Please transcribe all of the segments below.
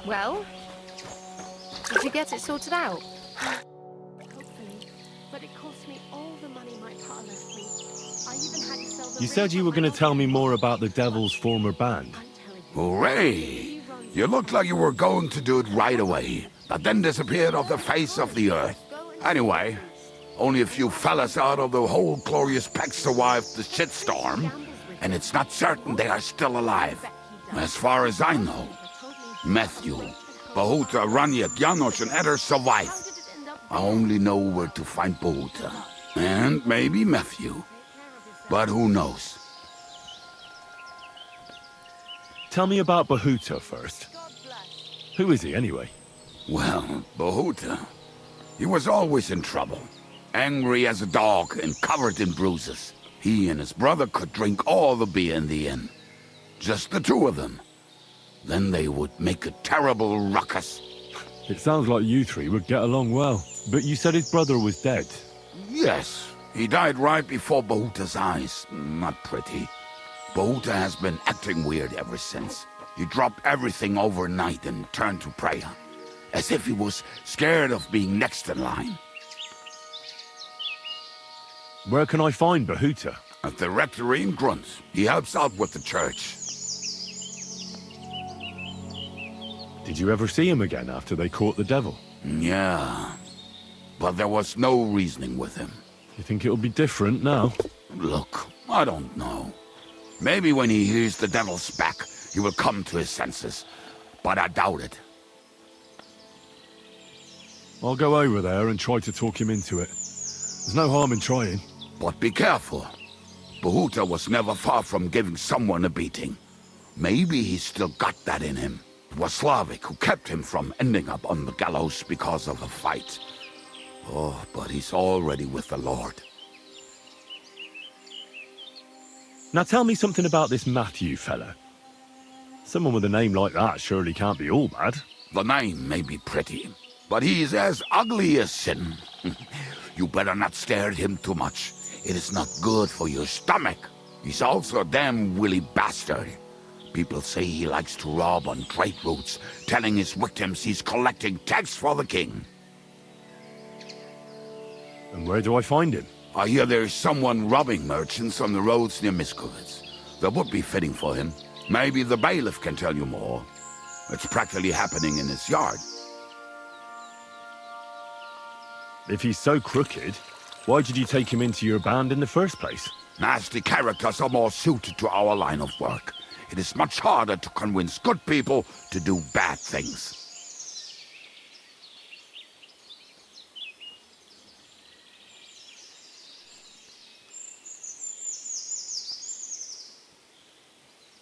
Well? Did you get it sorted out? Hopefully. But it cost me all the money my pa left me. I even had to sell the You said you were going to tell me more about the Devil's former band. Hooray! You looked like you were going to do it right away, but then disappeared off the face of the earth. Anyway, only a few fellas out of the whole glorious pack survived the shitstorm, and it's not certain they are still alive. As far as I know, Matthew, Bohuta, Renyek, Janosh, and Eder survived. I only know where to find Bohuta, and maybe Matthew. But who knows? Tell me about Bohuta first. Who is he, anyway? Well, Bohuta, he was always in trouble. Angry as a dog and covered in bruises. He and his brother could drink all the beer in the inn. Just the two of them. Then they would make a terrible ruckus. It sounds like you three would get along well. But you said his brother was dead. Yes, he died right before Bohuta's eyes. Not pretty. Bohuta has been acting weird ever since. He dropped everything overnight and turned to prayer. As if he was scared of being next in line. Where can I find Bohuta? At the rectory in Grunt. He helps out with the church. Did you ever see him again after they caught the devil? Yeah, but there was no reasoning with him. You think it'll be different now? Look, I don't know. Maybe when he hears the devil's back, he will come to his senses. But I doubt it. I'll go over there and try to talk him into it. There's no harm in trying. But be careful. Bohuta was never far from giving someone a beating. Maybe he's still got that in him. It was Slavic who kept him from ending up on the gallows because of a fight. Oh, but he's already with the Lord. Now tell me something about this Matthew fella. Someone with a name like that surely can't be all bad. The name may be pretty, but he's as ugly as sin. You better not stare at him too much. It is not good for your stomach. He's also a damn willy bastard. People say he likes to rob on trade routes, telling his victims he's collecting tax for the king. And where do I find him? I hear there's someone robbing merchants on the roads near Miskowitz. That would be fitting for him. Maybe the Bailiff can tell you more. It's practically happening in his yard. If he's so crooked, why did you take him into your band in the first place? Nasty characters are more suited to our line of work. It is much harder to convince good people to do bad things.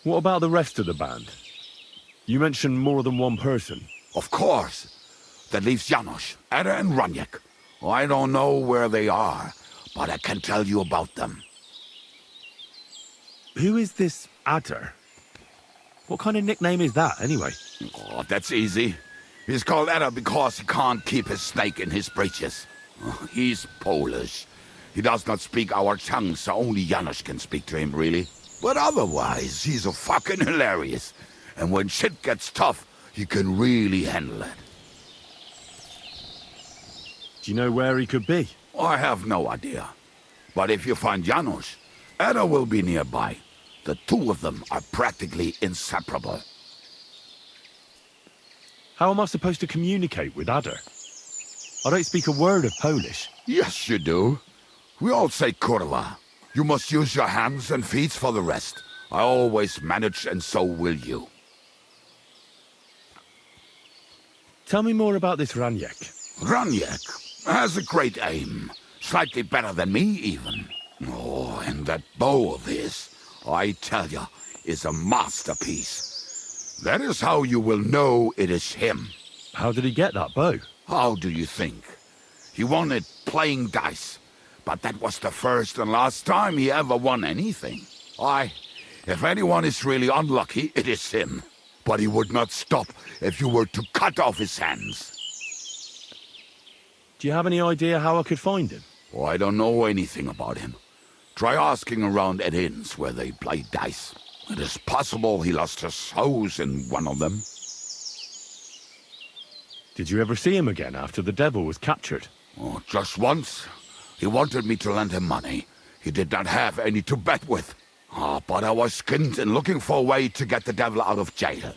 What about the rest of the band? You mentioned more than one person. Of course. That leaves Janosh, Eder and Renyek. I don't know where they are, but I can tell you about them. Who is this Eder? What kind of nickname is that, anyway? Oh, that's easy. He's called Eder because he can't keep his snake in his breeches. He's Polish. He does not speak our tongue, so only Janosh can speak to him, really. But otherwise, he's a fucking hilarious. And when shit gets tough, he can really handle it. Do you know where he could be? I have no idea. But if you find Janosh, Eder will be nearby. The two of them are practically inseparable. How am I supposed to communicate with Eder? I don't speak a word of Polish. Yes, you do. We all say kurwa. You must use your hands and feet for the rest. I always manage, and so will you. Tell me more about this Renyek. Renyek has a great aim. Slightly better than me, even. Oh, and that bow of his, I tell ya, is a masterpiece. That is how you will know it is him. How did he get that bow? How do you think? He won it playing dice. But that was the first and last time he ever won anything. If anyone is really unlucky, it is him. But he would not stop if you were to cut off his hands. Do you have any idea how I could find him? Oh, I don't know anything about him. Try asking around at inns where they play dice. It is possible he lost his hose in one of them. Did you ever see him again after the devil was captured? Oh, just once. He wanted me to lend him money. He did not have any to bet with. But I was skinned and looking for a way to get the devil out of jail.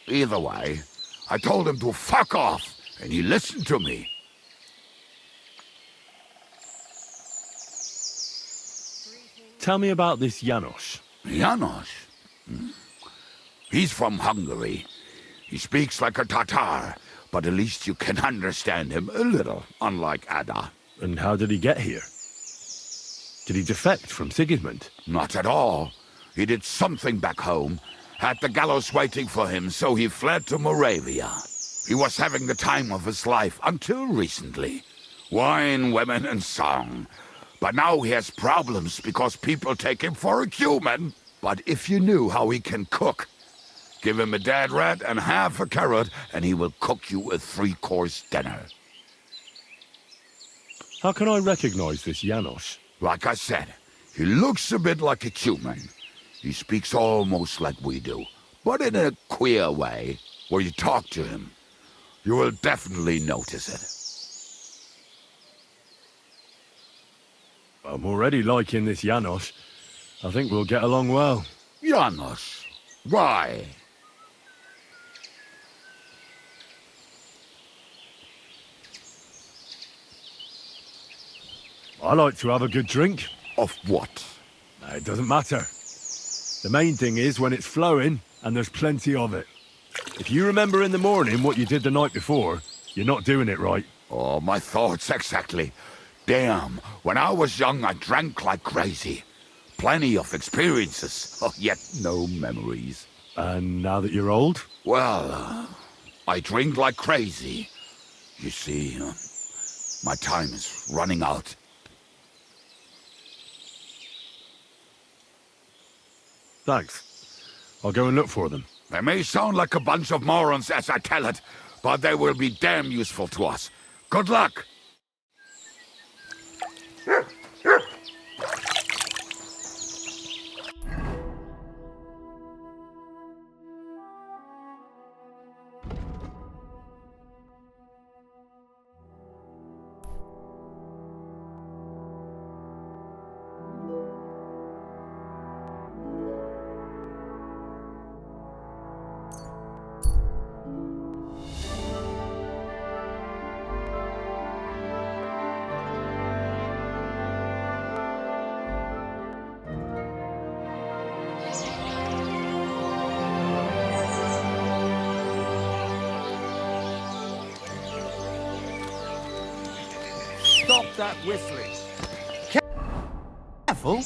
Either way, I told him to fuck off, and he listened to me. Tell me about this Janosh. Janosh? He's from Hungary. He speaks like a Tatar, but at least you can understand him a little, unlike Ada. And how did he get here? Did he defect from Sigismund? Not at all. He did something back home, had the gallows waiting for him, so he fled to Moravia. He was having the time of his life until recently. Wine, women, and song. But now he has problems because people take him for a human. But if you knew how he can cook, give him a dead rat and half a carrot, and he will cook you a 3-course dinner. How can I recognize this Janosh? Like I said, he looks a bit like a human. He speaks almost like we do, but in a queer way. Where you talk to him, you will definitely notice it. I'm already liking this Janosh. I think we'll get along well. Janosh? Why? I like to have a good drink. Of what? It doesn't matter. The main thing is when it's flowing and there's plenty of it. If you remember in the morning what you did the night before, you're not doing it right. Oh, my thoughts exactly. Damn, when I was young I drank like crazy. Plenty of experiences, yet no memories. And now that you're old? Well, I drink like crazy. You see, my time is running out. Thanks. I'll go and look for them. They may sound like a bunch of morons as I tell it, but they will be damn useful to us. Good luck! Stop that whistling. Careful.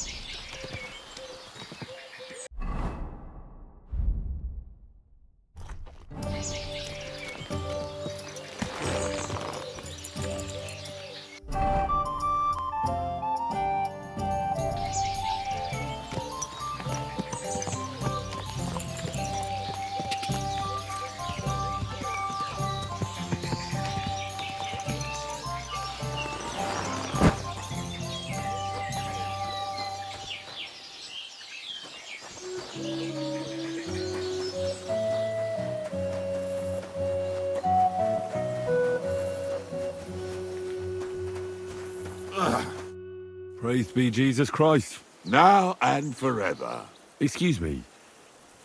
Praise be Jesus Christ. Now and forever. Excuse me.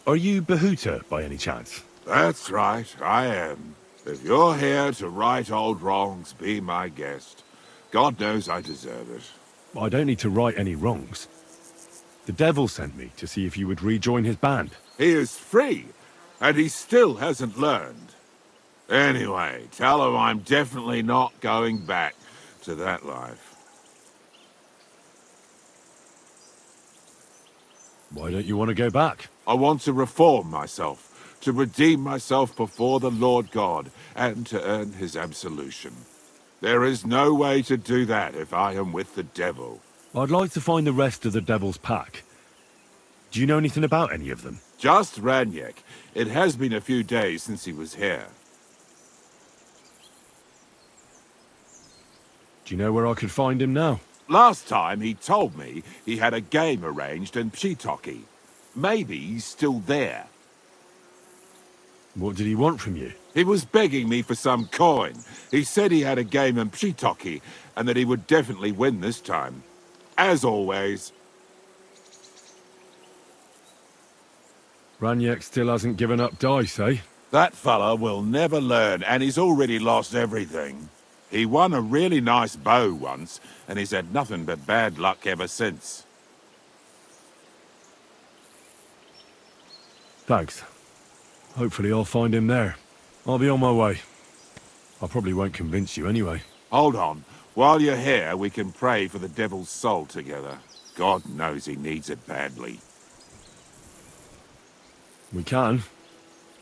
Are you Bohuta by any chance? That's right, I am. If you're here to right old wrongs, be my guest. God knows I deserve it. I don't need to right any wrongs. The devil sent me to see if you would rejoin his band. He is free, and he still hasn't learned. Anyway, tell him I'm definitely not going back to that life. Why don't you want to go back? I want to reform myself, to redeem myself before the Lord God, and to earn his absolution. There is no way to do that if I am with the devil. I'd like to find the rest of the devil's pack. Do you know anything about any of them? Just Renyek. It has been a few days since he was here. Do you know where I could find him now? Last time he told me he had a game arranged in Pshitoki. Maybe he's still there. What did he want from you? He was begging me for some coin. He said he had a game in Pshitoki, and that he would definitely win this time. As always. Renyek still hasn't given up dice, eh? That fella will never learn, and he's already lost everything. He won a really nice bow once, and he's had nothing but bad luck ever since. Thanks. Hopefully I'll find him there. I'll be on my way. I probably won't convince you anyway. Hold on. While you're here, we can pray for the devil's soul together. God knows he needs it badly. We can.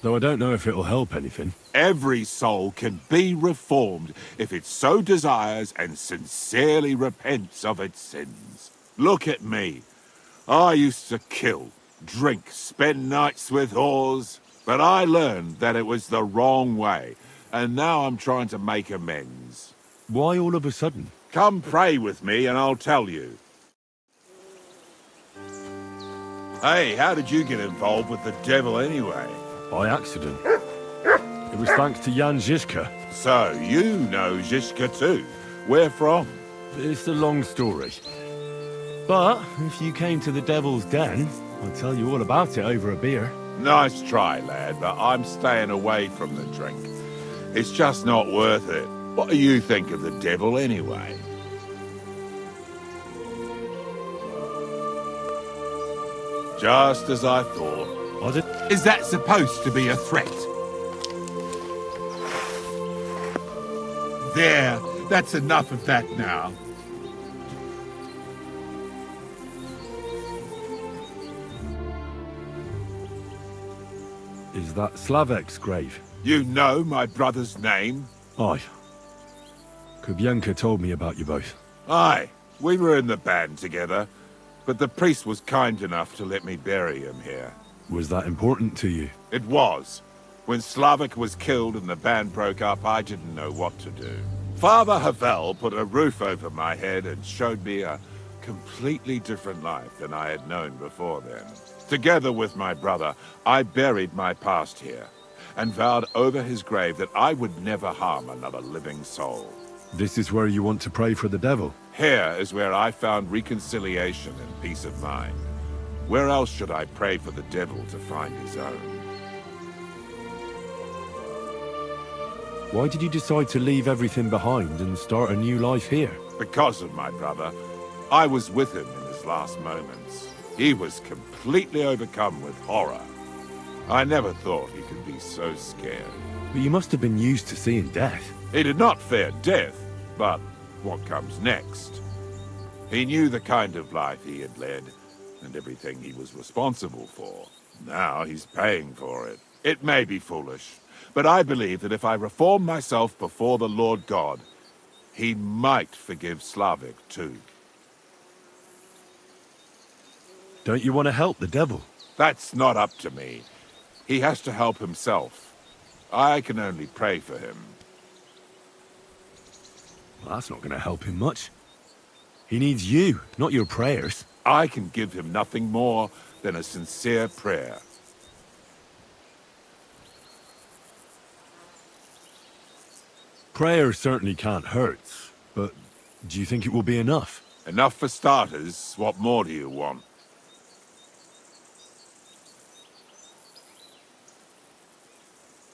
Though I don't know if it'll help anything. Every soul can be reformed if it so desires and sincerely repents of its sins. Look at me. I used to kill, drink, spend nights with whores, but I learned that it was the wrong way, and now I'm trying to make amends. Why all of a sudden? Come pray with me and I'll tell you. Hey, how did you get involved with the devil anyway? By accident. It was thanks to Jan Žižka. So, you know Žižka too. Where from? It's a long story. But if you came to the Devil's Den, I'll tell you all about it over a beer. Nice try, lad, but I'm staying away from the drink. It's just not worth it. What do you think of the devil anyway? Just as I thought. Is that supposed to be a threat? There, that's enough of that now. Is that Slavek's grave? You know my brother's name? Aye. Kubyenka told me about you both. Aye, we were in the band together, but the priest was kind enough to let me bury him here. Was that important to you? It was. When Slavek was killed and the band broke up, I didn't know what to do. Father Havel put a roof over my head and showed me a completely different life than I had known before then. Together with my brother, I buried my past here, and vowed over his grave that I would never harm another living soul. This is where you want to pray for the devil? Here is where I found reconciliation and peace of mind. Where else should I pray for the devil to find his own? Why did you decide to leave everything behind and start a new life here? Because of my brother. I was with him in his last moments. He was completely overcome with horror. I never thought he could be so scared. But you must have been used to seeing death. He did not fear death, but what comes next? He knew the kind of life he had led, and everything he was responsible for. Now he's paying for it. It may be foolish, but I believe that if I reform myself before the Lord God, he might forgive Slavek too. Don't you want to help the devil? That's not up to me. He has to help himself. I can only pray for him. Well, that's not going to help him much. He needs you, not your prayers. I can give him nothing more than a sincere prayer. Prayer certainly can't hurt, but do you think it will be enough? Enough for starters. What more do you want?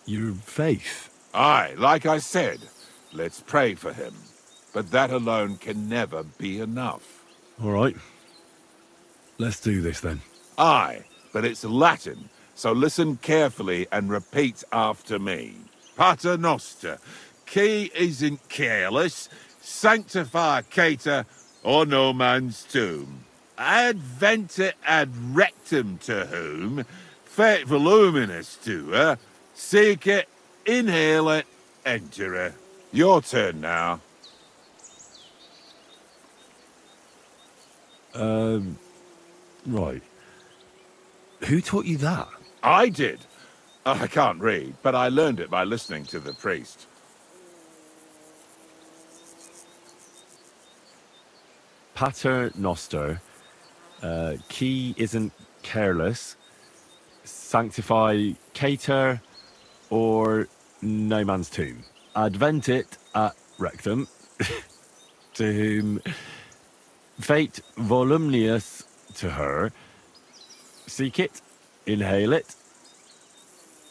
Your faith. Aye, like I said, let's pray for him. But that alone can never be enough. All right. Let's do this then. Aye, but it's Latin, so listen carefully and repeat after me. Pater Noster, qui is in careless, sanctify cater, or no man's tomb. Adventure ad rectum to whom, fet voluminous to her, seek it, inhale it, enter it. Your turn now. Right. Who taught you that? I did. I can't read, but I learned it by listening to the priest. Pater Noster, qui isn't careless, sanctify cater, or no man's tomb. Adventit at rectum, to whom fate volumnius to her. Seek it, inhale it,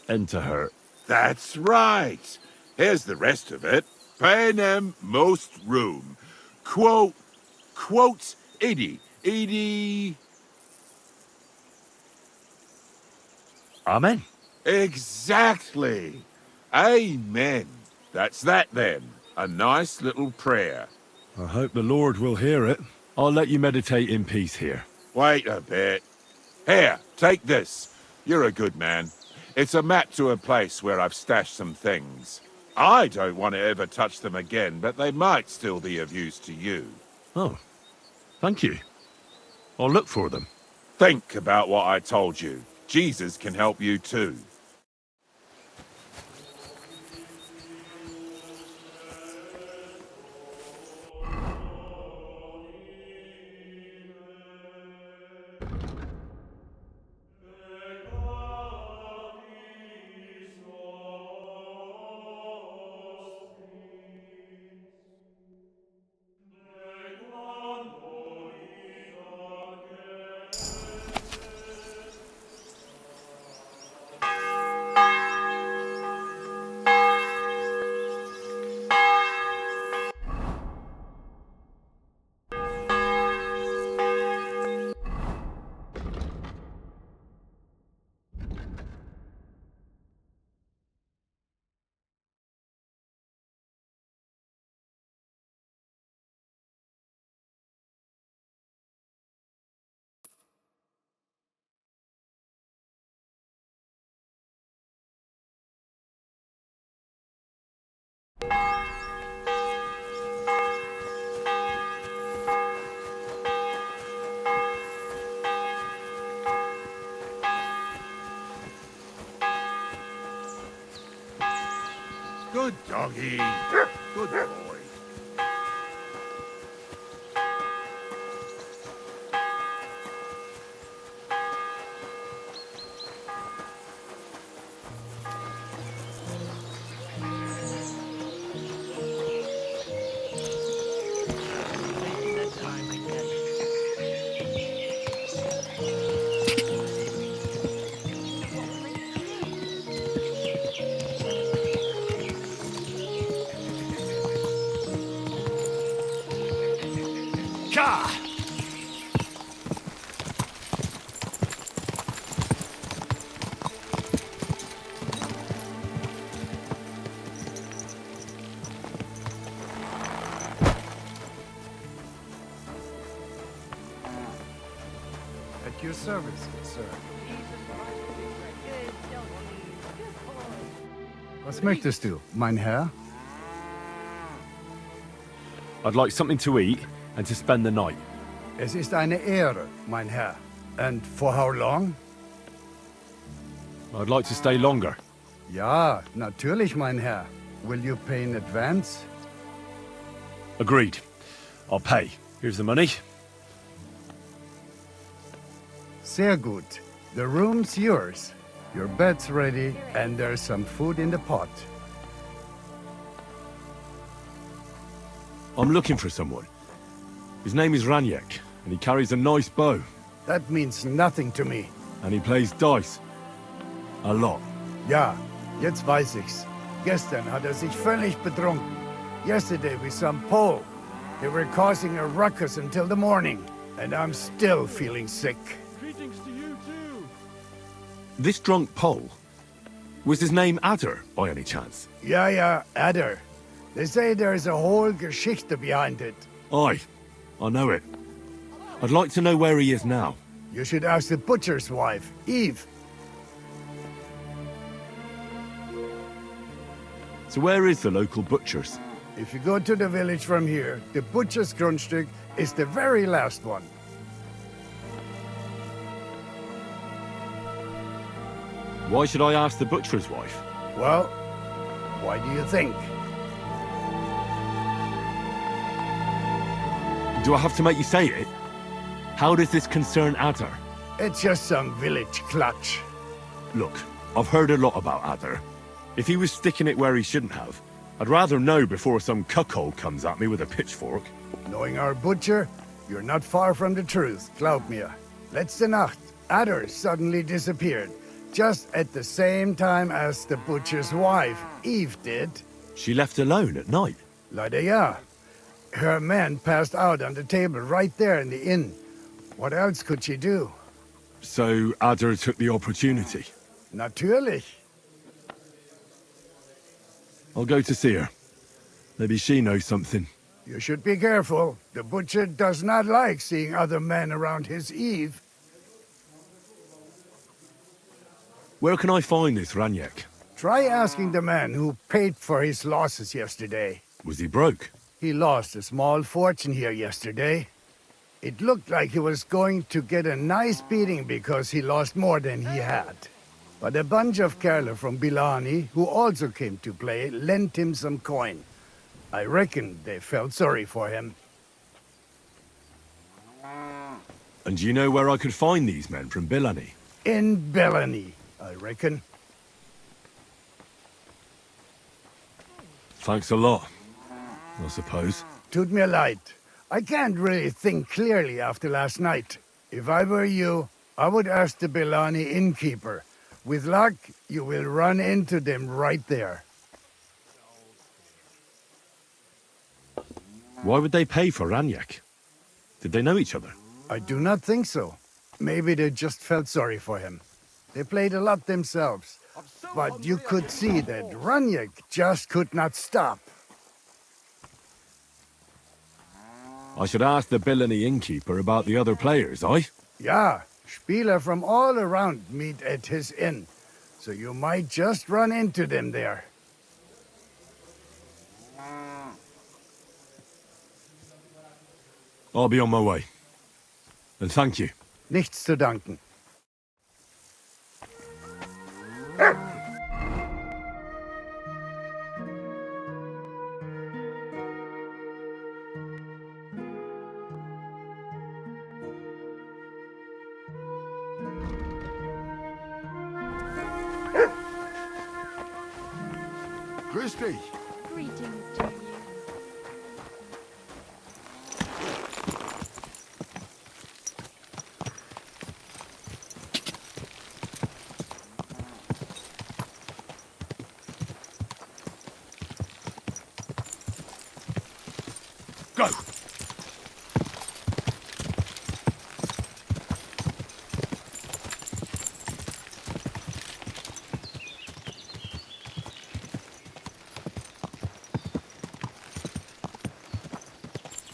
enter her. That's right. Here's the rest of it. Panem most room. Quote, idi. Amen. Exactly. Amen. That's that then. A nice little prayer. I hope the Lord will hear it. I'll let you meditate in peace here. Wait a bit. Here, take this. You're a good man. It's a map to a place where I've stashed some things. I don't want to ever touch them again, but they might still be of use to you. Oh, thank you. I'll look for them. Think about what I told you. Jesus can help you too. Good doggy. Good boy. At your service, sir. Was möchtest du, mein Herr? I'd like something to eat and to spend the night. Es ist eine Ehre, mein Herr. And for how long? I'd like to stay longer. Ja, natürlich, mein Herr. Will you pay in advance? Agreed. I'll pay. Here's the money. Sehr gut. The room's yours. Your bed's ready, and there's some food in the pot. I'm looking for someone. His name is Renyek, and he carries a nice bow. That means nothing to me. And he plays dice. A lot. Ja, jetzt weiß ich's. Gestern hat sich völlig betrunken. Yesterday with some Pole. They were causing a ruckus until the morning, and I'm still feeling sick. Greetings to you too. This drunk Pole, was his name Adder, by any chance? Ja, Adder. They say there's a whole Geschichte behind it. Aye, I know it. I'd like to know where he is now. You should ask the butcher's wife, Eve. So where is the local butcher's? If you go to the village from here, the butcher's Grundstück is the very last one. Why should I ask the butcher's wife? Well, why do you think? Do I have to make you say it? How does this concern Adder? It's just some village clutch. Look, I've heard a lot about Adder. If he was sticking it where he shouldn't have, I'd rather know before some cuckold comes at me with a pitchfork. Knowing our butcher, you're not far from the truth, glaub mir. Letzte Nacht, Adder suddenly disappeared, just at the same time as the butcher's wife, Eve, did. She left alone at night. Leider ja. Her man passed out on the table right there in the inn. What else could she do? So Adder took the opportunity. Natürlich. I'll go to see her. Maybe she knows something. You should be careful. The butcher does not like seeing other men around his Eve. Where can I find this Renyek? Try asking the man who paid for his losses yesterday. Was he broke? He lost a small fortune here yesterday. It looked like he was going to get a nice beating because he lost more than he had. But a bunch of Kerler from Bilani, who also came to play, lent him some coin. I reckon they felt sorry for him. And do you know where I could find these men from Bilani? In Bilani, I reckon. Thanks a lot, I suppose. Tut mir leid. I can't really think clearly after last night. If I were you, I would ask the Bilani innkeeper. With luck, you will run into them right there. Why would they pay for Renyek? Did they know each other? I do not think so. Maybe they just felt sorry for him. They played a lot themselves. But you could see that Renyek just could not stop. I should ask the Bilani innkeeper about the other players, aye? Yeah, Spieler from all around meet at his inn. So you might just run into them there. I'll be on my way. And thank you. Nichts zu danken. Grüß dich. Greetings to you. Go!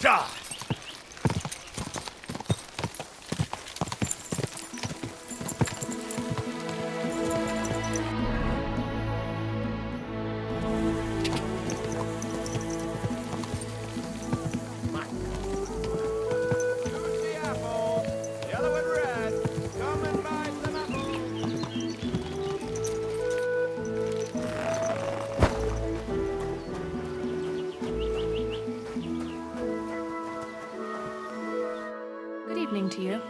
Da! Good evening to you.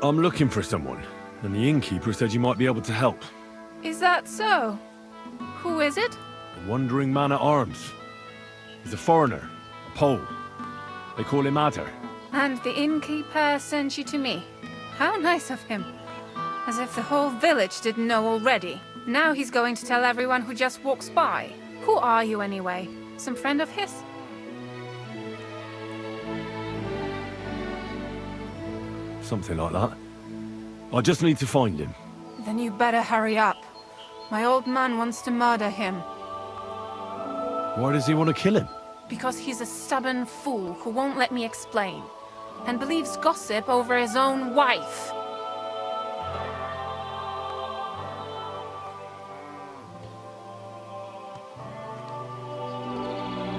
I'm looking for someone, and the innkeeper said you might be able to help. Is that so? Who is it? A wandering man at arms. He's a foreigner, a Pole. They call him Adder. And the innkeeper sent you to me. How nice of him. As if the whole village didn't know already. Now he's going to tell everyone who just walks by. Who are you anyway? Some friend of his? Something like that. I just need to find him. Then you better hurry up. My old man wants to murder him. Why does he want to kill him? Because he's a stubborn fool who won't let me explain. And believes gossip over his own wife.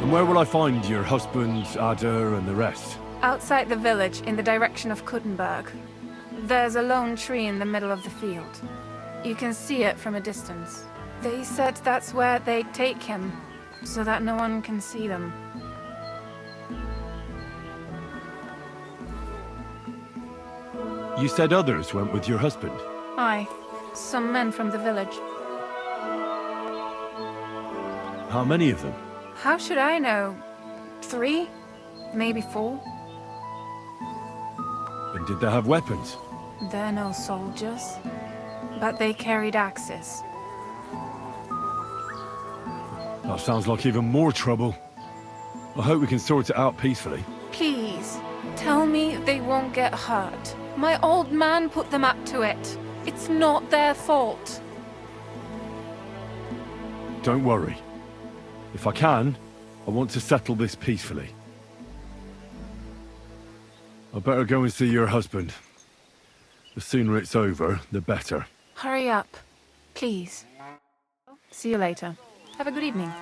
And where will I find your husband, Adder, and the rest? Outside the village, in the direction of Kuttenberg. There's a lone tree in the middle of the field. You can see it from a distance. They said that's where they'd take him, so that no one can see them. You said others went with your husband. Aye, some men from the village. How many of them? How should I know? 3? Maybe 4? And did they have weapons? They're no soldiers, but they carried axes. That sounds like even more trouble. I hope we can sort it out peacefully. Please, tell me they won't get hurt. My old man put them up to it. It's not their fault. Don't worry. If I can, I want to settle this peacefully. I better go and see your husband. The sooner it's over, the better. Hurry up, please. See you later. Have a good evening.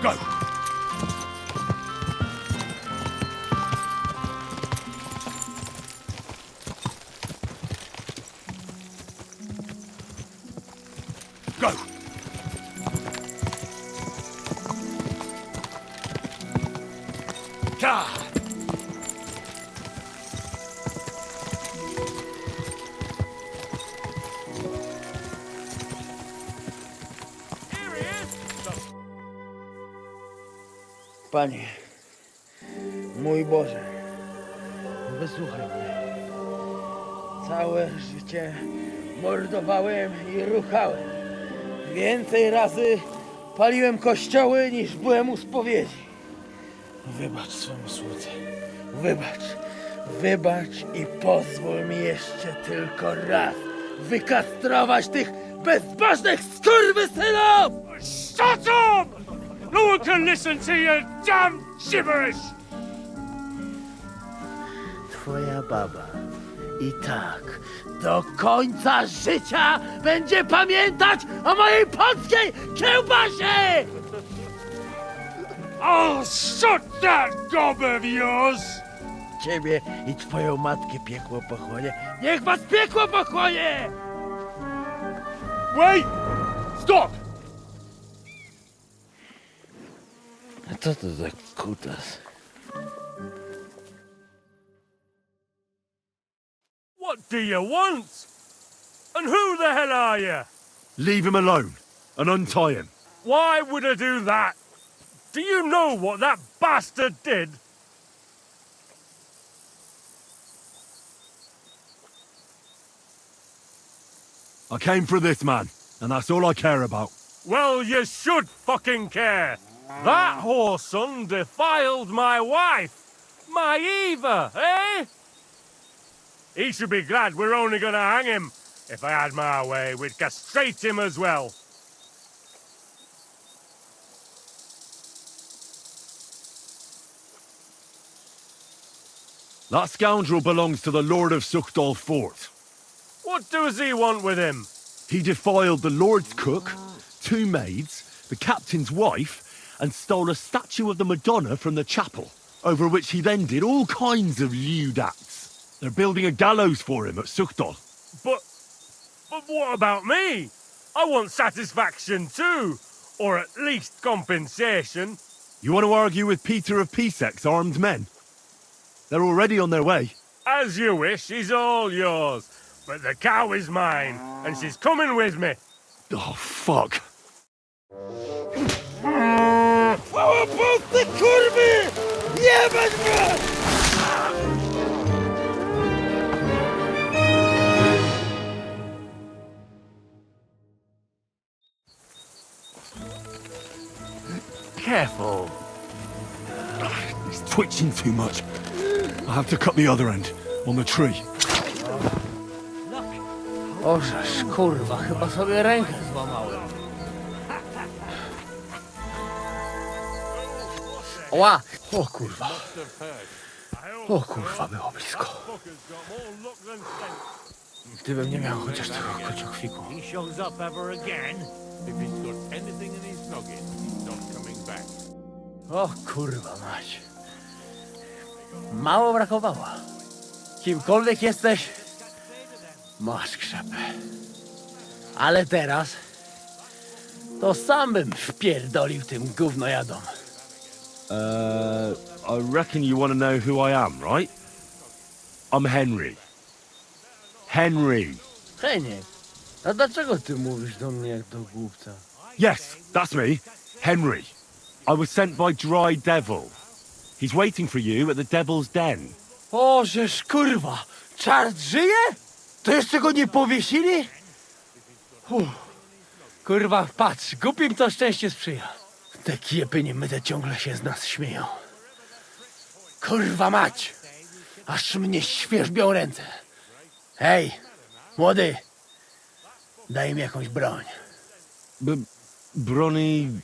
Go! Go! God! Panie, mój Boże, wysłuchaj mnie. Całe życie mordowałem i ruchałem. Więcej razy paliłem kościoły, niż byłem u spowiedzi. Wybacz swemu słudze. Wybacz i pozwól mi jeszcze tylko raz wykastrować tych bezbożnych skurwysynów! Shut up! No one can listen to your damn gibberish! Twoja baba i tak do końca życia będzie pamiętać o mojej polskiej kiełbasie! I'll shut that gob of yours! Ciebie i twoją matkę piekło pochłonie. Niech was piekło pochłonie! Wait! Stop! A co to za kutas? What do you want? And who the hell are you? Leave him alone and untie him. Why would I do that? Do you know what that bastard did? I came for this man, and that's all I care about. Well, you should fucking care. That whoreson defiled my wife. My Eva, eh? He should be glad we're only gonna hang him. If I had my way, we'd castrate him as well. That scoundrel belongs to the Lord of Suchdol Fort. What does he want with him? He defiled the Lord's cook, 2 maids, the captain's wife, and stole a statue of the Madonna from the chapel, over which he then did all kinds of lewd acts. They're building a gallows for him at Suchdol. But what about me? I want satisfaction too, or at least compensation. You want to argue with Peter of Pisek's armed men? They're already on their way. As you wish, she's all yours. But the cow is mine, and she's coming with me. Oh, fuck. Chwała Polsce, kurwy! Jebać was! Careful. He's twitching too much. I have to cut the other end, on the tree. Ożeż, kurwa, chyba sobie rękę złamałem. Ła! O kurwa. O kurwa, było blisko. Gdybym nie miał chociaż tego kociokwiku. He shows up ever again. If he's got anything in his noggin, he's not coming back. O kurwa mać. Mało brakowało. Kimkolwiek jesteś, masz krzepę. Ale teraz to sam bym wpierdolił tym gównojadom. I reckon you want to know who I am, right? I'm Henry. Henry. Chenyek, a dlaczego ty mówisz do mnie jak do głupca? Yes, that's me. Henry. I was sent by Dry Devil. He's waiting for you at the Devil's Den. O, żeż kurwa, czart żyje? To jeszcze go nie powiesili? Kurwa, patrz, głupim to szczęście sprzyja. Te kiepy niemyte ciągle się z nas śmieją. Kurwa mać, aż mnie świerzbią ręce. Hej, młody, daj mi jakąś broń. Bronny...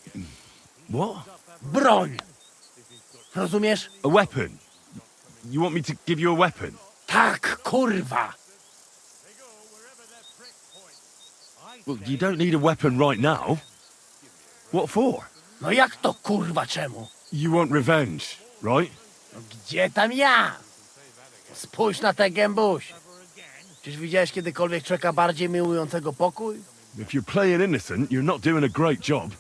What? Broń! Rozumiesz? A weapon? You want me to give you a weapon? Tak, kurwa! Well, you don't need a weapon right now. What for? No jak to kurwa czemu? You want revenge, right? No gdzie tam ja? Spójrz na tę gębuś. Czyż widziałeś kiedykolwiek człowieka bardziej miłującego pokój? If you're playing innocent, you're not doing a great job.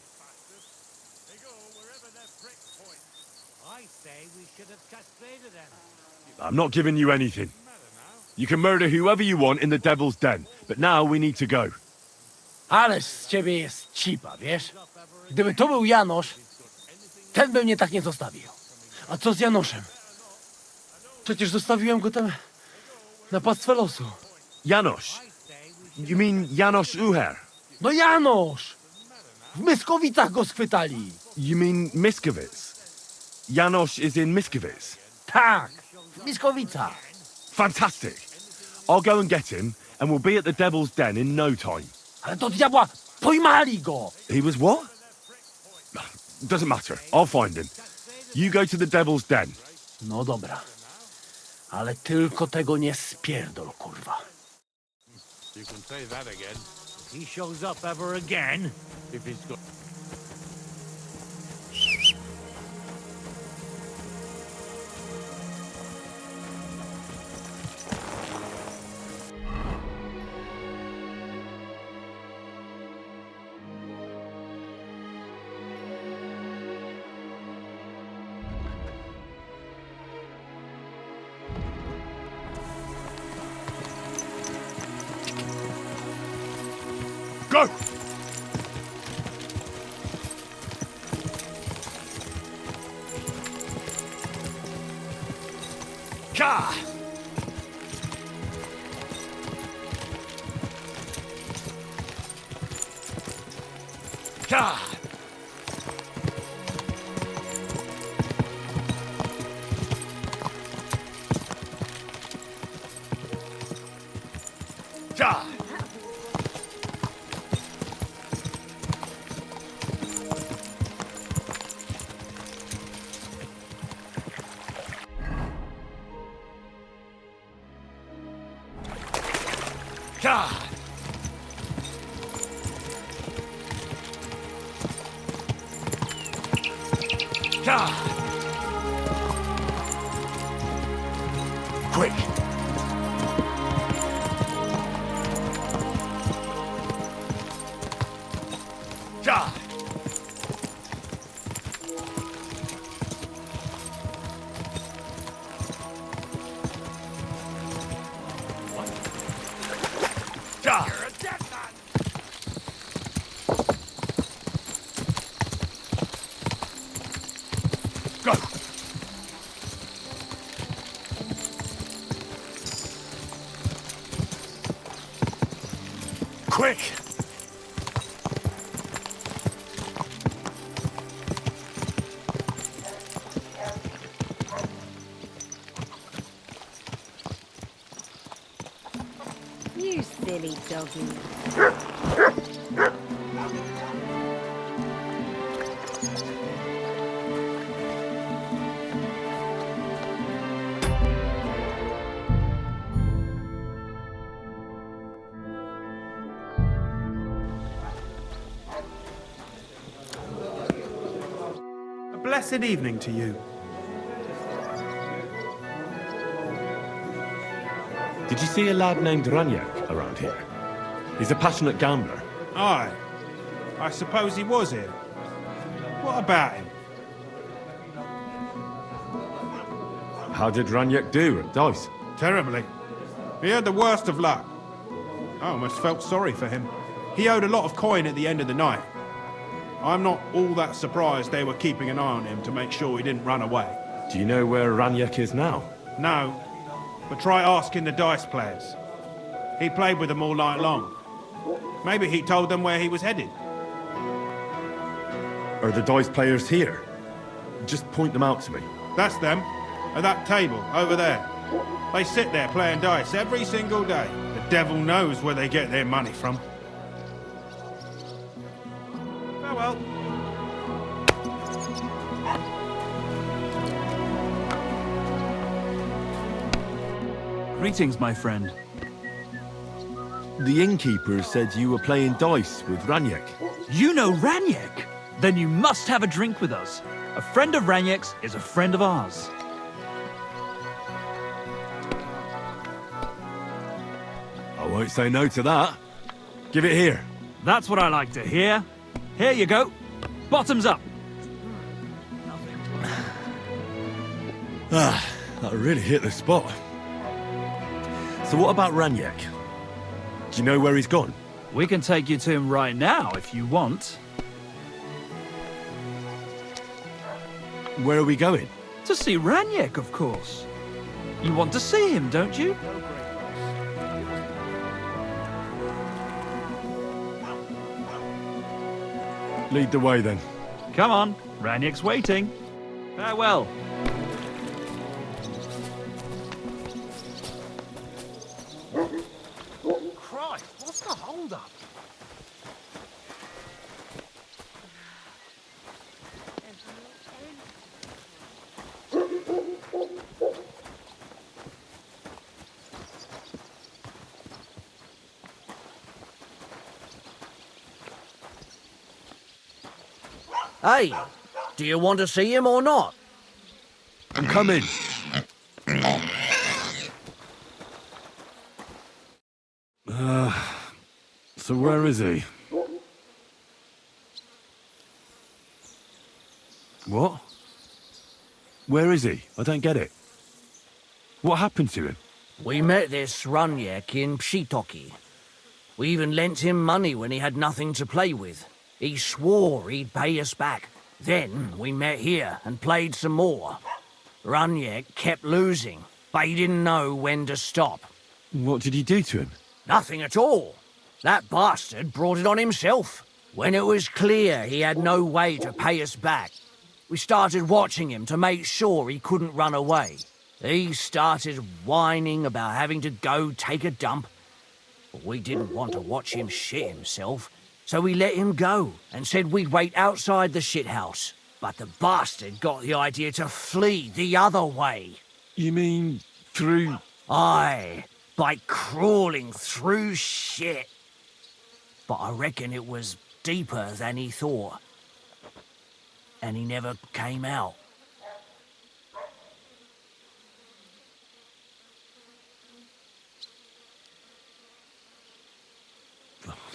I'm not giving you anything. You can murder whoever you want in the Devil's Den, but now we need to go. Ależ z ciebie jest cipa, wiesz? Gdyby to był Janosz, ten by mnie tak nie zostawił. A co z Janoszem? Przecież zostawiłem go tam na pastwę losu. Janosh? You mean Janosh Uher? No Janosz! W Miskowicach go schwytali. You mean Miskowitz? Janosh is in Miskowitz? Tak, w Miskowicach. Fantastic. I'll go and get him, and we'll be at the Devil's Den in no time. Ale do diabła, pojmali go! He was what? Doesn't matter. I'll find him. You go to the Devil's Den. No dobra. Ale tylko tego nie spierdol, kurwa. You can say that again. If he shows up ever again, if he's got... Go! Ka! Ka! Ka! God! God! Quick! God! God! You're a dead man! Go! Quick! You silly doggy. A blessed evening to you. Did you see a lad named Renyek around here? He's a passionate gambler. Aye. I suppose he was here. What about him? How did Renyek do at dice? Terribly. He had the worst of luck. I almost felt sorry for him. He owed a lot of coin at the end of the night. I'm not all that surprised they were keeping an eye on him to make sure he didn't run away. Do you know where Renyek is now? No, but try asking the dice players. He played with them all night long. Maybe he told them where he was headed. Are the dice players here? Just point them out to me. That's them, at that table, over there. They sit there playing dice every single day. The devil knows where they get their money from. Farewell. Greetings, my friend. The innkeeper said you were playing dice with Renyek. You know Renyek? Then you must have a drink with us. A friend of Renyek's is a friend of ours. I won't say no to that. Give it here. That's what I like to hear. Here you go. Bottoms up. That really hit the spot. So what about Renyek? Do you know where he's gone? We can take you to him right now if you want. Where are we going? To see Renyek, of course. You want to see him, don't you? Lead the way then. Come on, Renyek's waiting. Farewell. Christ, what's the hold-up? Hey, do you want to see him or not? I'm coming. So where is he? What? Where is he? I don't get it. What happened to him? We met this Renyek in Pshitoki. We even lent him money when he had nothing to play with. He swore he'd pay us back. Then we met here and played some more. Renyek kept losing, but he didn't know when to stop. What did he do to him? Nothing at all. That bastard brought it on himself. When it was clear he had no way to pay us back, we started watching him to make sure he couldn't run away. He started whining about having to go take a dump. But we didn't want to watch him shit himself, so we let him go and said we'd wait outside the shithouse. But the bastard got the idea to flee the other way. You mean through... Aye, by crawling through shit. But I reckon it was deeper than he thought. And he never came out.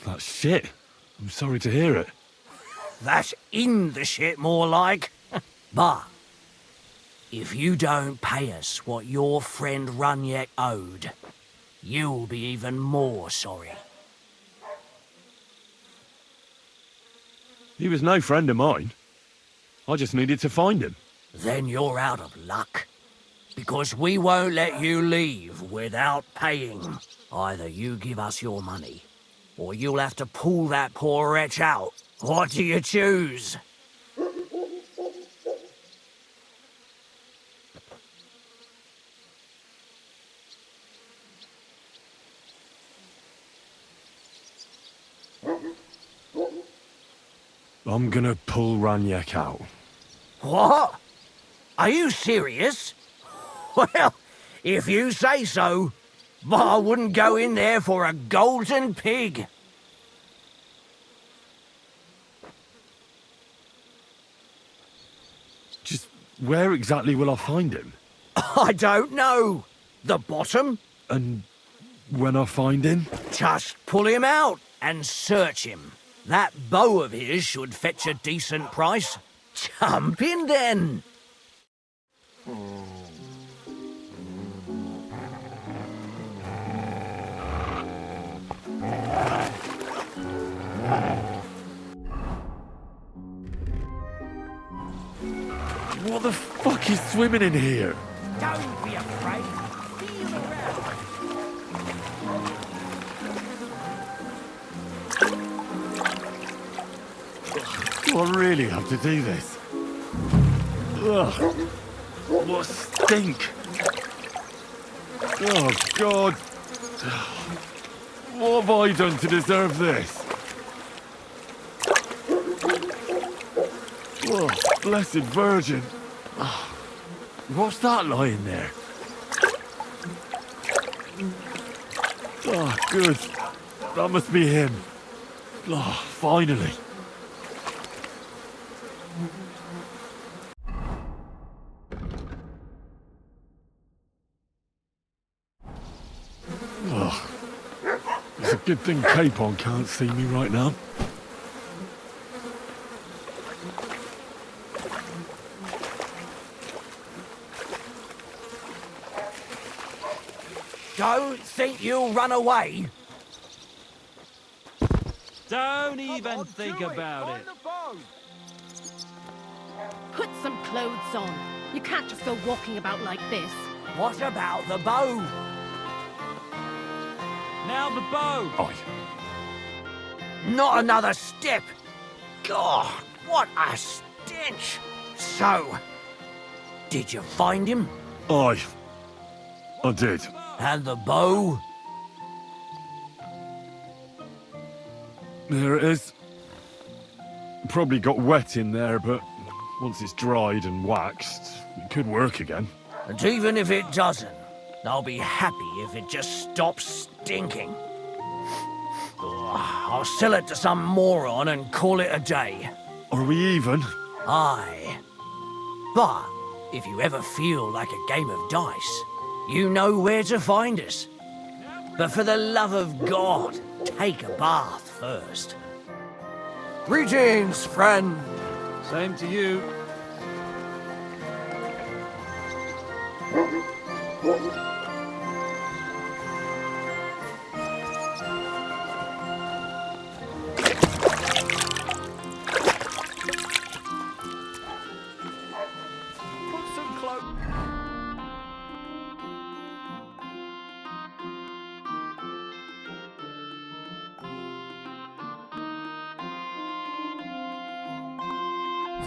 That's shit. I'm sorry to hear it. That's in the shit, more like. But if you don't pay us what your friend Renyek owed, you'll be even more sorry. He was no friend of mine. I just needed to find him. Then you're out of luck. Because we won't let you leave without paying. Either you give us your money, or you'll have to pull that poor wretch out. What do you choose? I'm gonna pull Renyek out. What? Are you serious? Well, if you say so, but I wouldn't go in there for a golden pig. Just where exactly will I find him? I don't know. The bottom? And when I find him? Just pull him out and search him. That bow of his should fetch a decent price. Jump in then. What the fuck is swimming in here? Don't be afraid. Feel around. Do I really have to do this? Ugh. What stink! Oh, God! What have I done to deserve this? Oh, blessed Virgin! Oh, what's that lying there? Oh, good. That must be him. Oh, finally. Oh, it's a good thing Capon can't see me right now. Don't think you'll run away. Don't even think about it. Put some clothes on. You can't just go walking about like this. What about the bow? Now the bow. Oi. Not another step. God, what a stench. So, did you find him? Aye. I did. And the bow? There it is. Probably got wet in there, but once it's dried and waxed, it could work again. And even if it doesn't, I'll be happy if it just stops stinking. Ugh, I'll sell it to some moron and call it a day. Are we even? Aye. But if you ever feel like a game of dice, you know where to find us. But for the love of God, take a bath first. Greetings, friend. Same to you.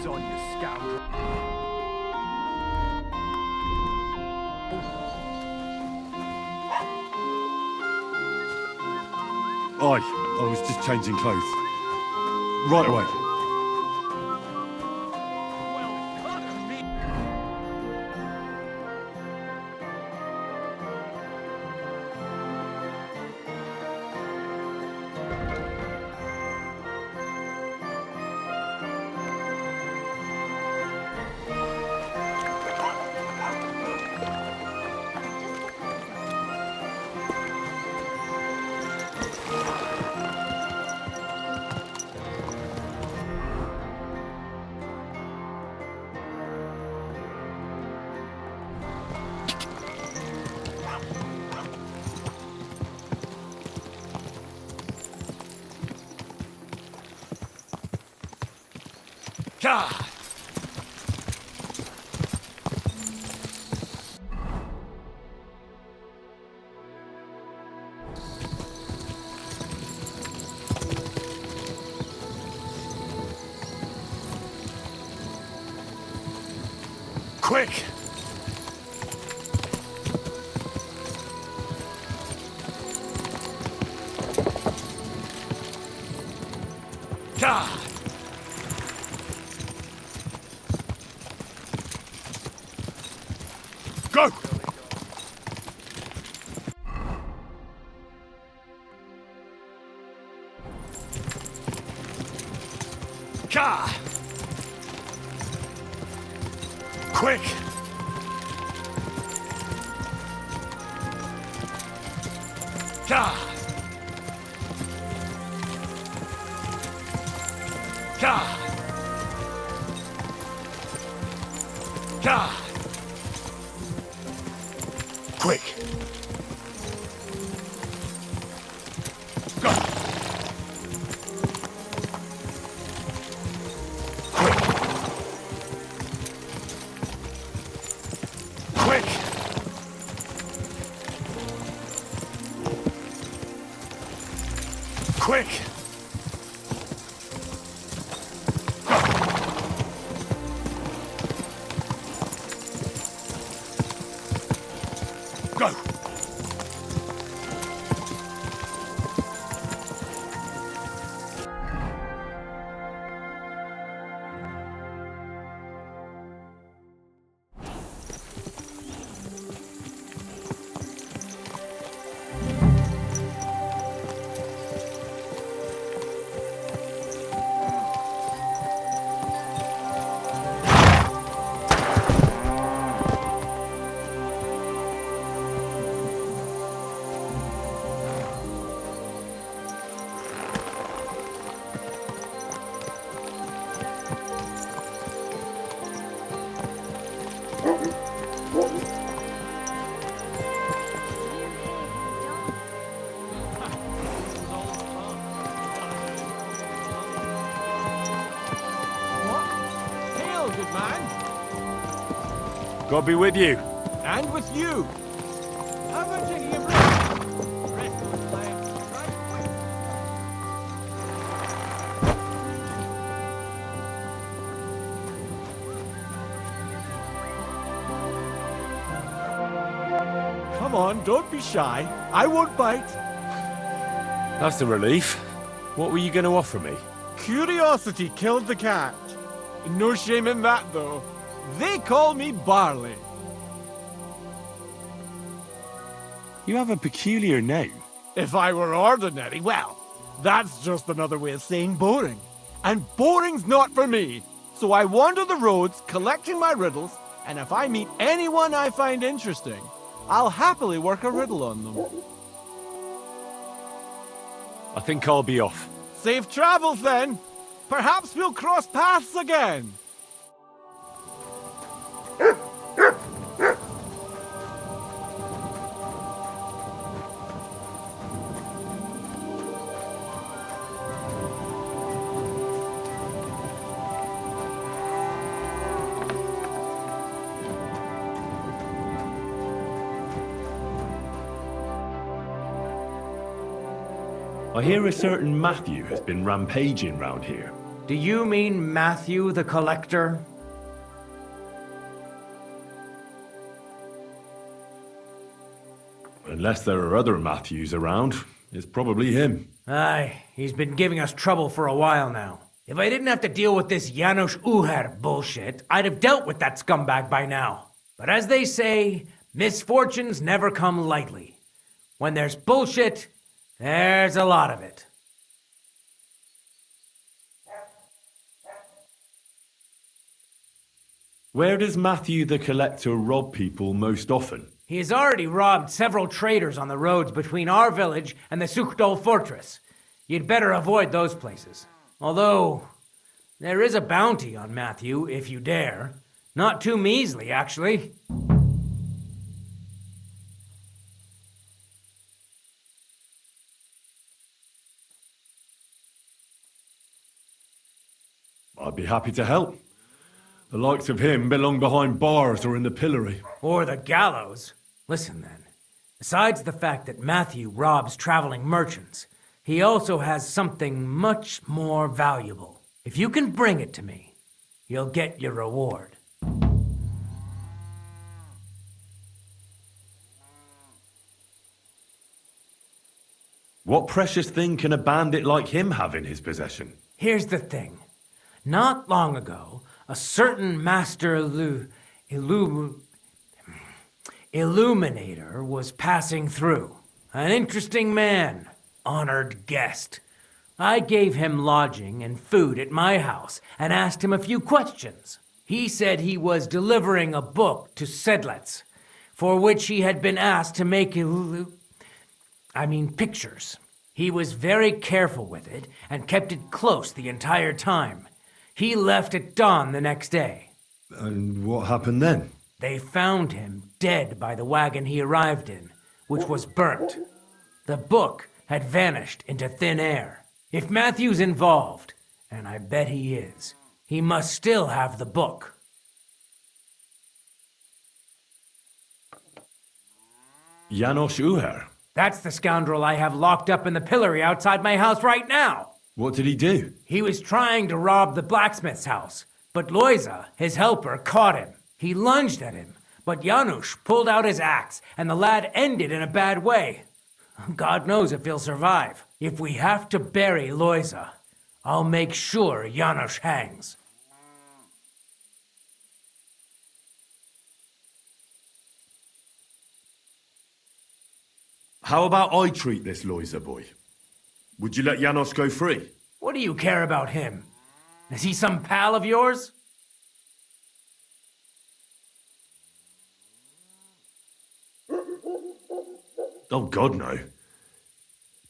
On you scoundrel. Aye, I was just changing clothes. Right away. God! Quick! God! Go! God! Quick! Ka! Ka! Ka! Quick! Go! Quick! Quick! Go! Hail, good man. God be with you. And with you. How about taking a break? Rest of legs, right quick. Come on, don't be shy. I won't bite. That's a relief. What were you going to offer me? Curiosity killed the cat. No shame in that, though. They call me Barley. You have a peculiar name. If I were ordinary, well, that's just another way of saying boring. And boring's not for me. So I wander the roads collecting my riddles, and if I meet anyone I find interesting, I'll happily work a riddle on them. I think I'll be off. Safe travels, then. Perhaps we'll cross paths again. I hear a certain Matthew has been rampaging round here. Do you mean Matthew the Collector? Unless there are other Matthews around, it's probably him. Aye, he's been giving us trouble for a while now. If I didn't have to deal with this Janosh Uher bullshit, I'd have dealt with that scumbag by now. But as they say, misfortunes never come lightly. When there's bullshit, there's a lot of it. Where does Matthew the Collector rob people most often? He has already robbed several traders on the roads between our village and the Sukhdol fortress. You'd better avoid those places. Although, there is a bounty on Matthew, if you dare. Not too measly, actually. I'd be happy to help. The likes of him belong behind bars or in the pillory. Or the gallows. Listen then. Besides the fact that Matthew robs traveling merchants, he also has something much more valuable. If you can bring it to me, you'll get your reward. What precious thing can a bandit like him have in his possession? Here's the thing. Not long ago, a certain Master Illuminator was passing through. An interesting man, honored guest. I gave him lodging and food at my house and asked him a few questions. He said he was delivering a book to Sedlets, for which he had been asked to make I mean pictures. He was very careful with it and kept it close the entire time. He left at dawn the next day. And what happened then? They found him dead by the wagon he arrived in, which was burnt. The book had vanished into thin air. If Matthew's involved, and I bet he is, he must still have the book. Janosh Uher? That's the scoundrel I have locked up in the pillory outside my house right now. What did he do? He was trying to rob the blacksmith's house, but Loyza, his helper, caught him. He lunged at him, but Janosh pulled out his axe, and the lad ended in a bad way. God knows if he'll survive. If we have to bury Loyza, I'll make sure Janosh hangs. How about I treat this Loyza boy? Would you let Janosh go free? What do you care about him? Is he some pal of yours? Oh, God, no.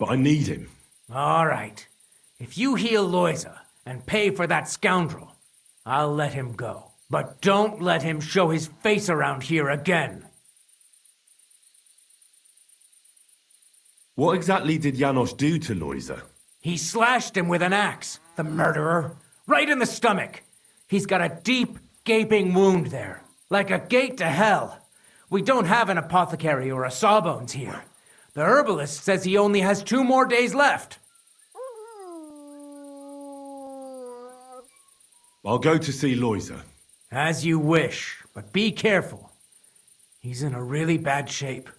But I need him. All right. If you heal Loyza and pay for that scoundrel, I'll let him go. But don't let him show his face around here again. What exactly did Janosh do to Loyza? He slashed him with an axe, the murderer, right in the stomach. He's got a deep, gaping wound there, like a gate to hell. We don't have an apothecary or a sawbones here. The herbalist says he only has 2 more days left. I'll go to see Loyza. As you wish, but be careful. He's in a really bad shape.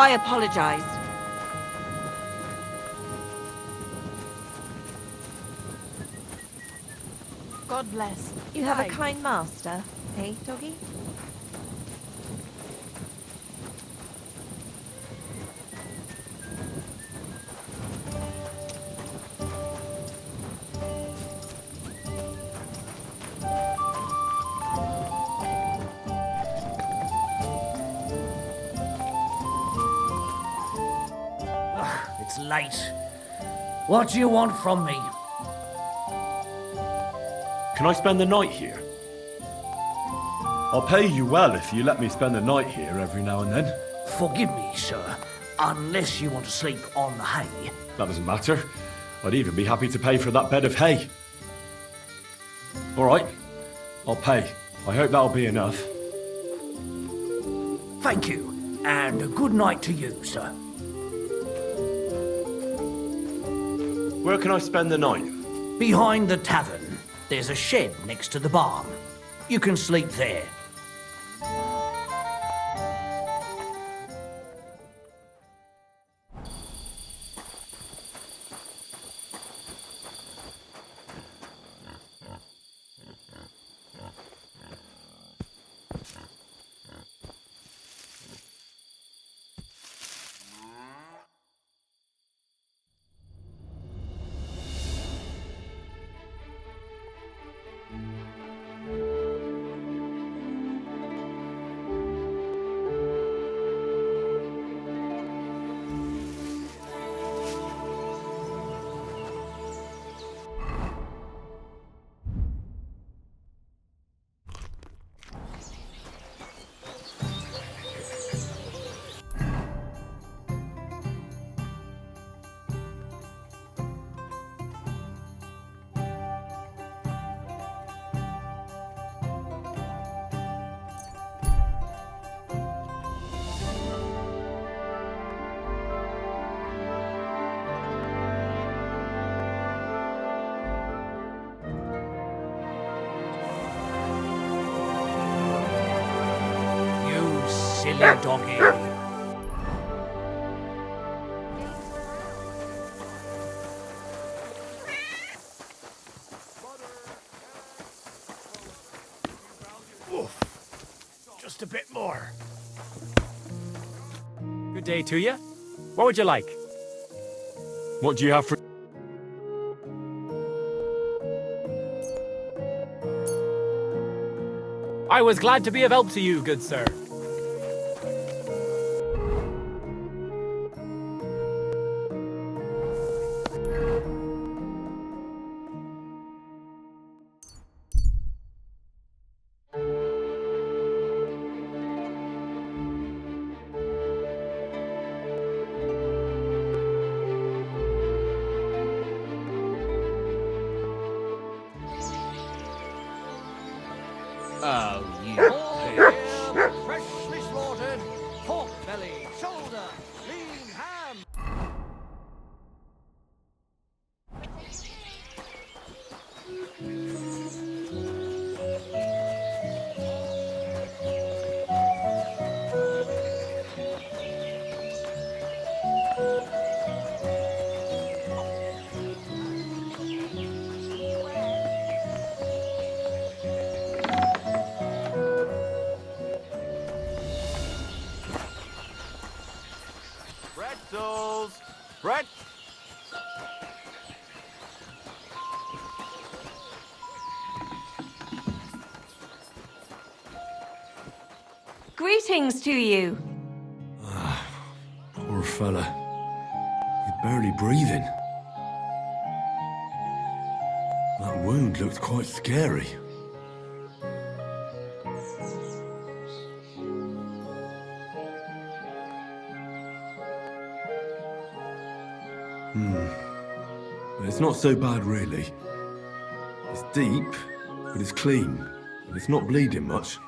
I apologize. God bless. You have a Bye. kind master, eh, doggy? It's late. What do you want from me? Can I spend the night here? I'll pay you well if you let me spend the night here every now and then. Forgive me, sir, unless you want to sleep on the hay. That doesn't matter. I'd even be happy to pay for that bed of hay. All right, I'll pay. I hope that'll be enough. Thank you, and a good night to you, sir. Where can I spend the night? Behind the tavern, there's a shed next to the barn. You can sleep there. Silly doggy. day to you. What would you like? What do you have for... I was glad to be of help to you, good sir. Oh, you bitch. Freshly slaughtered, pork belly, shoulder, lean ham. Pretzels! Pret... Greetings to you. Poor fella. He's barely breathing. That wound looked quite scary. But it's not so bad, really. It's deep, but it's clean. And it's not bleeding much.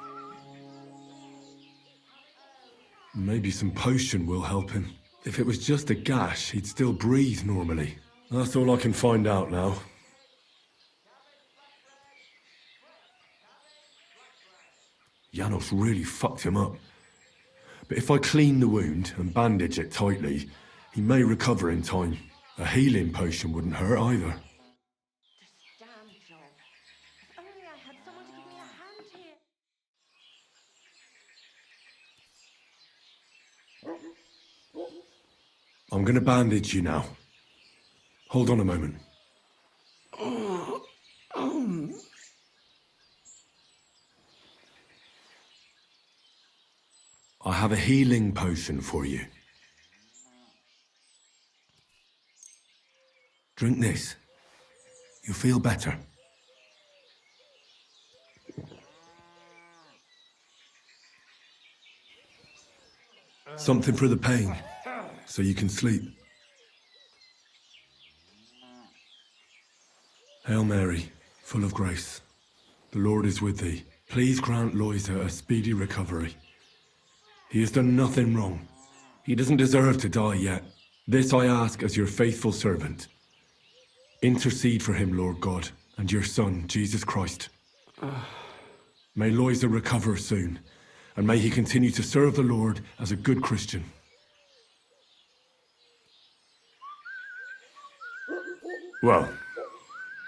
Maybe some potion will help him. If it was just a gash, he'd still breathe normally. That's all I can find out now. Janosh really fucked him up. But if I clean the wound and bandage it tightly, he may recover in time. A healing potion wouldn't hurt either. This damn job. If only I had someone to give me a hand here. I'm gonna bandage you now. Hold on a moment. I have a healing potion for you. Drink this. You'll feel better. Something for the pain, so you can sleep. Hail Mary, full of grace. The Lord is with thee. Please grant Loyza a speedy recovery. He has done nothing wrong. He doesn't deserve to die yet. This I ask as your faithful servant. Intercede for him, Lord God, and your Son, Jesus Christ. May Loyza recover soon, and may he continue to serve the Lord as a good Christian. Well,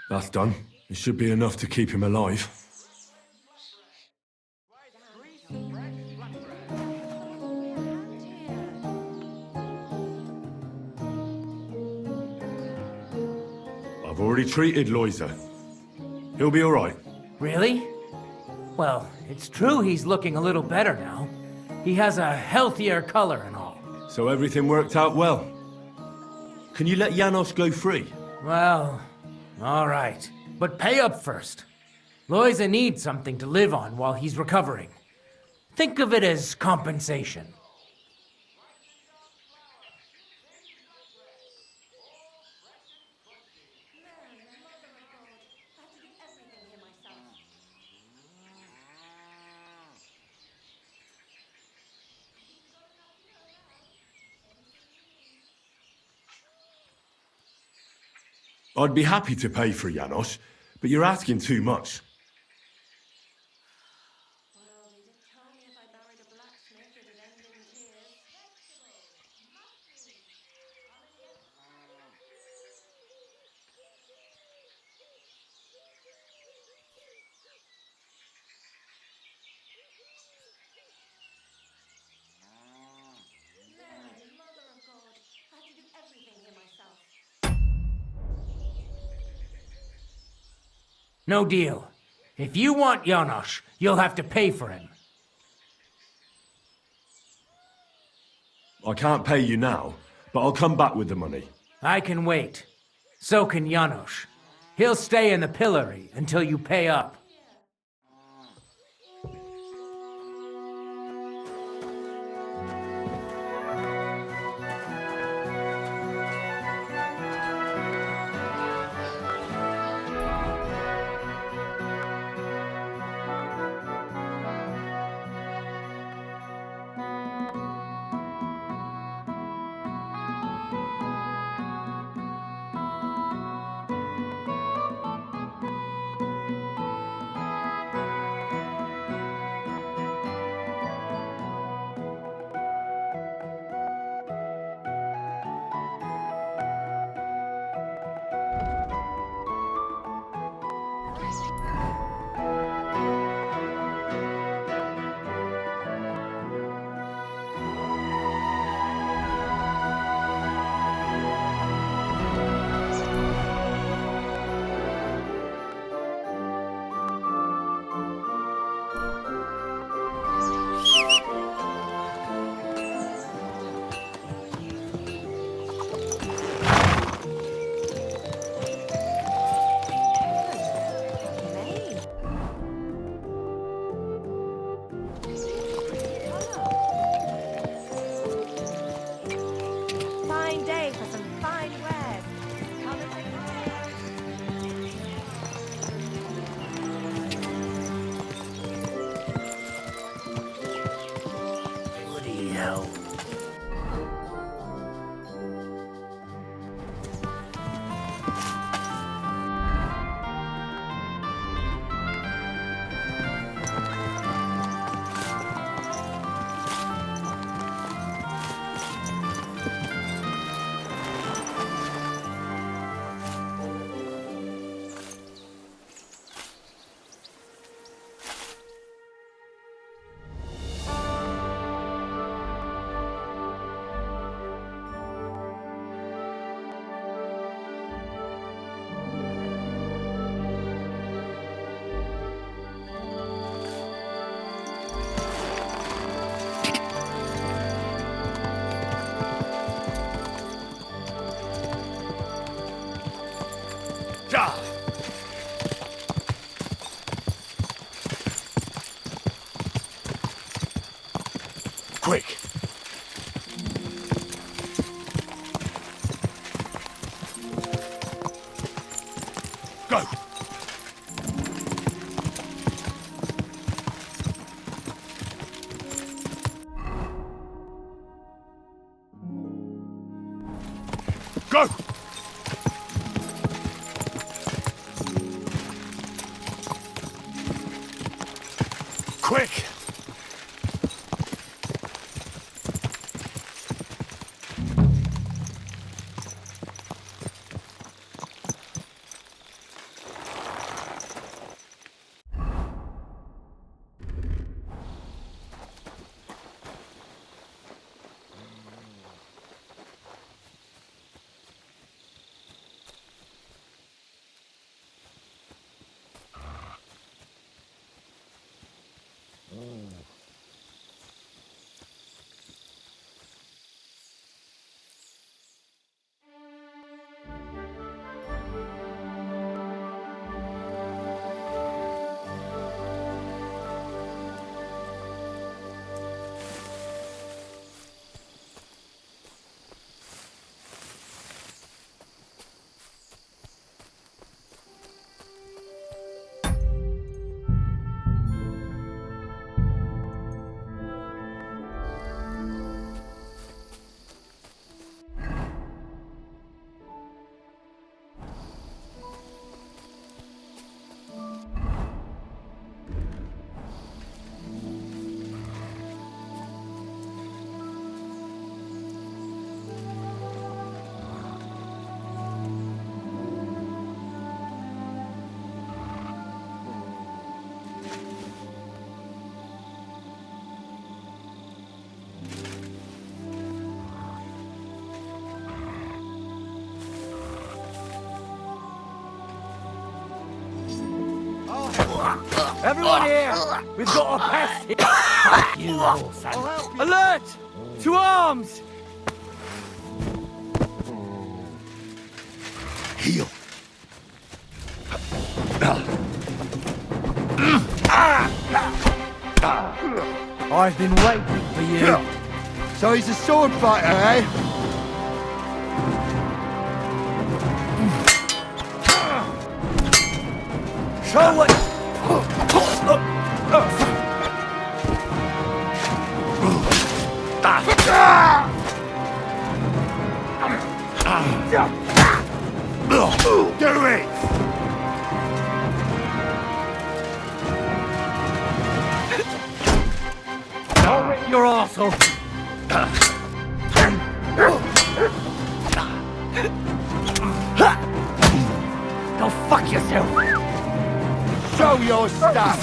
that's done. It should be enough to keep him alive. I've already treated Loyza. He'll be all right. Really? Well, it's true he's looking a little better now. He has a healthier color and all. So everything worked out well. Can you let Janosh go free? Well, all right. But pay up first. Loyza needs something to live on while he's recovering. Think of it as compensation. I'd be happy to pay for Janosh, but you're asking too much. Well, they did tell me if I married a blacksmith, it'd end in tears. No deal. If you want Janosh, you'll have to pay for him. I can't pay you now, but I'll come back with the money. I can wait. So can Janosh. He'll stay in the pillory until you pay up. Fine day for some fine wares. Come and take Bloody hell. Quick! Go! Go! Quick! Everyone here! We've got a pest here! Fuck you, Orson. Alert! To arms! Heal. I've been waiting for you. So he's a sword fighter, eh? Show what... Do it! I'll rip your arsehole. Go fuck yourself. Show your stuff!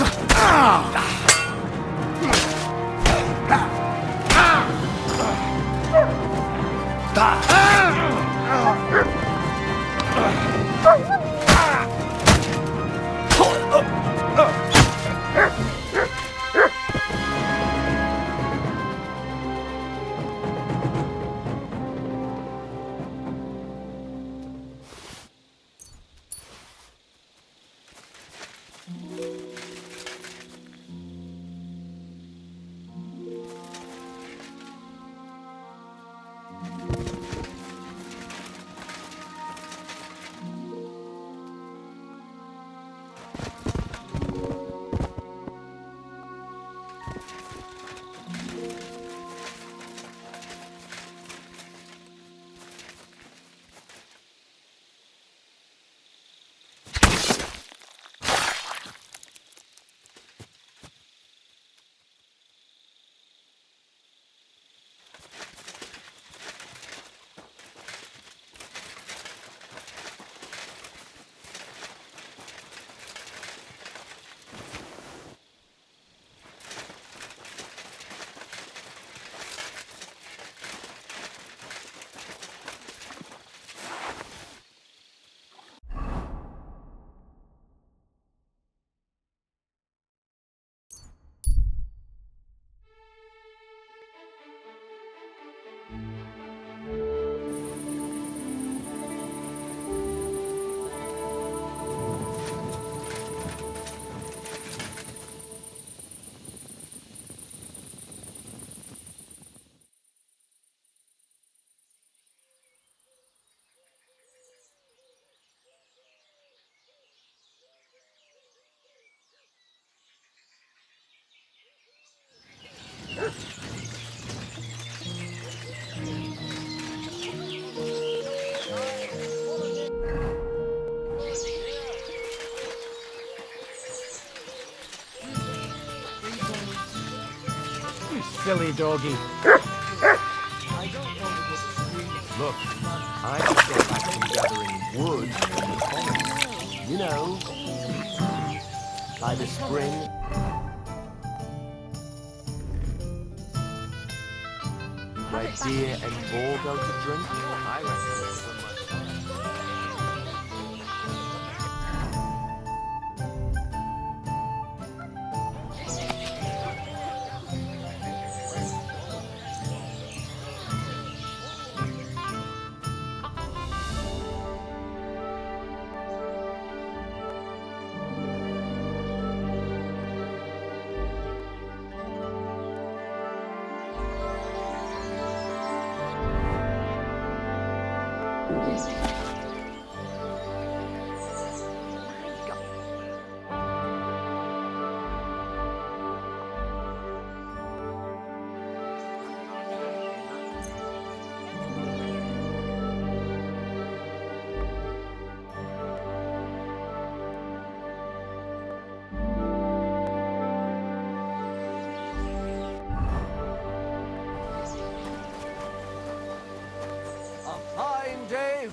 Silly doggy. Look, I just got back from gathering wood from the forest. You know, by the spring. Where deer and boar go to drink. I reckon it's somewhere.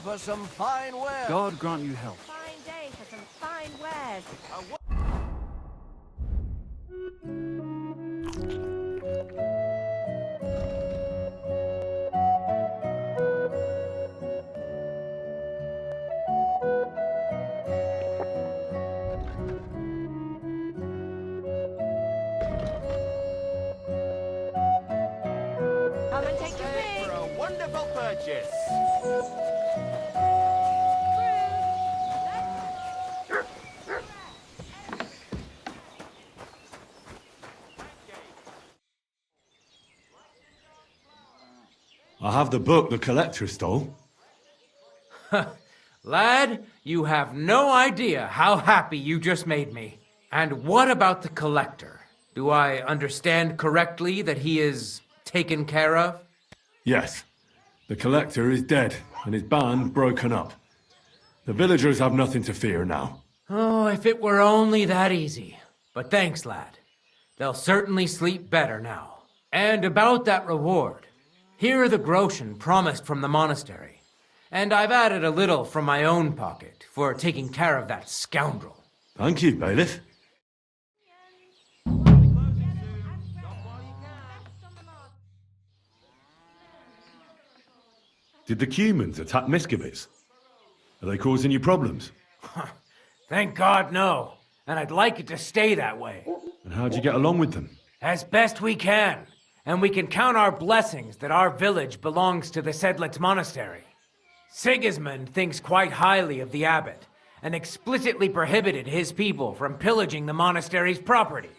For some fine wares. God grant you health. Fine day for some fine wares. Come and take your Stay pick. for a wonderful purchase. I have the book the collector stole. Lad, you have no idea how happy you just made me. And what about the collector? Do I understand correctly that he is taken care of? Yes. The collector is dead, and his band broken up. The villagers have nothing to fear now. Oh, if it were only that easy. But thanks, lad. They'll certainly sleep better now. And about that reward. Here are the groschen promised from the monastery. And I've added a little from my own pocket for taking care of that scoundrel. Thank you, Bailiff. Did the Cumans attack Miskowitz? Are they causing you problems? Thank God, no. And I'd like it to stay that way. And how'd you get along with them? As best we can. And we can count our blessings that our village belongs to the Sedlitz monastery. Sigismund thinks quite highly of the abbot, and explicitly prohibited his people from pillaging the monastery's property.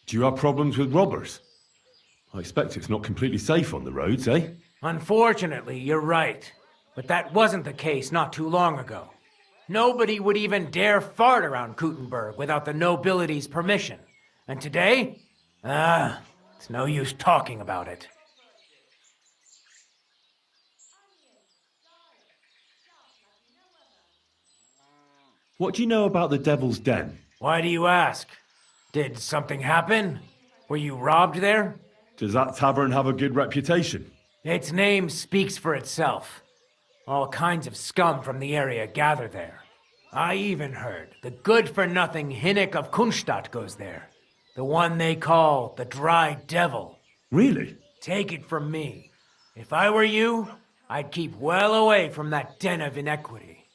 Do you have problems with robbers? I expect it's not completely safe on the roads, eh? Unfortunately, you're right. But that wasn't the case not too long ago. Nobody would even dare fart around Kuttenberg without the nobility's permission. And today? It's no use talking about it. What do you know about the Devil's Den? Why do you ask? Did something happen? Were you robbed there? Does that tavern have a good reputation? Its name speaks for itself. All kinds of scum from the area gather there. I even heard the good-for-nothing Hynek of Kunstadt goes there. The one they call the Dry Devil. Really? Take it from me. If I were you, I'd keep well away from that den of inequity.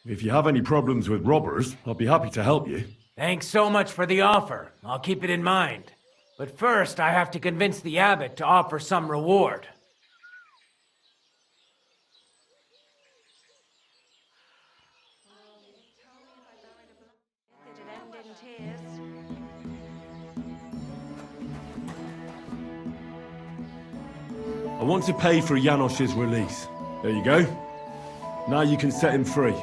If you have any problems with robbers, I'll be happy to help you. Thanks so much for the offer. I'll keep it in mind. But first, I have to convince the abbot to offer some reward. Did it end in tears? I want to pay for Janosh's release. There you go. Now you can set him free.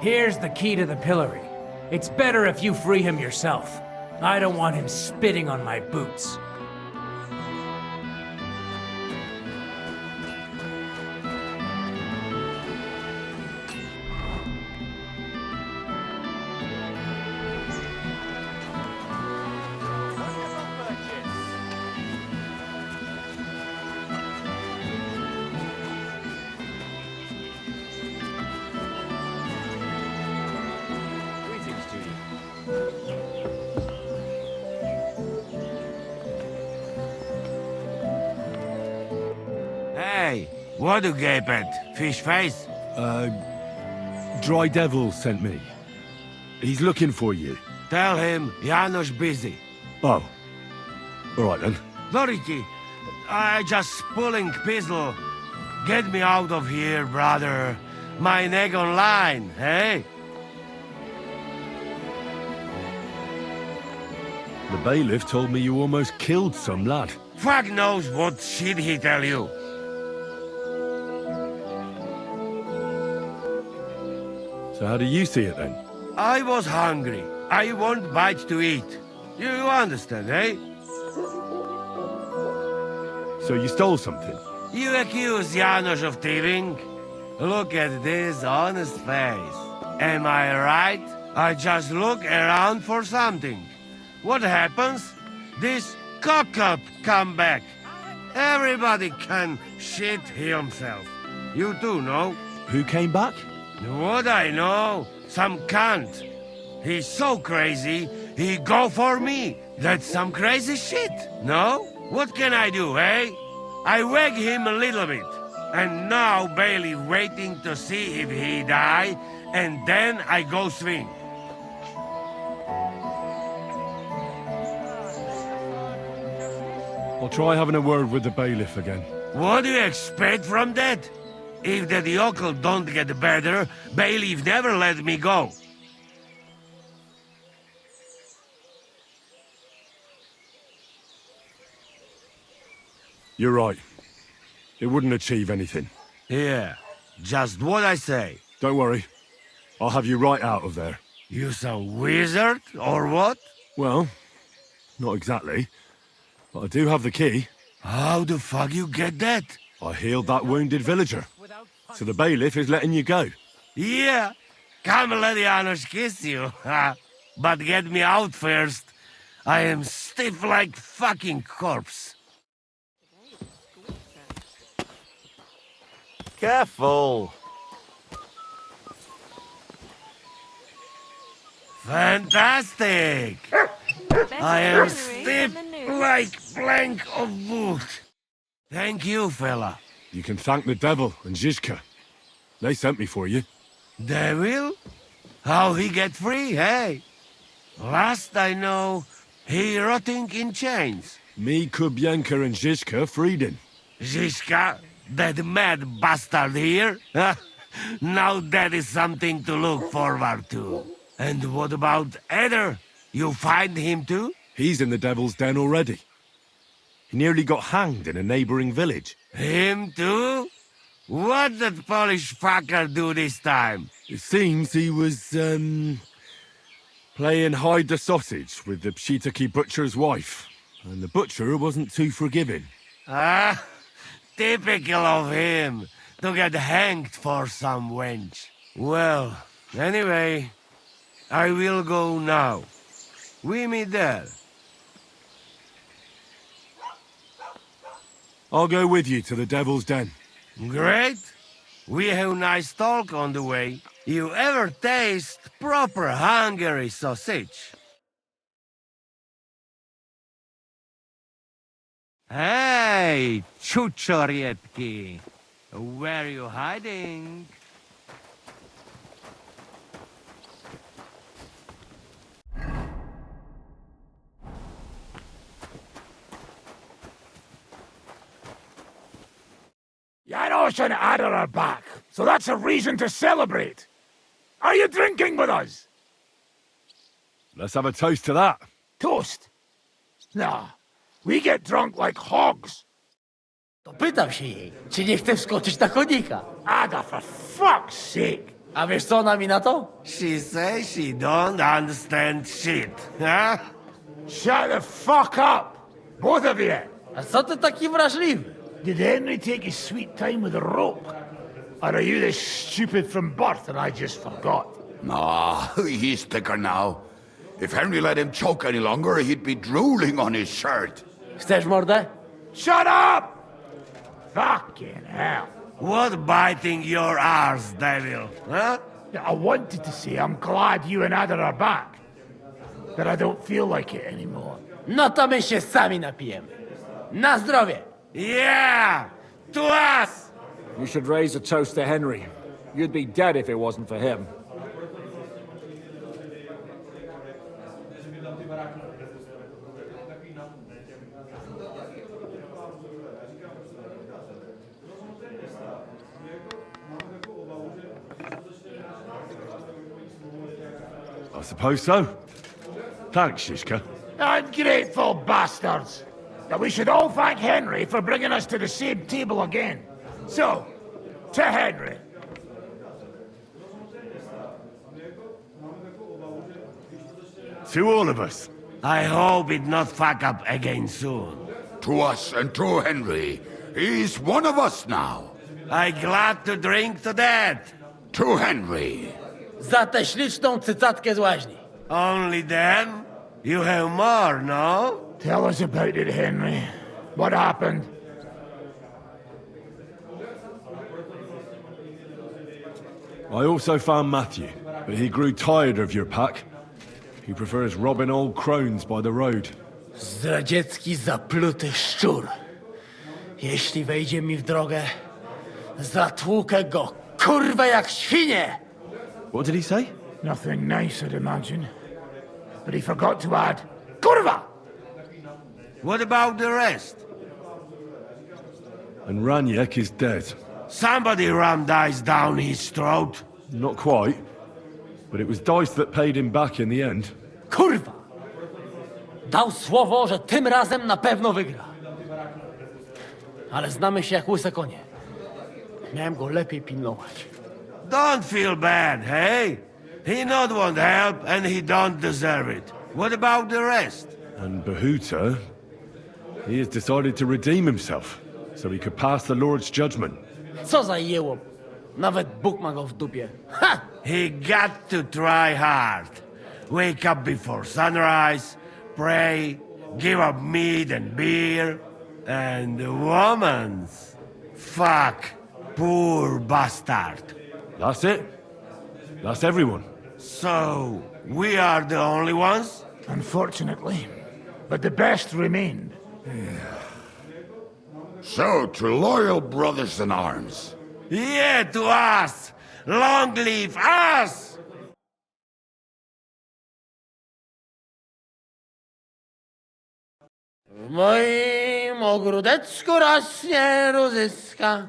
Here's the key to the pillory. It's better if you free him yourself. I don't want him spitting on my boots. Hey, what do you gape at? Fish face? Dry Devil sent me. He's looking for you. Tell him Janosh busy. Oh. All right then. Doriki, I just pulling pistol. Get me out of here, brother. My neck on line, eh? The bailiff told me you almost killed some lad. Fuck knows what shit he tell you. So how do you see it then? I was hungry. I want bite to eat. You understand, eh? So you stole something? You accuse Janosh of thieving? Look at this honest face. Am I right? I just look around for something. What happens? This cock-up come back. Everybody can shit himself. You too, no? Who came back? What I know? Some cunt. He's so crazy, he go for me. That's some crazy shit, no? What can I do, eh? I wag him a little bit. And now Bailiff waiting to see if he die, and then I go swing. I'll try having a word with the bailiff again. What do you expect from that? If the yokel don't get better, Bailiff never let me go. You're right. It wouldn't achieve anything. Yeah, just what I say. Don't worry. I'll have you right out of there. You some wizard, or what? Well, not exactly. But I do have the key. How the fuck you get that? I healed that wounded villager. So the bailiff is letting you go. Yeah, come let Janosh kiss you. But get me out first. I am stiff like fucking corpse. Careful! Fantastic! I am stiff like plank of wood. Thank you, fella. You can thank the devil and Zizka. They sent me for you. Devil? How he get free, hey? Last I know, he rotting in chains. Me, Kubyenka and Zizka freed him. Zizka? That mad bastard here? Now that is something to look forward to. And what about Eder? You find him too? He's in the devil's den already. He nearly got hanged in a neighboring village. Him too? What did Polish fucker do this time? It seems he was, playing hide the sausage with the Pshitaki butcher's wife. And the butcher wasn't too forgiving. Ah, typical of him, to get hanged for some wench. Well, anyway, I will go now. We meet there. I'll go with you to the devil's den. Great. We have nice talk on the way. You ever taste proper Hungary sausage? Hey, Chuchorietki. Where are you hiding? Janosh and Ada are back, so that's a reason to celebrate. Are you drinking with us? Let's have a toast to that. Toast? Nah, we get drunk like hogs. To pytam się jej, czy nie chce wskoczyć na konika. Ada, for fuck's sake. A wiesz co ona mi na to? She says she don't understand shit, huh? Shut the fuck up, both of you. A co ty taki wrażliwy? Did Henry take his sweet time with a rope? Or are you this stupid from birth and I just forgot? Nah, he's thicker now. If Henry let him choke any longer, he'd be drooling on his shirt. Chcesz mordę? Shut up! Fucking hell. What biting your arse, devil, huh? I wanted to say I'm glad you and Ada are back. But I don't feel like it anymore. No to my się sami napijemy. Na zdrowie! Yeah! To us! You should raise a toast to Henry. You'd be dead if it wasn't for him. I suppose so. Thanks, Shishka. Ungrateful bastards! Now we should all thank Henry for bringing us to the same table again. So, to Henry. To all of us. I hope it not fuck up again soon. To us and to Henry. He's one of us now. I glad to drink to that. To Henry. Za tę śliczną cycatkę z łaźni. Only them? You have more, no? Tell us about it, Henry. What happened? I also found Matthew, but he grew tired of your pack. He prefers robbing old crones by the road. Zdradziecki, zapluty szczur. Jeśli wejdzie mi w drogę, zatłukę go, kurwa, jak świnie! What did he say? Nothing nice, I'd imagine. But he forgot to add, kurwa! What about the rest? And Renyek is dead. Somebody rammed dice down his throat. Not quite. But it was dice that paid him back in the end. Kurwa! Dał słowo, że tym razem na pewno wygra. Ale znamy się jak łyse konie. Miałem go lepiej pilnować. Don't feel bad, hey? He not want help and he don't deserve it. What about the rest? And Bohuta, he has decided to redeem himself, so he could pass the Lord's judgment. Co za jełop. Nawet Bóg ma go w dupie. Ha! He got to try hard. Wake up before sunrise, pray, give up meat and beer, and the woman's. Fuck, poor bastard. That's it. That's everyone. So, we are the only ones? Unfortunately. But the best remained. So, to loyal brothers in arms. Yeah, to us! Long live us! W moim ogródeczku rośnie różyska.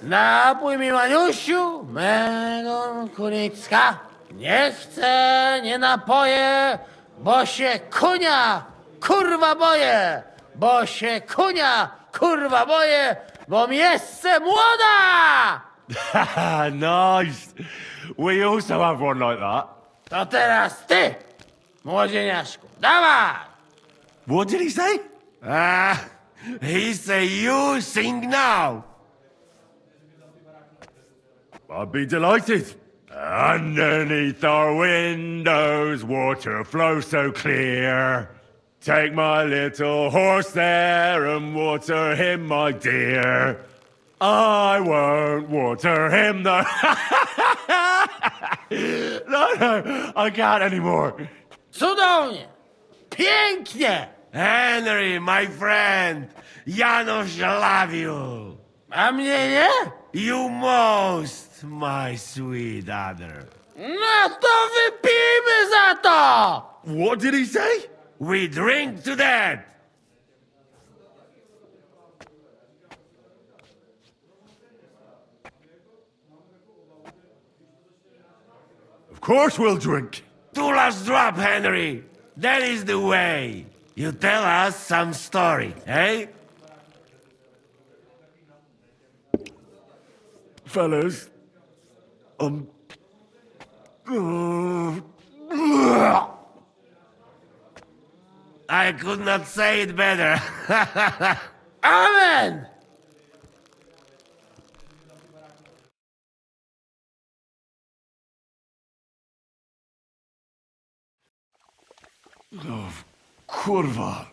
Napój mi, Maniusiu, mego kunicka. Nie chcę, nie napoję, bo się kunia, kurwa boję. Bo się kunia, kurwa boję, bo miejsce młoda! Nice. We also have one like that. To teraz ty, młodzieniaszku, dawaj! What did he say? He say you sing now. I'd be delighted. Underneath our windows, water flows so clear. Take my little horse there and water him, my dear. I won't water him, though. No, I can't anymore. Cudownie! Pięknie! Henry, my friend, Janosh love you. A mnie nie? You most, my sweet other. No to wypijmy za to! What did he say? We drink to that. Of course we'll drink. To last drop, Henry. That is the way. You tell us some story, eh? Fellas, I could not say it better. Amen! oh, kurwa.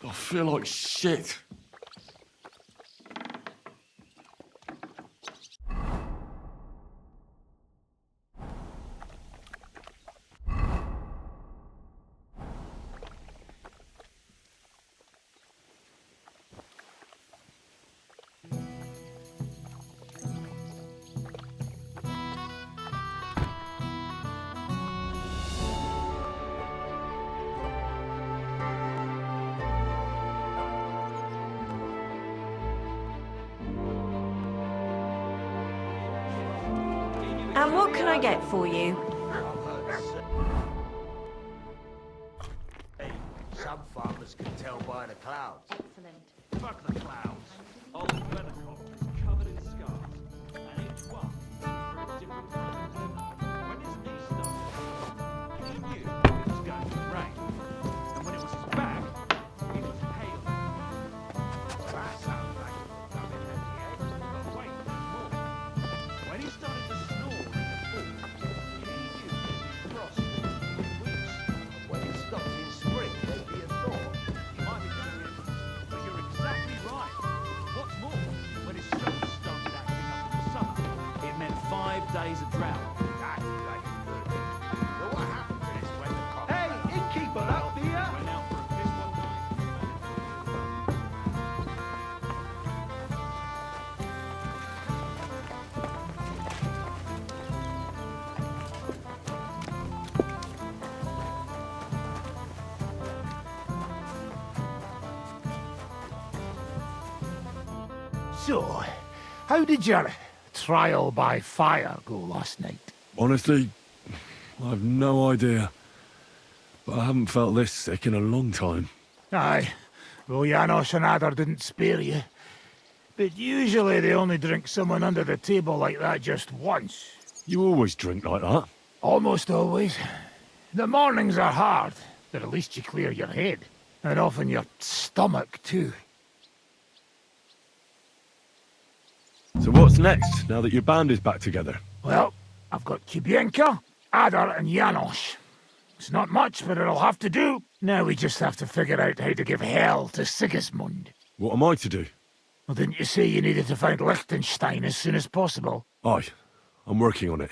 I feel like shit. And what can I get for you? Hey, some farmers can tell by the clouds. Excellent. Fuck the clouds. Old Benacott is covered in scars, and each one for a different reason. When his knee started, he knew it was going to rain, and when it was his back, he was pale. That sounds like coming at the end, but wait, there's more. When he started to snore in the fall, he knew that he crossed the weeks. When it stopped in spring, there'd be a thaw. You might be doing it, but you're exactly right. What's more, when his shoulders started acting up in the summer, it meant 5 days of drought. That's bloody good. So what happened to this weather cock? Hey, Innkeeper, up here! Went out for a piss one night. So, how did your trial by fire go last night? Honestly, I've no idea. But I haven't felt this sick in a long time. Aye. Well, Janosh and Adder didn't spare you. But usually they only drink someone under the table like that just once. You always drink like that? Almost always. The mornings are hard, but at least you clear your head. And often your stomach, too. So what's next, now that your band is back together? Well, I've got Kubyenka, Adder, and Janosh. It's not much, but it'll have to do. Now we just have to figure out how to give hell to Sigismund. What am I to do? Well, didn't you say you needed to find Liechtenstein as soon as possible? Aye, I'm working on it.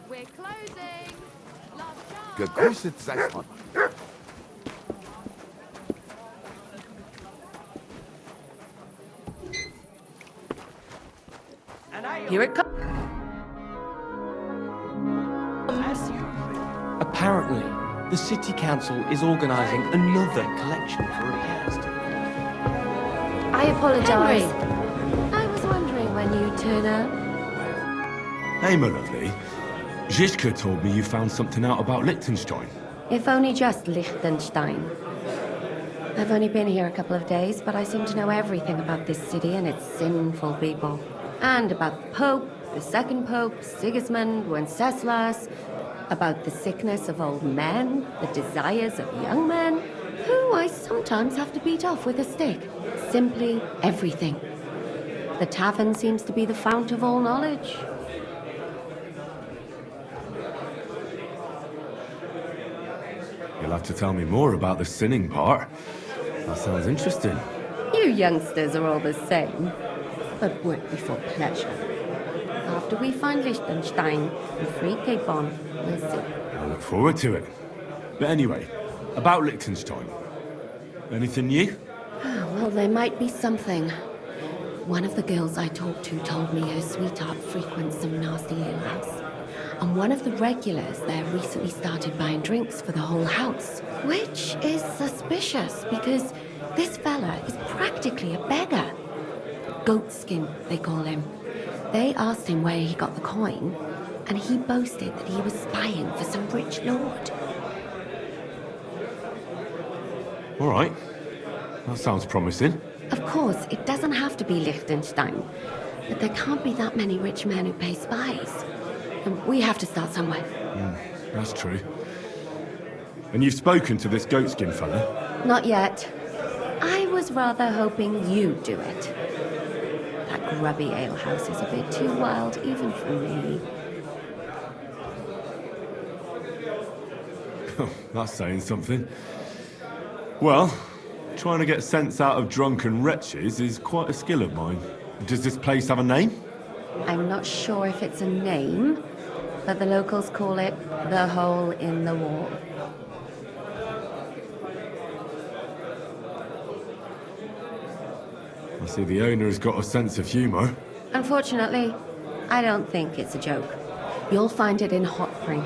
We're closing. Last chance. Gegrüßet seid man. Here it comes. Apparently, the city council is organising another collection for repairs. I apologize. I was wondering when you'd turn up. Hey, my lovely. Zizka told me you found something out about Liechtenstein. If only just Liechtenstein. I've only been here a couple of days, but I seem to know everything about this city and its sinful people. And about the Pope, the second Pope, Sigismund, Wenceslas, about the sickness of old men, the desires of young men, who I sometimes have to beat off with a stick. Simply everything. The tavern seems to be the fount of all knowledge. You'll have to tell me more about the sinning part. That sounds interesting. You youngsters are all the same, but work before pleasure. After we find Liechtenstein and free Cape on, we'll see. I look forward to it. But anyway, about Liechtenstein. Anything new? Well, there might be something. One of the girls I talked to told me her sweetheart frequents some nasty alehouse. And one of the regulars there recently started buying drinks for the whole house. Which is suspicious, because this fella is practically a beggar. Goatskin, they call him. They asked him where he got the coin, and he boasted that he was spying for some rich lord. All right. That sounds promising. Of course, it doesn't have to be Liechtenstein, but there can't be that many rich men who pay spies. And we have to start somewhere. That's true. And you've spoken to this goatskin fella? Not yet. I was rather hoping you'd do it. That grubby alehouse is a bit too wild even for me. That's saying something. Well, trying to get sense out of drunken wretches is quite a skill of mine. Does this place have a name? I'm not sure if it's a name, but the locals call it the Hole in the Wall. I see the owner's got a sense of humour. Unfortunately, I don't think it's a joke. You'll find it in Hotbrink.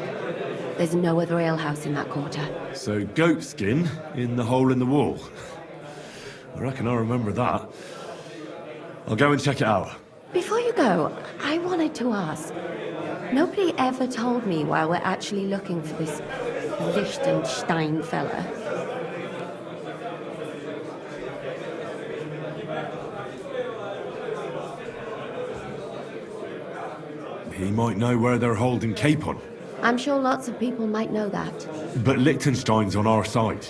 There's no other alehouse in that quarter. So, goatskin in the hole in the wall. I reckon I remember that. I'll go and check it out. Before you go, I want wanted to ask. Nobody ever told me why we're actually looking for this Liechtenstein fella. He might know where they're holding Capon. I'm sure lots of people might know that. But Liechtenstein's on our side.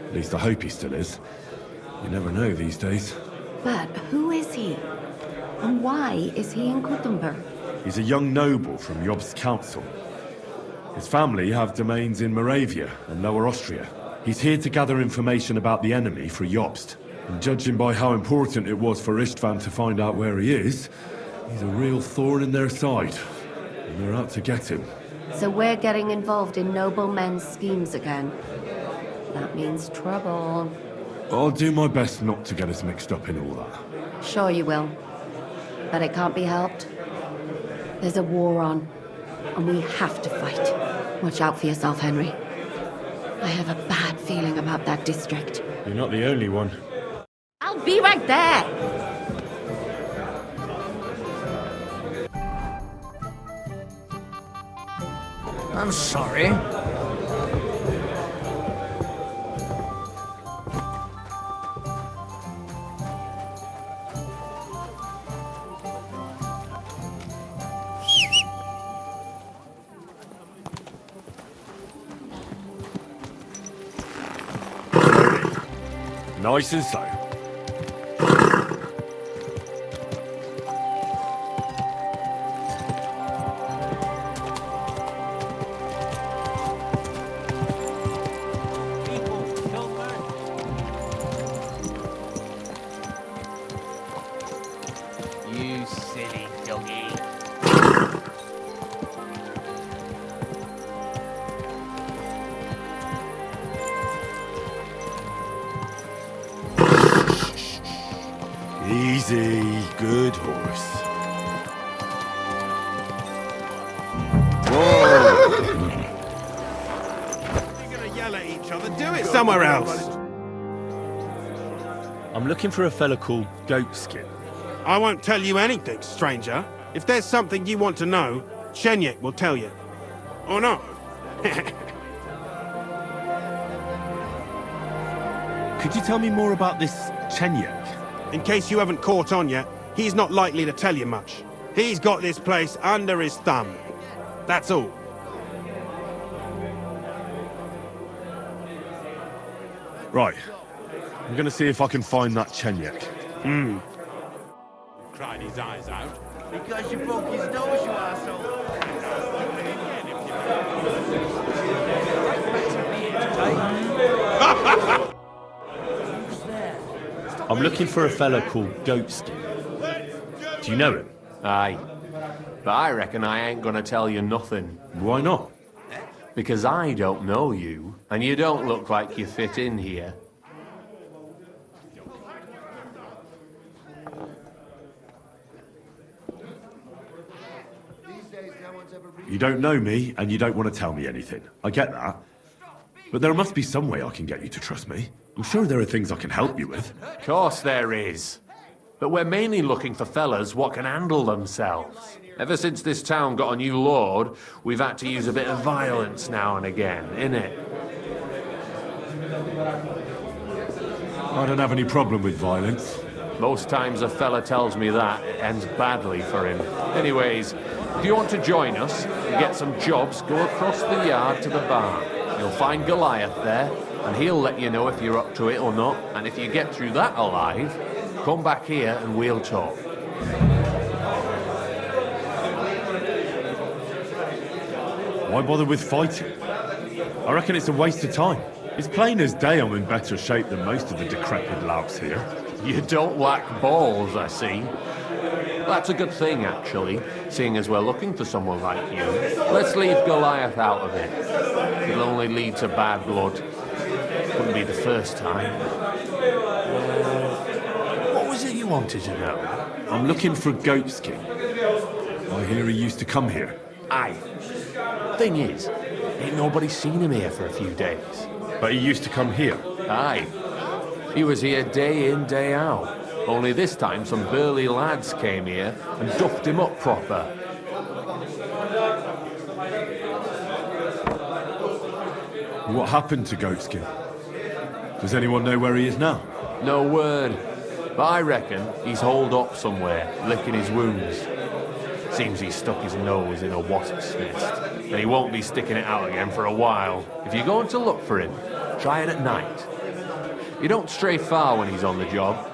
At least I hope he still is. You never know these days. But who is he? And why is he in Kuttenberg? He's a young noble from Jobst's council. His family have domains in Moravia and Lower Austria. He's here to gather information about the enemy for Jobst. And judging by how important it was for Istvan to find out where he is, he's a real thorn in their side. And they're out to get him. So we're getting involved in noblemen's schemes again. That means trouble. I'll do my best not to get us mixed up in all that. Sure you will. But it can't be helped. There's a war on, and we have to fight. Watch out for yourself, Henry. I have a bad feeling about that district. You're not the only one. I'll be right there! I'm sorry. Nice and slow. You silly doggy. Easy, good horse. Whoa! You're gonna yell at each other, do it somewhere else! I'm looking for a fella called Goatskin. I won't tell you anything, stranger. If there's something you want to know, Chenyek will tell you. Or not. Could you tell me more about this Chenyek? In case you haven't caught on yet, he's not likely to tell you much. He's got this place under his thumb. That's all. Right. I'm gonna see if I can find that Chenyek. Cried his eyes out. Because you broke his nose, you arsehole. I'm looking for a fella called Goatskin. Do you know him? Aye. But I reckon I ain't gonna tell you nothing. Why not? Because I don't know you, and you don't look like you fit in here. You don't know me, and you don't want to tell me anything. I get that. But there must be some way I can get you to trust me. I'm sure there are things I can help you with. Of course there is. But we're mainly looking for fellas what can handle themselves. Ever since this town got a new lord, we've had to use a bit of violence now and again, innit? I don't have any problem with violence. Most times a fella tells me that, it ends badly for him. Anyways, if you want to join us and get some jobs, go across the yard to the barn. You'll find Goliath there, and he'll let you know if you're up to it or not. And if you get through that alive, come back here and we'll talk. Why bother with fighting? I reckon it's a waste of time. It's plain as day I'm in better shape than most of the decrepit louts here. You don't lack balls, I see. That's a good thing, actually, seeing as we're looking for someone like you. Let's leave Goliath out of it. It'll only lead to bad blood. Wouldn't be the first time. What was it you wanted to know? I'm looking for Goatskin. I hear he used to come here. Aye. Thing is, ain't nobody seen him here for a few days. But he used to come here? Aye. He was here day in, day out. Only this time some burly lads came here and duffed him up proper. What happened to Goatskin? Does anyone know where he is now? No word. But I reckon he's holed up somewhere, licking his wounds. Seems he stuck his nose in a wasp's nest, and he won't be sticking it out again for a while. If you're going to look for him, try it at night. You don't stray far when he's on the job,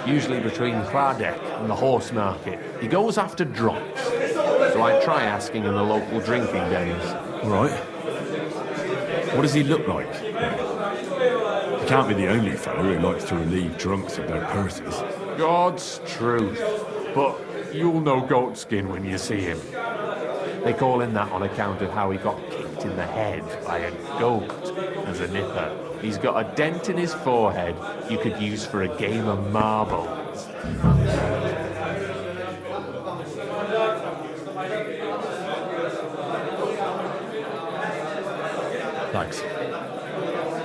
usually between Prague and the horse market. He goes after drunks, so I try asking in the local drinking dens. Right. What does he look like? He can't be the only fellow who likes to relieve drunks of their purses. God's truth. But you'll know Goatskin when you see him. They call him that on account of how he got kicked in the head by a goat as a nipper. He's got a dent in his forehead you could use for a game of marbles. Thanks.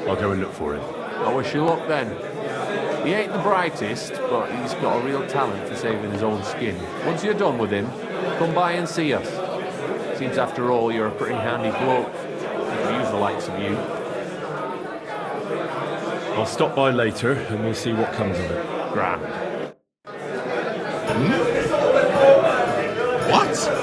I'll go and look for him. I wish you luck then. He ain't the brightest, but he's got a real talent for saving his own skin. Once you're done with him, come by and see us. Seems after all you're a pretty handy bloke. We could use the likes of you. I'll stop by later and we'll see what comes of it. Grand. What?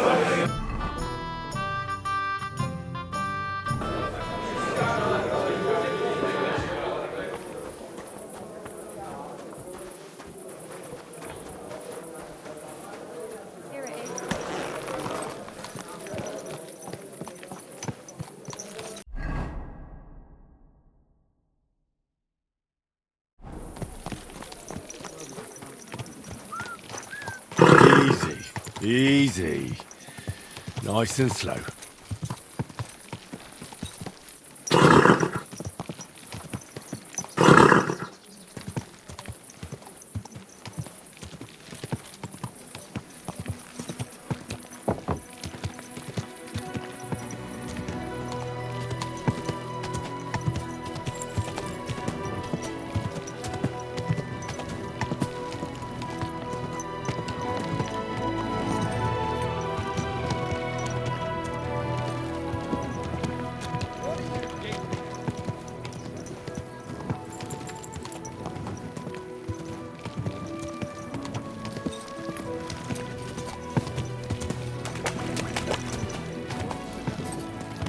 Easy. Nice and slow.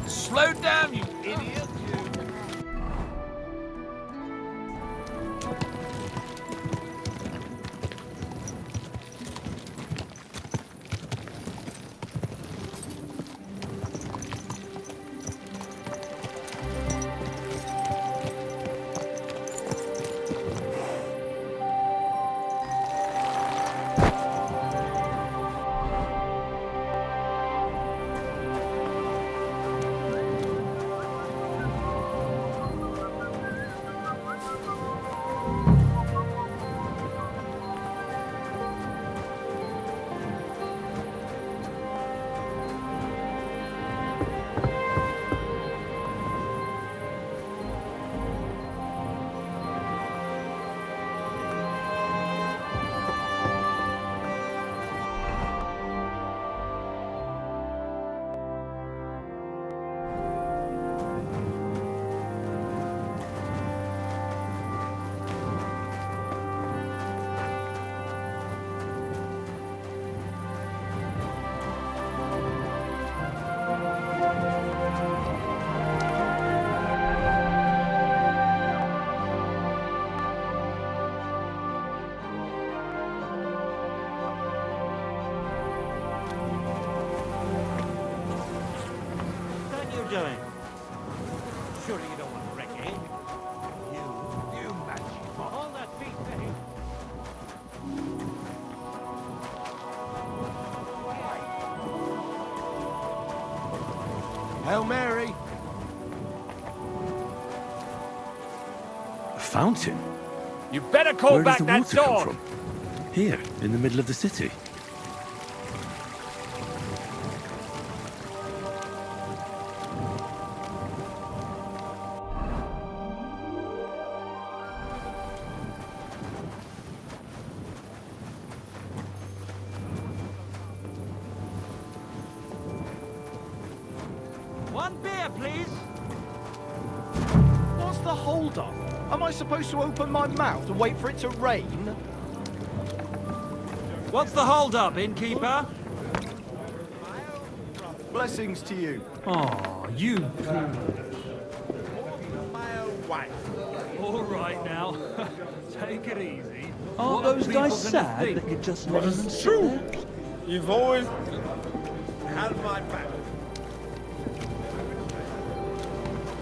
Slow down, you idiot! Doing? Surely you don't want to wreck it. You magic. Hold that feet, Betty. Hail Mary. A fountain? You better call Where back does the that water come dog. from? Here, in the middle of the city. One beer, please. What's the hold-up? Am I supposed to open my mouth and wait for it to rain? What's the hold-up, Innkeeper? Blessings to you. Oh, you All right now. Take it easy. Aren't those guys sad they could just let us True. You've always had my back.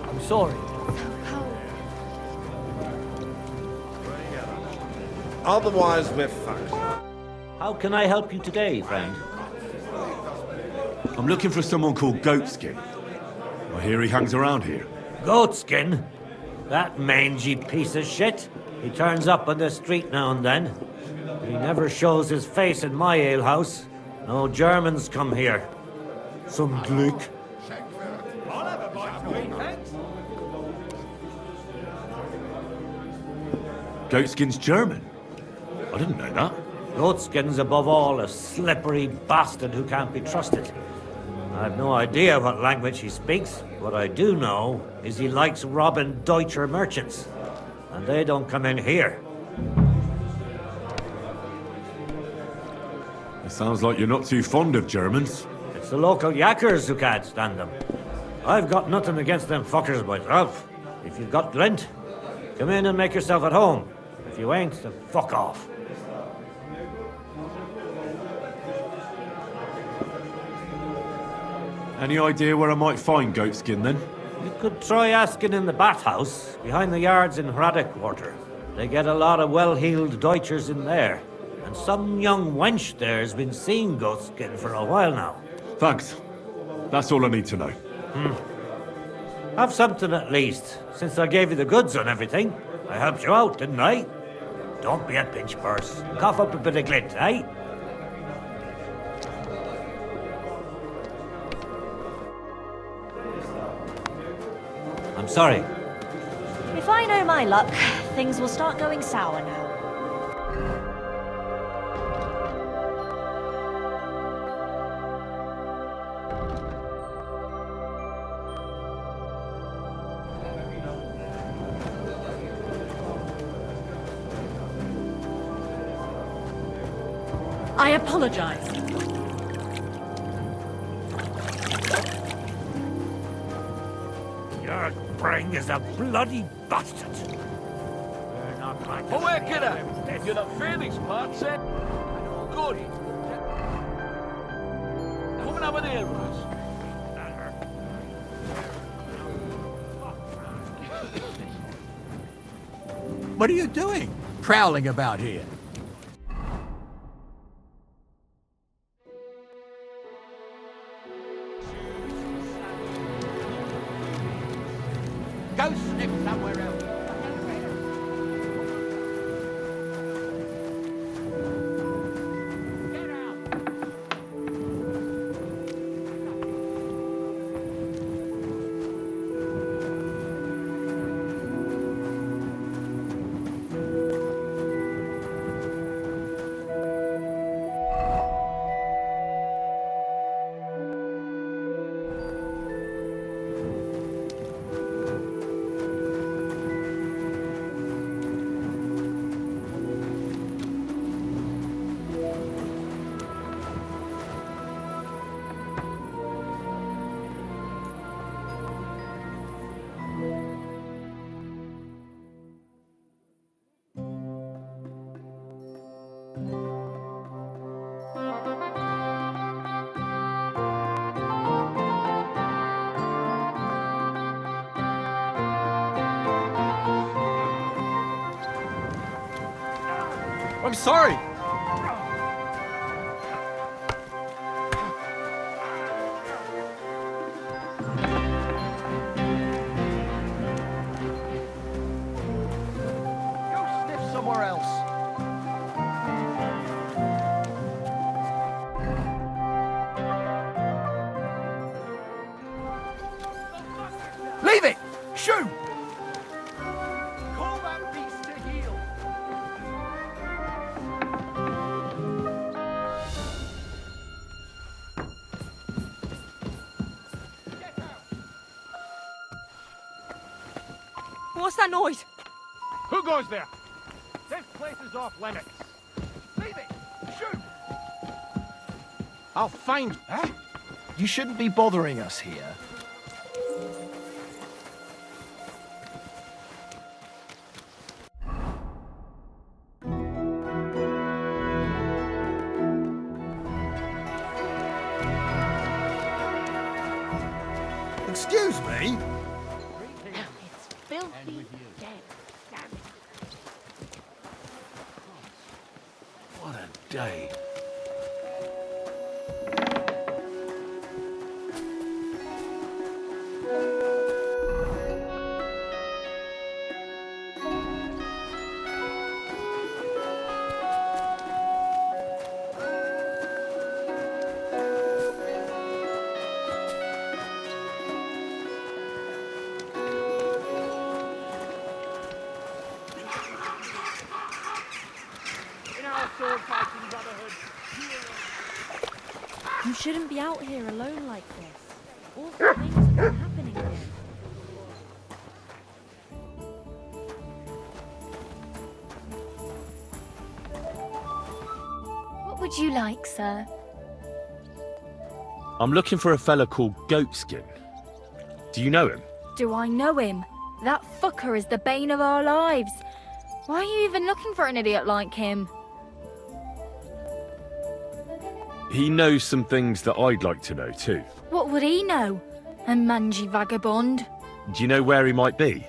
I'm sorry. Otherwise, we're fucked. How can I help you today, friend? I'm looking for someone called Goatskin. I hear he hangs around here. Goatskin? That mangy piece of shit. He turns up on the street now and then. He never shows his face in my alehouse. No Germans come here. Some Glück. I'll have a bite to eat, thanks. Goatskin's German? I didn't know that. Goatskin's above all a slippery bastard who can't be trusted. I have no idea what language he speaks. What I do know is he likes robbing Deutscher merchants. And they don't come in here. It sounds like you're not too fond of Germans. It's the local yakkers who can't stand them. I've got nothing against them fuckers myself. If you've got glint, come in and make yourself at home. If you ain't, then fuck off. Any idea where I might find Goatskin then? You could try asking in the Bathhouse, behind the yards in Hradek Quarter. They get a lot of well-heeled Deutschers in there. And some young wench there's been seeing Goatskin for a while now. Thanks. That's all I need to know. Have something at least, since I gave you the goods on everything. I helped you out, didn't I? Don't be a pinch purse. Cough up a bit of glint, eh? I'm sorry. If I know my luck, things will start going sour now. I apologize. Your brain is a bloody bastard. You're not like Oh, where can I? You're not Felix, part, eh? Good. Coming over there, Russ. What are you doing? Prowling about here? Go sniff somewhere else. I'm sorry. Go sniff somewhere else. Leave it! Shoot! Call that beast to heel! what's that noise? Who goes there? This place is off limits. Leave it! Shoot! I'll find... Huh? You shouldn't be bothering us here. Excuse me? It's filthy dead. Damn it. What a day. You shouldn't be out here alone like this. Awful things have been happening here. What would you like, sir? I'm looking for a fella called Goatskin. Do you know him? Do I know him? That fucker is the bane of our lives. Why are you even looking for an idiot like him? He knows some things that I'd like to know too. What would he know? A mangy vagabond? Do you know where he might be?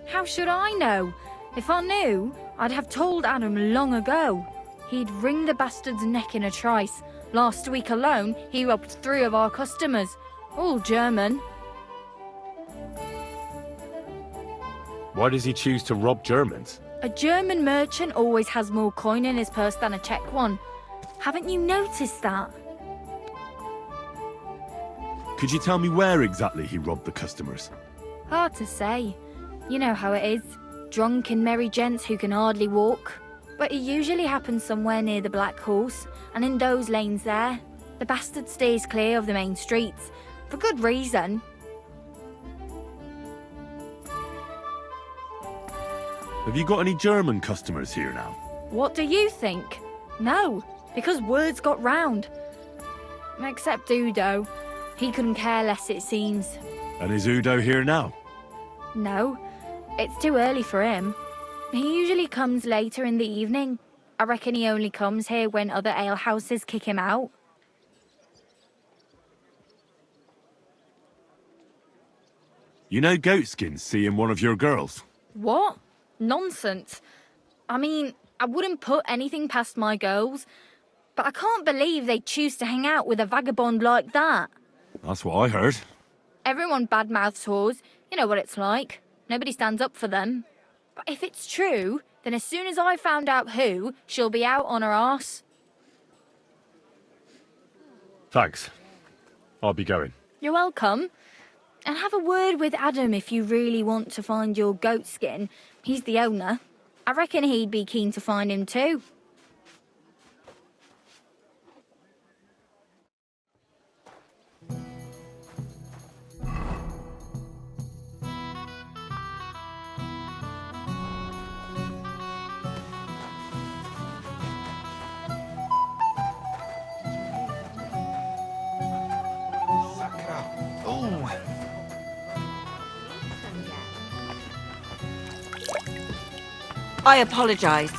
How should I know? If I knew, I'd have told Adam long ago. He'd wring the bastard's neck in a trice. Last week alone, he robbed 3 of our customers. All German. Why does he choose to rob Germans? A German merchant always has more coin in his purse than a Czech one. Haven't you noticed that? Could you tell me where exactly he robbed the customers? Hard to say. You know how it is. Drunk and merry gents who can hardly walk. But it usually happens somewhere near the Black Horse, and in those lanes there. The bastard stays clear of the main streets. For good reason. Have you got any German customers here now? What do you think? No, because words got round. Except Udo. He couldn't care less, it seems. And is Udo here now? No, it's too early for him. He usually comes later in the evening. I reckon he only comes here when other alehouses kick him out. You know Goatskin's seeing one of your girls? What? Nonsense. I mean, I wouldn't put anything past my girls, but I can't believe they choose to hang out with a vagabond like that. That's what I heard. Everyone badmouths whores. You know what it's like. Nobody stands up for them. But if it's true, then as soon as I found out who, she'll be out on her arse. Thanks. I'll be going. You're welcome. And have a word with Adam if you really want to find your Goatskin. He's the owner. I reckon he'd be keen to find him too. I apologize.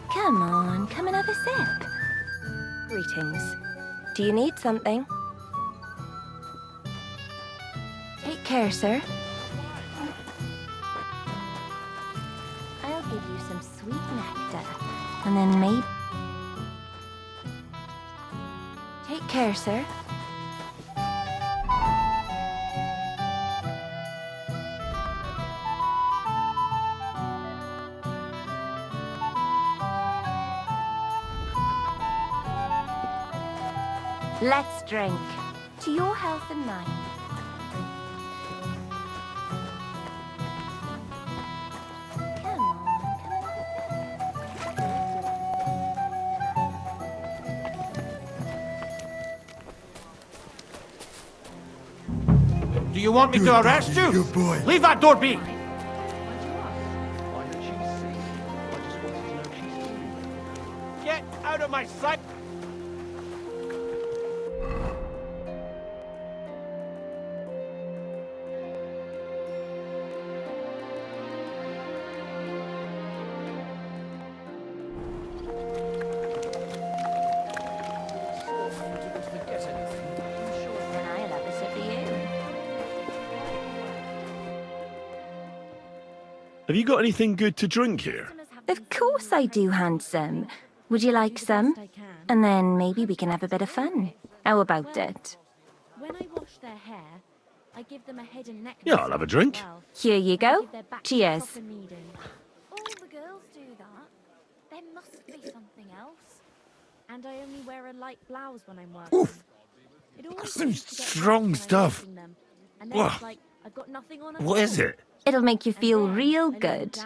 Come on, come and have a sip. Greetings. Do you need something? Take care, sir. I'll give you some sweet nectar, and then maybe... Take care, sir. Let's drink. To your health and mine. Come on, Do you want me to arrest you? Good boy. Leave that door be! Get out of my sight! Have you got anything good to drink here? Of course I do, handsome. Would you like some? And then maybe we can have a bit of fun. How about it? When I wash their hair, I give them a head and neck. Yeah, I'll have a drink. Here you go. Cheers. All the girls do that. There must be something else. And I only wear a light blouse when I'm working. Oof. That's some strong stuff. And then it's like I've got nothing on. What is it? It'll make you feel real good.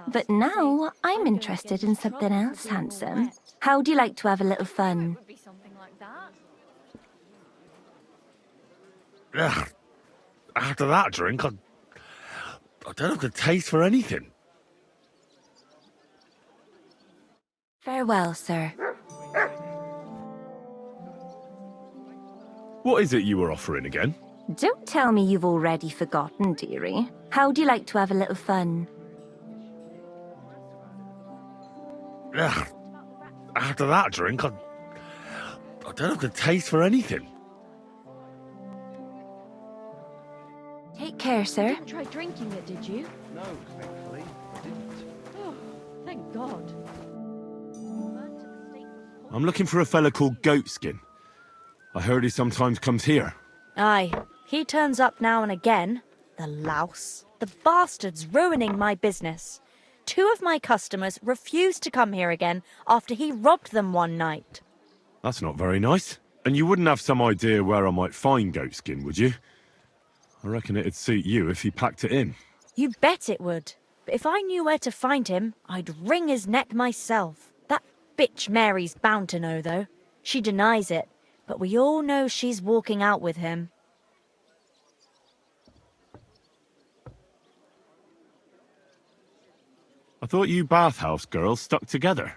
But now I'm interested in something else, handsome. How do you like to have a little fun? Ugh. After that drink, I don't have the taste for anything. Farewell, sir. What is it you were offering again? Don't tell me you've already forgotten, dearie. How do you like to have a little fun? Ugh. After that drink, I don't have the taste for anything. Take care, sir. You didn't try drinking it, did you? No, thankfully, I didn't. Oh, thank God. I'm looking for a fella called Goatskin. I heard he sometimes comes here. Aye, he turns up now and again. The louse. The bastard's ruining my business. 2 of my customers refused to come here again after he robbed them one night. That's not very nice. And you wouldn't have some idea where I might find Goatskin, would you? I reckon it'd suit you if he packed it in. You bet it would. But if I knew where to find him, I'd wring his neck myself. That bitch Mary's bound to know, though. She denies it, but we all know she's walking out with him. I thought you Bathhouse girls stuck together.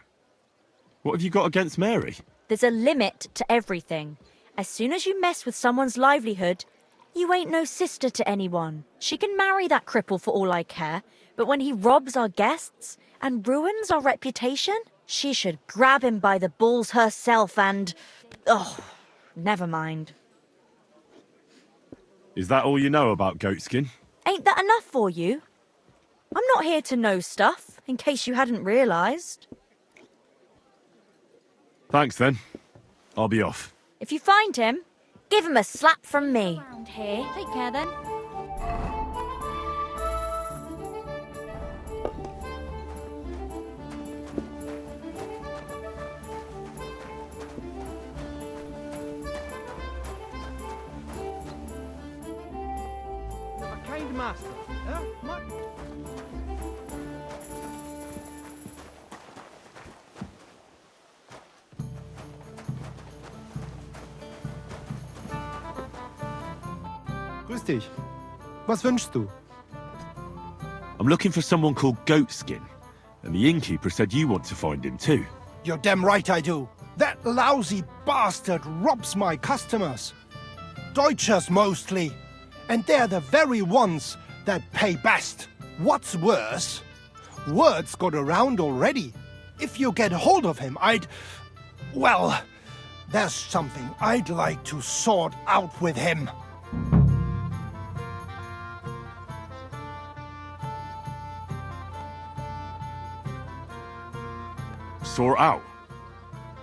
What have you got against Mary? There's a limit to everything. As soon as you mess with someone's livelihood, you ain't no sister to anyone. She can marry that cripple for all I care, but when he robs our guests and ruins our reputation, she should grab him by the balls herself and... oh, never mind. Is that all you know about Goatskin? Ain't that enough for you? I'm not here to know stuff, in case you hadn't realised. Thanks then. I'll be off. If you find him, give him a slap from me. Around here. Take care then. You're a kind master, huh? What? Grüß dich. Was wünschst du? I'm looking for someone called Goatskin, and the Innkeeper said you want to find him too. You're damn right I do. That lousy bastard robs my customers. Deutschers mostly. And they're the very ones that pay best. What's worse, word's got around already. If you get hold of him, well, there's something I'd like to sort out with him. Sort out?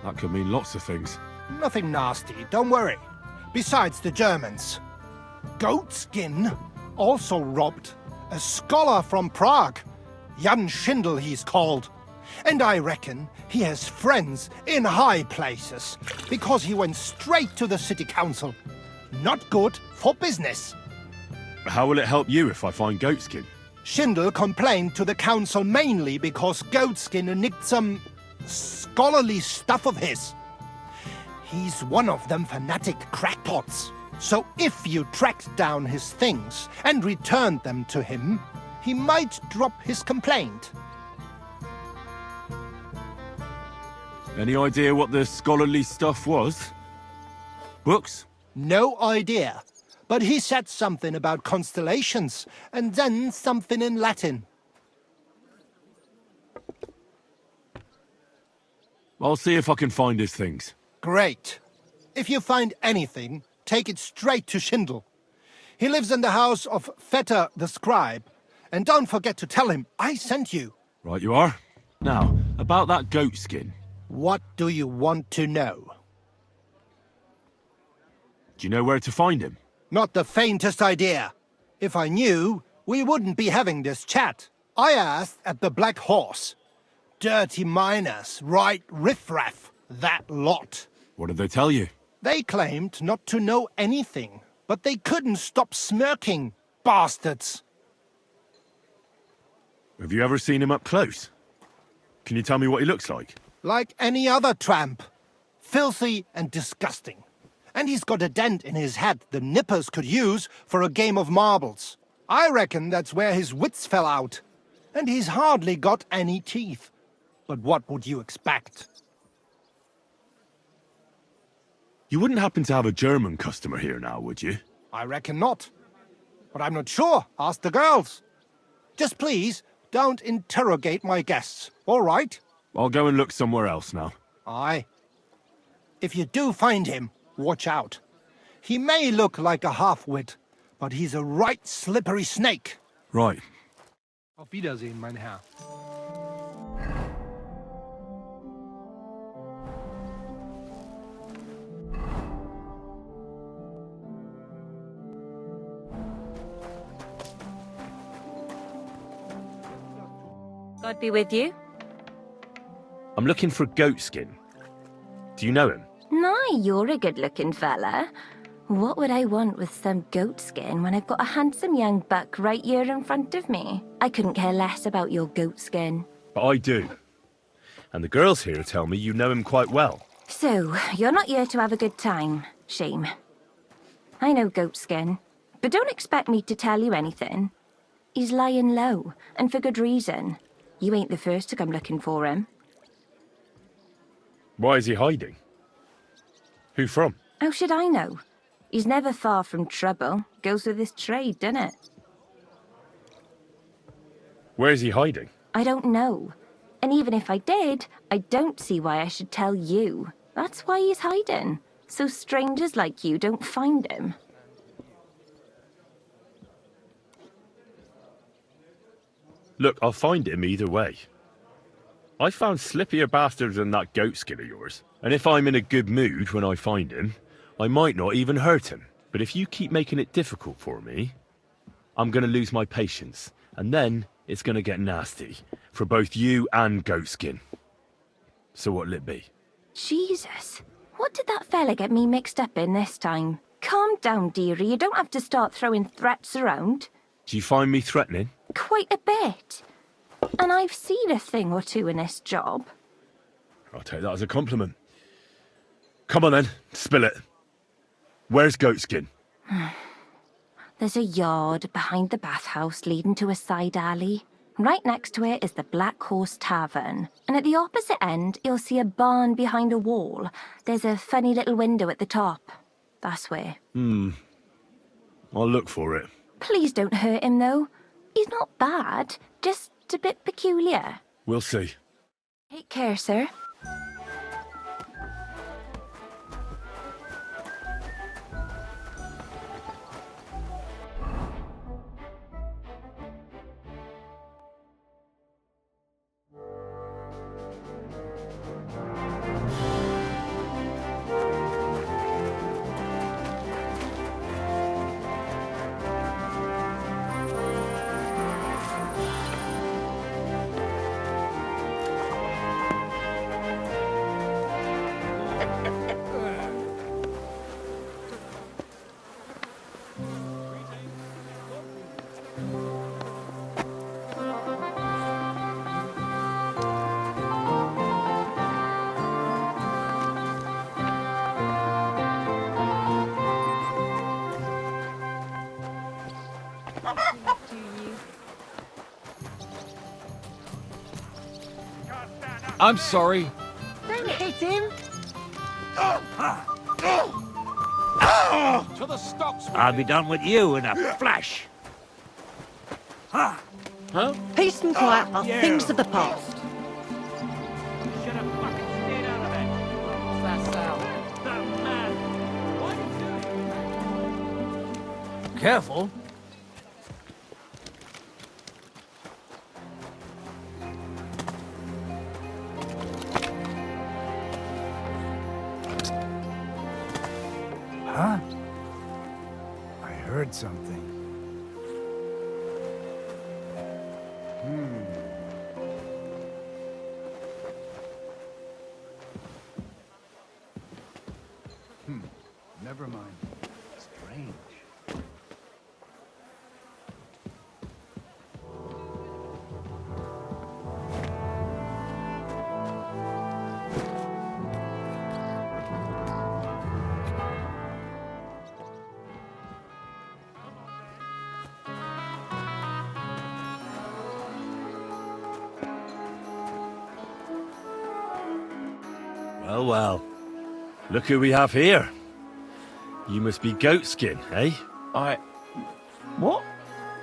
That could mean lots of things. Nothing nasty, don't worry. Besides the Germans. Goatskin also robbed a scholar from Prague. Jan Schindel he's called. And I reckon he has friends in high places, because he went straight to the city council. Not good for business. How will it help you if I find Goatskin? Schindel complained to the council mainly because Goatskin nicked some scholarly stuff of his. He's one of them fanatic crackpots. So if you tracked down his things and returned them to him, he might drop his complaint. Any idea what the scholarly stuff was? Books? No idea. But he said something about constellations, and then something in Latin. I'll see if I can find his things. Great. If you find anything, take it straight to Schindel. He lives in the house of Vetter the scribe. And don't forget to tell him I sent you. Right you are. Now, about that Goatskin. What do you want to know? Do you know where to find him? Not the faintest idea. If I knew, we wouldn't be having this chat. I asked at the Black Horse. Dirty miners, right riffraff, that lot. What did they tell you? They claimed not to know anything, but they couldn't stop smirking, bastards. Have you ever seen him up close? Can you tell me what he looks like? Like any other tramp. Filthy and disgusting. And he's got a dent in his head the nippers could use for a game of marbles. I reckon that's where his wits fell out. And he's hardly got any teeth. But what would you expect? You wouldn't happen to have a German customer here now, would you? I reckon not. But I'm not sure. Ask the girls. Just please, don't interrogate my guests, all right? I'll go and look somewhere else now. Aye. If you do find him, watch out. He may look like a half-wit, but he's a right slippery snake. Right. Auf Wiedersehen, mein Herr. God be with you. I'm looking for Goatskin. Do you know him? Nay, you're a good-looking fella. What would I want with some goat skin when I've got a handsome young buck right here in front of me? I couldn't care less about your goat skin. But I do. And the girls here tell me you know him quite well. So, you're not here to have a good time. Shame. I know Goatskin, but don't expect me to tell you anything. He's lying low, and for good reason. You ain't the first to come looking for him. Why is he hiding? Who from? How should I know? He's never far from trouble. Goes with his trade, doesn't it? Where is he hiding? I don't know. And even if I did, I don't see why I should tell you. That's why he's hiding. So strangers like you don't find him. Look, I'll find him either way. I found slippier bastards than that Goatskin of yours. And if I'm in a good mood when I find him, I might not even hurt him. But if you keep making it difficult for me, I'm going to lose my patience. And then it's going to get nasty. For both you and Goatskin. So what'll it be? Jesus. What did that fella get me mixed up in this time? Calm down, dearie. You don't have to start throwing threats around. Do you find me threatening? Quite a bit. And I've seen a thing or two in this job. I'll take that as a compliment. Come on then, spill it. Where's Goatskin? There's a yard behind the bathhouse leading to a side alley. Right next to it is the Black Horse Tavern. And at the opposite end, you'll see a barn behind a wall. There's a funny little window at the top. That's where. I'll look for it. Please don't hurt him, though. He's not bad, just a bit peculiar. We'll see. Take care, sir. I'm sorry. Don't hit him. To the stocks. I'll be done with you in a flash. Huh? Peace and quiet are things of the past. Should have fucking stayed out of it. What's that sound? That man. What are you doing? Careful. Huh? I heard something. Never mind. Strange. Well, well. Look who we have here. You must be Goatskin, eh? What?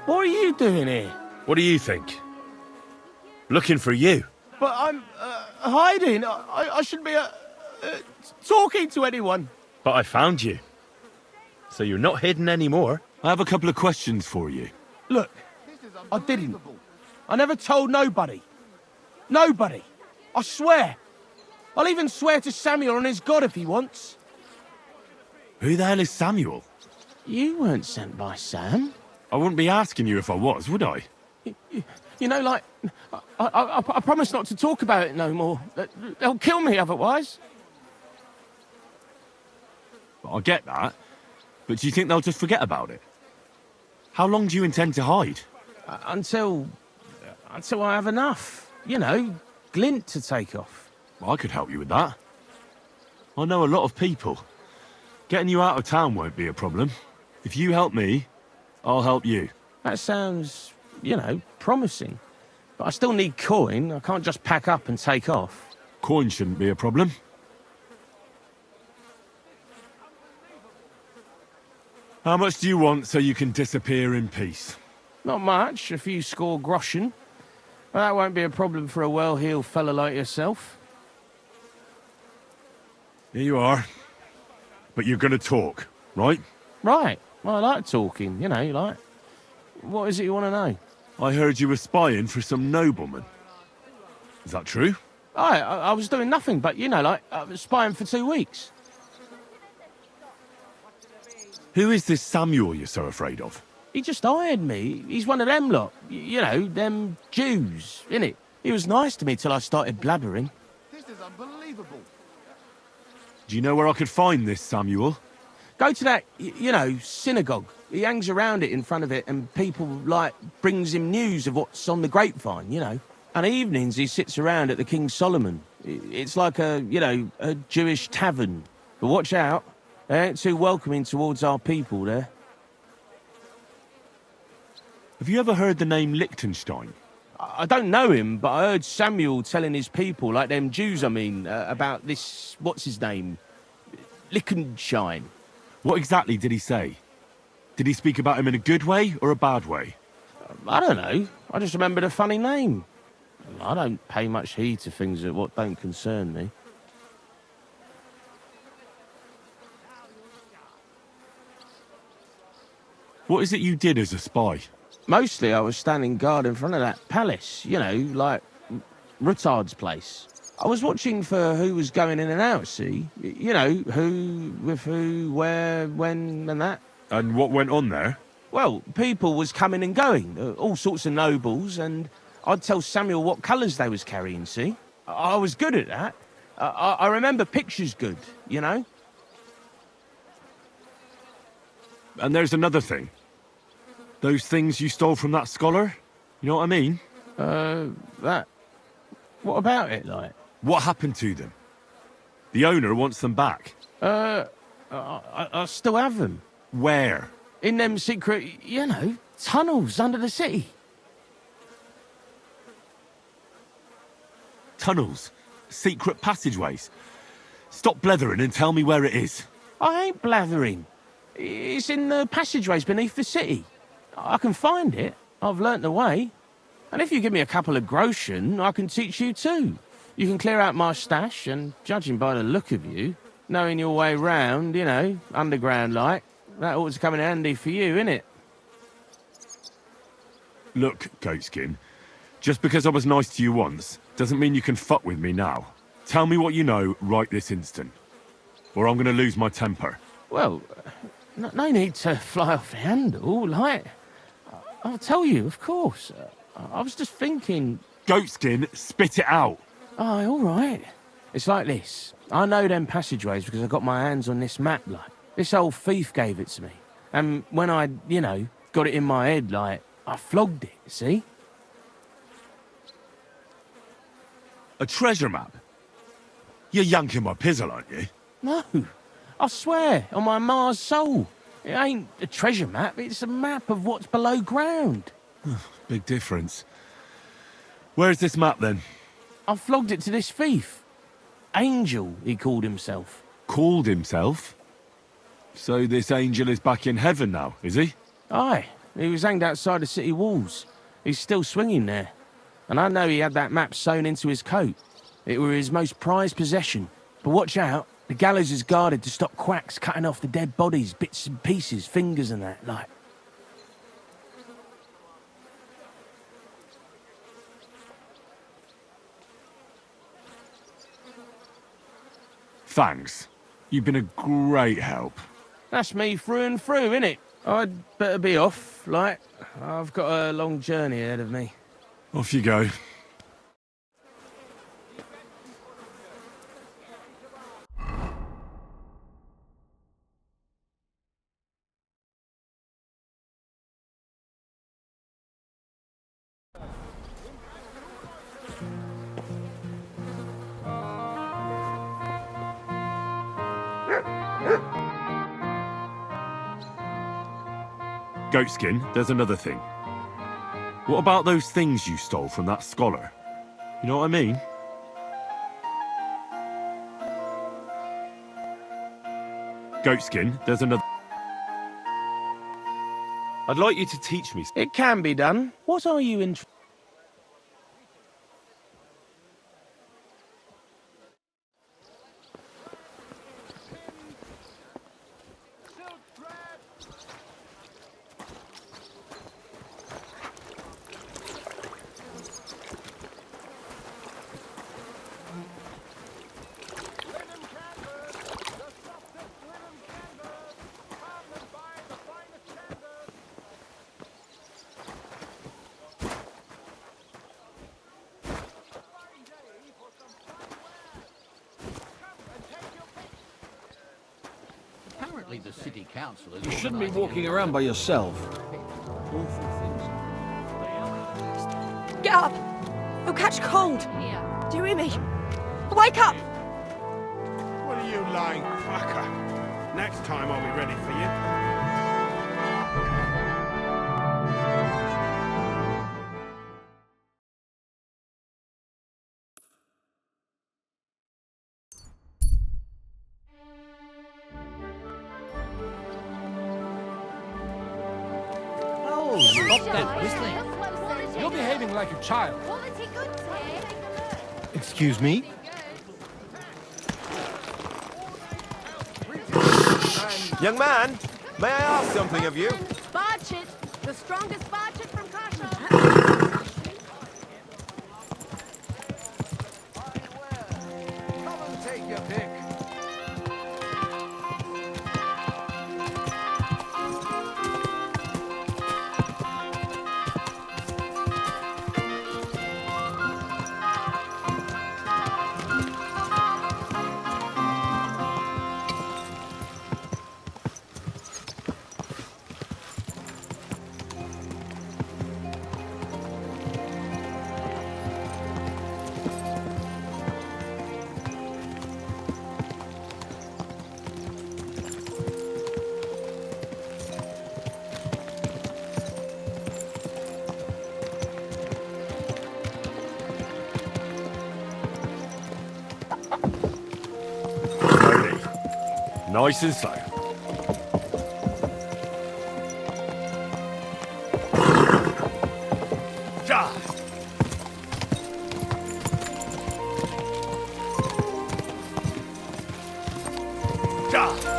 What are you doing here? What do you think? Looking for you. But I'm hiding. I shouldn't be talking to anyone. But I found you. So you're not hidden anymore. I have a couple of questions for you. Look, I didn't. I never told nobody. Nobody. I swear. I'll even swear to Samuel and his God if he wants. Who the hell is Samuel? You weren't sent by Sam. I wouldn't be asking you if I was, would I? You know, like, I promise not to talk about it no more. They'll kill me otherwise. I get that. But do you think they'll just forget about it? How long do you intend to hide? Until I have enough. You know, glint to take off. Well, I could help you with that. I know a lot of people. Getting you out of town won't be a problem. If you help me, I'll help you. That sounds, you know, promising. But I still need coin. I can't just pack up and take off. Coin shouldn't be a problem. How much do you want so you can disappear in peace? Not much, a few score groschen. But that won't be a problem for a well-heeled fella like yourself. Here you are. But you're gonna talk, right? Right. Well, I like talking, you know, like... What is it you want to know? I heard you were spying for some nobleman. Is that true? I was doing nothing but, you know, like, I was spying for 2 weeks. Who is this Samuel you're so afraid of? He just hired me. He's one of them lot. You know, them Jews, innit? He was nice to me till I started blabbering. This is unbelievable. Do you know where I could find this Samuel? Go to that, you know, synagogue. He hangs around it in front of it and people, like, brings him news of what's on the grapevine, you know. And evenings he sits around at the King Solomon. It's like a, you know, a Jewish tavern. But watch out. They ain't too welcoming towards our people there. Have you ever heard the name Liechtenstein? I don't know him, but I heard Samuel telling his people, like them Jews, I mean, about this, what's his name? Liechtenstein. What exactly did he say? Did he speak about him in a good way or a bad way? I don't know. I just remembered a funny name. I don't pay much heed to things that what don't concern me. What is it you did as a spy? Mostly I was standing guard in front of that palace, you know, like Rutard's place. I was watching for who was going in and out, see? You know, who, with who, where, when, and that. And what went on there? Well, people was coming and going, all sorts of nobles, and I'd tell Samuel what colours they was carrying, see? I was good at that. I remember pictures good, you know? And there's another thing. Those things you stole from that scholar? You know what I mean? That... What about it, like? What happened to them? The owner wants them back. I still have them. Where? In them secret, you know, tunnels under the city. Tunnels? secret passageways. Stop blethering and tell me where it is. I ain't blathering. It's in the passageways beneath the city. I can find it. I've learnt the way. And if you give me a couple of groschen, I can teach you too. You can clear out my stash, and judging by the look of you, knowing your way round, you know, underground like, that ought to come in handy for you, innit? Look, Goatskin, just because I was nice to you once, doesn't mean you can fuck with me now. Tell me what you know right this instant, or I'm gonna lose my temper. Well, no need to fly off the handle, like... I'll tell you, of course. I was just thinking... Goatskin, spit it out! Oh, all right. It's like this. I know them passageways because I got my hands on this map, like. This old thief gave it to me. And when I, you know, got it in my head, like, I flogged it, see? A treasure map? You're yanking my pizzle, aren't you? No. I swear, on my Mars soul. It ain't a treasure map, it's a map of what's below ground. Big difference. Where's this map, then? I flogged it to this thief. Angel, he called himself. Called himself? So this angel is back in heaven now, is he? Aye. He was hanged outside the city walls. He's still swinging there. And I know he had that map sewn into his coat. It were his most prized possession. But watch out. The gallows is guarded to stop quacks cutting off the dead bodies, bits and pieces, fingers and that, like. Thanks. You've been a great help. That's me through and through, innit? I'd better be off, like. I've got a long journey ahead of me. Off you go. Goatskin, there's another thing. What about those things you stole from that scholar? You know what I mean? Goatskin, there's another... I'd like you to teach me... It can be done. What are you interested... Apparently the city council is... You shouldn't be walking around by yourself. Get up! You'll catch cold! Do you hear me? Wake up! What are you lying, fucker? Next time I'll be ready for you. Stop that whistling. You're behaving like a child. Excuse me? Young man, may I ask something of you? Barchit, the strongest barchit from Kasha. Come and take your pick. Nice and slow. Ja! Ja!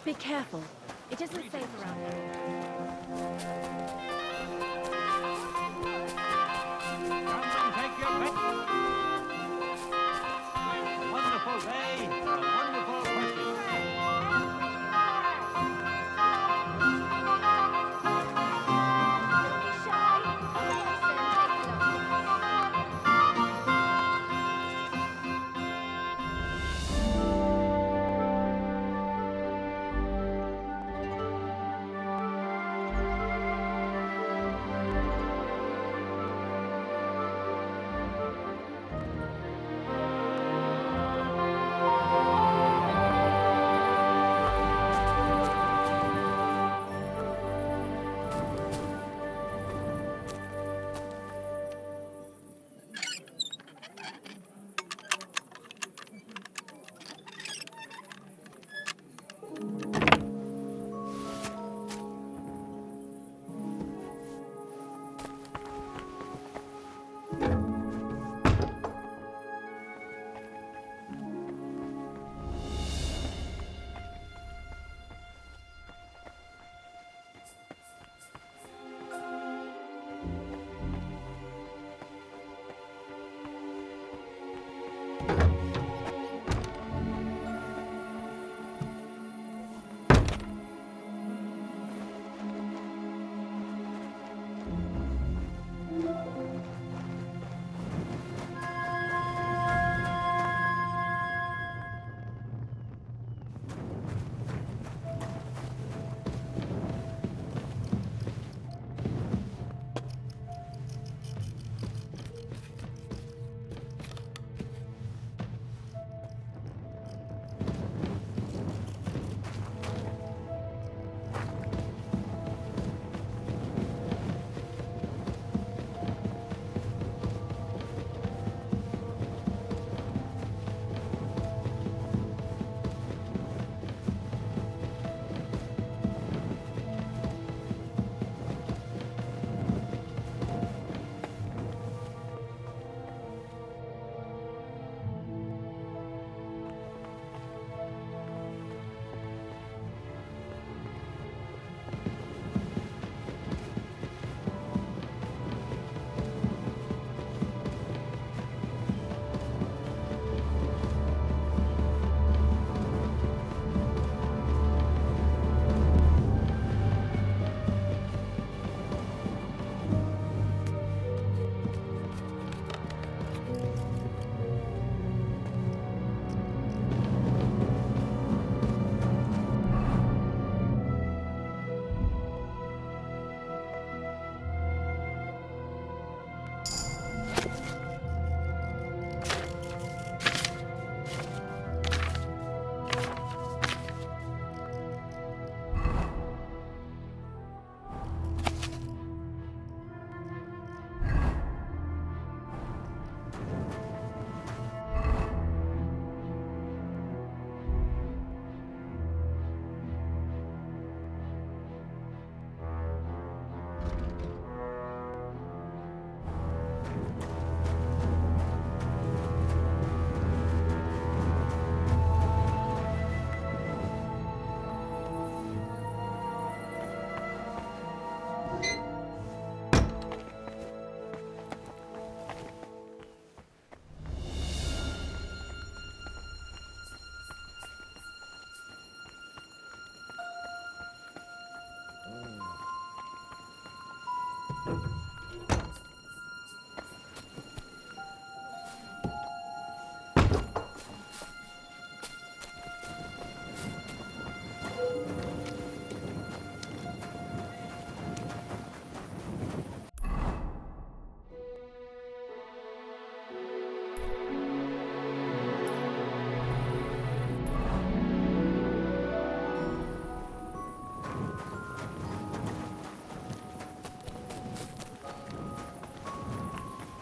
Be careful. It isn't safe around here. Gentlemen, take your pick. Wonderful day for a wonderful question.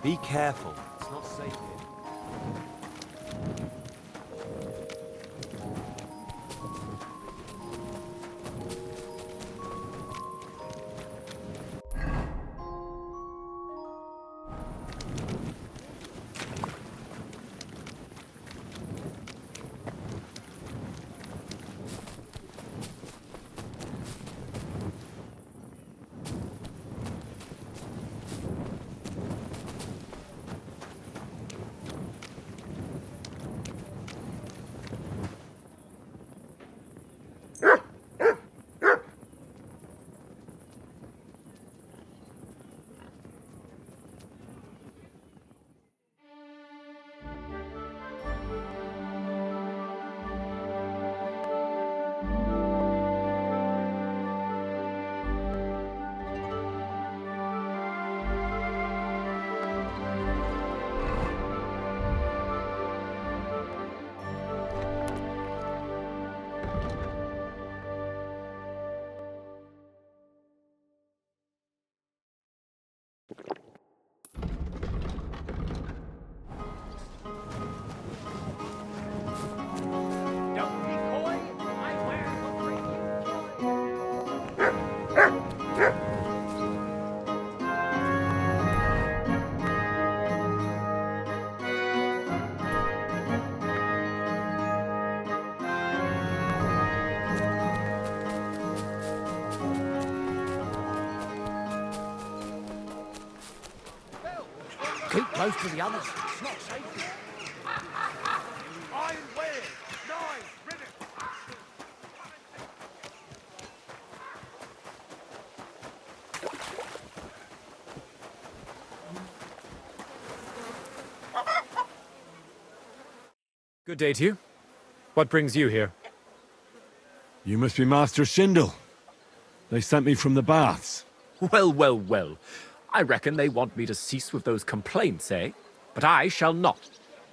Be careful. It's not safe here. Keep close to the others. It's not safe here. Iron Whale! Knives! Rivet! Good day to you. What brings you here? You must be Master Schindel. They sent me from the baths. Well, well, well. I reckon they want me to cease with those complaints, eh? But I shall not.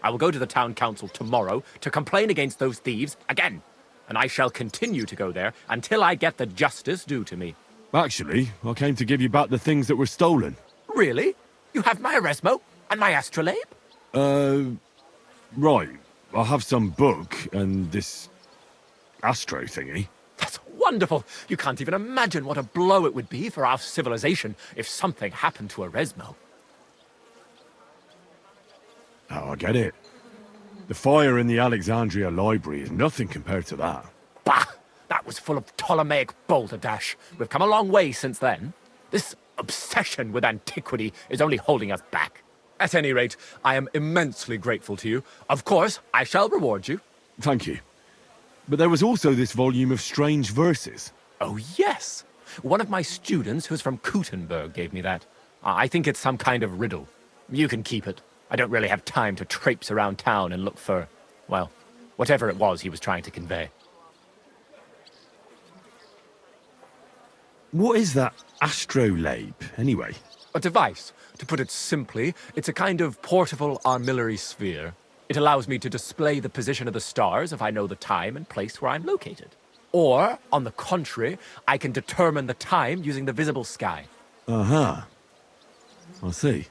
I will go to the town council tomorrow to complain against those thieves again. And I shall continue to go there until I get the justice due to me. Actually, I came to give you back the things that were stolen. Really? You have my Erasmo and my astrolabe? Right. I have some book and this astro thingy. That's wonderful. You can't even imagine what a blow it would be for our civilization if something happened to Erasmo. Oh, I get it. The fire in the Alexandria library is nothing compared to that. Bah! That was full of Ptolemaic balderdash. We've come a long way since then. This obsession with antiquity is only holding us back. At any rate, I am immensely grateful to you. Of course, I shall reward you. Thank you. But there was also this volume of strange verses. Oh, yes. One of my students who's from Kuttenberg gave me that. I think it's some kind of riddle. You can keep it. I don't really have time to traipse around town and look for, well, whatever it was he was trying to convey. What is that astrolabe, anyway? A device. To put it simply, it's a kind of portable armillary sphere. It allows me to display the position of the stars if I know the time and place where I'm located. Or, on the contrary, I can determine the time using the visible sky. Uh-huh. I see.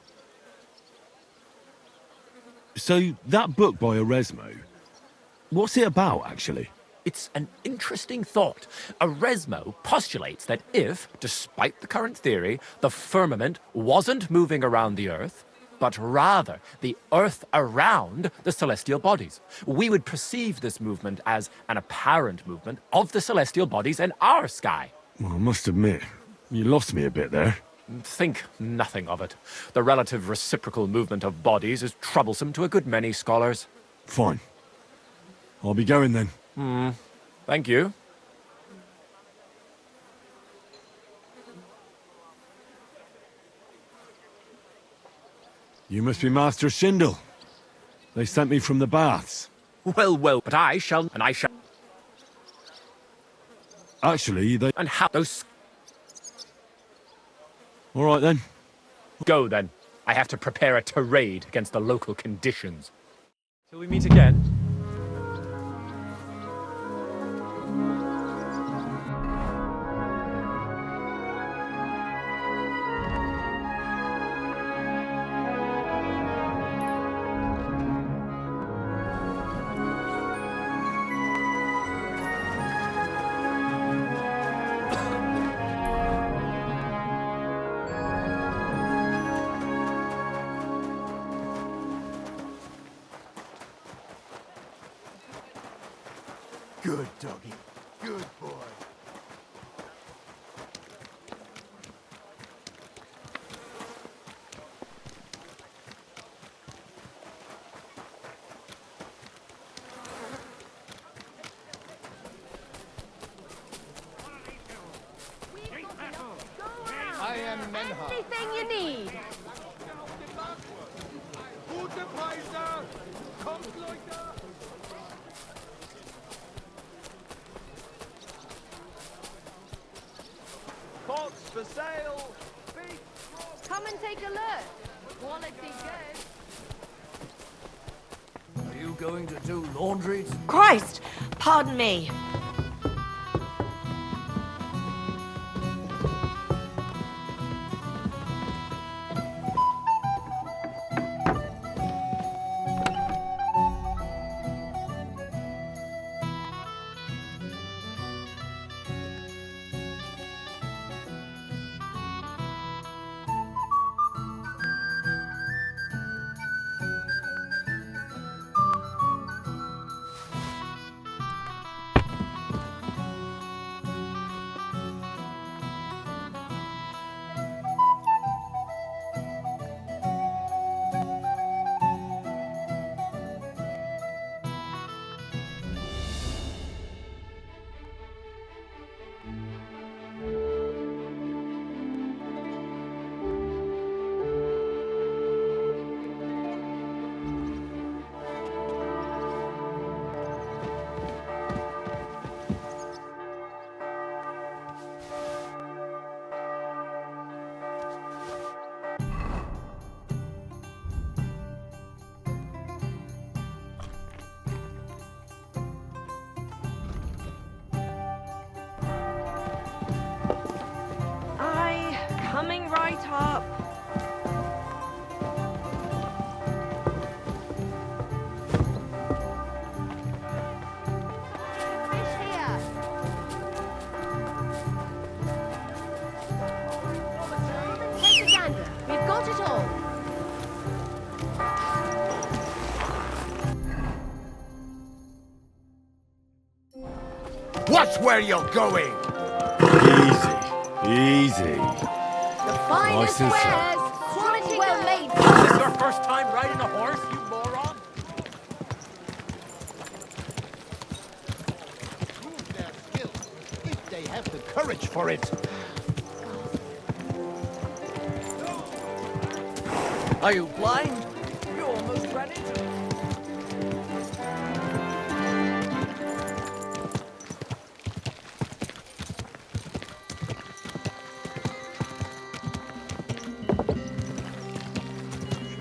So, that book by Erasmo, what's it about, actually? It's an interesting thought. Erasmo postulates that if, despite the current theory, the firmament wasn't moving around the Earth, but rather the Earth around the celestial bodies, we would perceive this movement as an apparent movement of the celestial bodies in our sky. Well, I must admit, you lost me a bit there. Think nothing of it. The relative reciprocal movement of bodies is troublesome to a good many scholars. Fine. I'll be going then. Thank you. You must be Master Schindel. They sent me from the baths. Well, well, but I shall, and I shall. Actually, they... And how those... All right, then. Go, then. I have to prepare a tirade against the local conditions. Till we meet again. Good doggy. Good boy. I am Menha. Anything you need. Gute Preise! Kommt, Leute! Pots for sale! Come and take a look. Quality good. Are you going to do laundry? Christ! Pardon me. Coming right up. Fish here. Take a gander. We've got it all. Watch where you're going! Easy. The finest Nice and wares. Quality well made. Is this your first time riding a horse, you moron? Prove their skill, if they have the courage for it. Are you blind? You almost ran into me.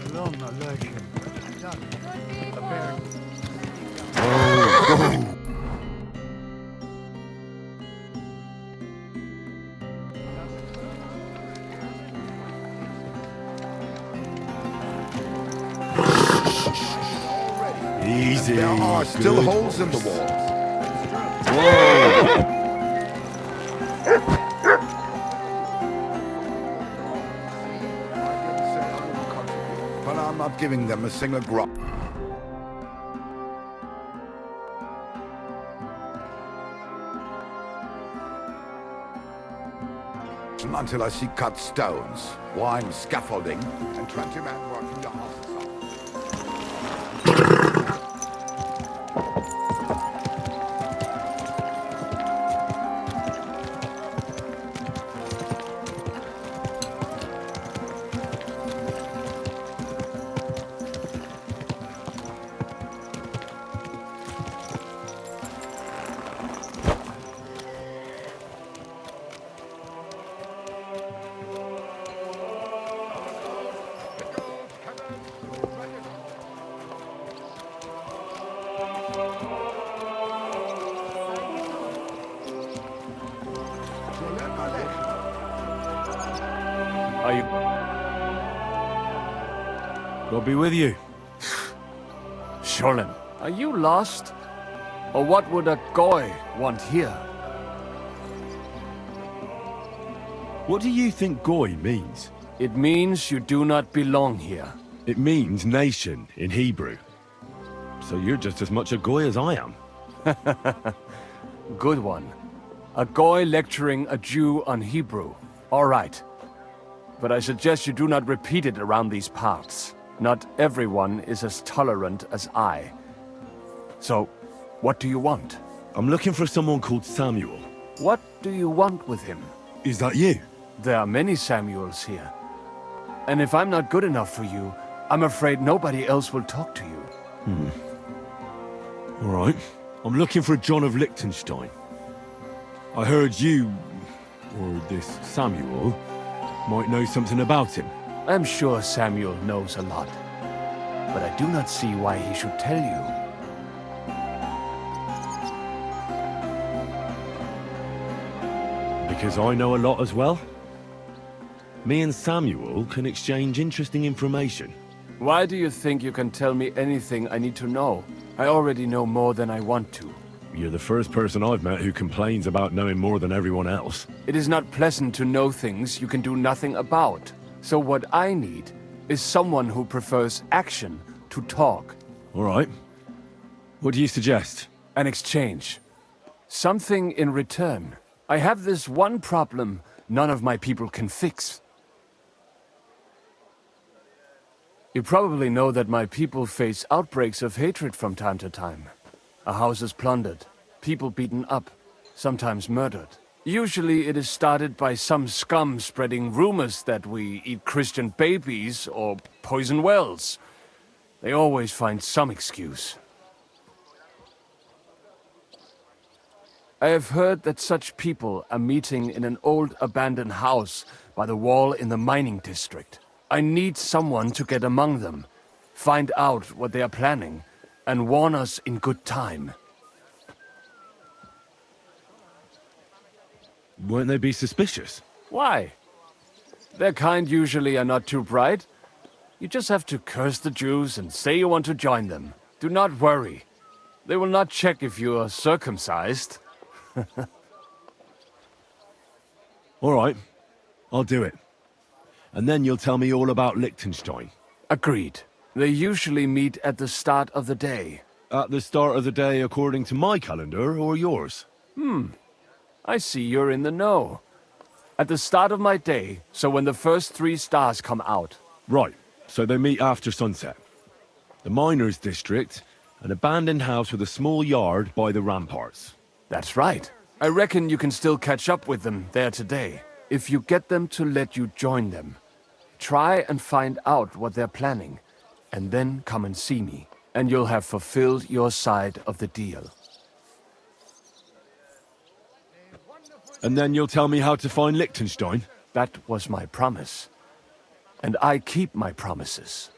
Shalom Aleichem. Easy. There are still Good holes in the horse. walls. Whoa! But I'm not giving them a single grub. Until I see cut stones, wine scaffolding, and 20 men working the houses up. Are you... God be with you. Sholem, are you lost? Or what would a goy want here? What do you think goy means? It means you do not belong here. It means nation in Hebrew. So you're just as much a goy as I am. Good one. A goy lecturing a Jew on Hebrew. All right. But I suggest you do not repeat it around these parts. Not everyone is as tolerant as I. So, what do you want? I'm looking for someone called Samuel. What do you want with him? Is that you? There are many Samuels here. And if I'm not good enough for you, I'm afraid nobody else will talk to you. All right. I'm looking for John of Liechtenstein. I heard you, or this Samuel, might know something about him. I'm sure Samuel knows a lot. But I do not see why he should tell you. Because I know a lot as well? Me and Samuel can exchange interesting information. Why do you think you can tell me anything I need to know? I already know more than I want to. You're the first person I've met who complains about knowing more than everyone else. It is not pleasant to know things you can do nothing about. So what I need is someone who prefers action to talk. All right. What do you suggest? An exchange. Something in return. I have this one problem none of my people can fix. You probably know that my people face outbreaks of hatred from time to time. A house is plundered, people beaten up, sometimes murdered. Usually it is started by some scum spreading rumors that we eat Christian babies or poison wells. They always find some excuse. I have heard that such people are meeting in an old abandoned house by the wall in the mining district. I need someone to get among them, find out what they are planning, and warn us in good time. Won't they be suspicious? Why? Their kind usually are not too bright. You just have to curse the Jews and say you want to join them. Do not worry. They will not check if you are circumcised. All right. I'll do it. And then you'll tell me all about Liechtenstein. Agreed. They usually meet at the start of the day. At the start of the day according to my calendar or yours? I see you're in the know. At the start of my day, so when the first 3 stars come out. Right. So they meet after sunset. The miners' district, an abandoned house with a small yard by the ramparts. That's right. I reckon you can still catch up with them there today. If you get them to let you join them. Try and find out what they're planning, and then come and see me, and you'll have fulfilled your side of the deal. And then you'll tell me how to find Liechtenstein? That was my promise. And I keep my promises.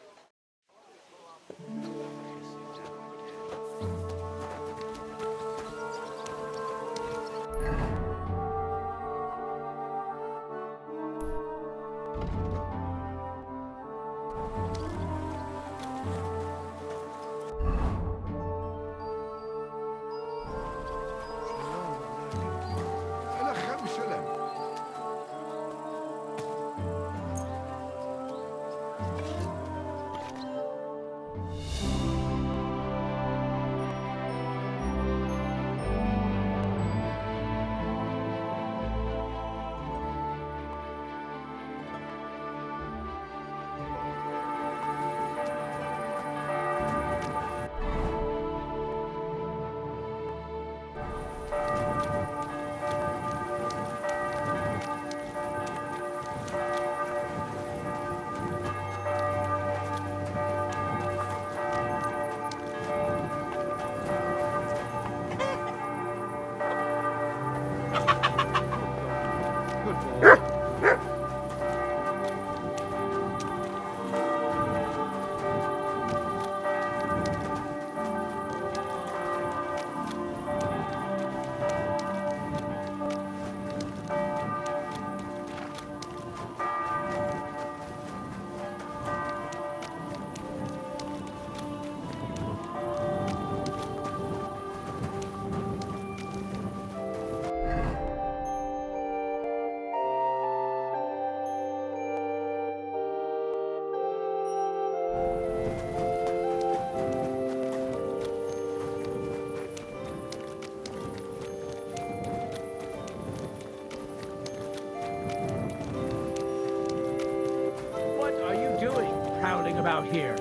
about here.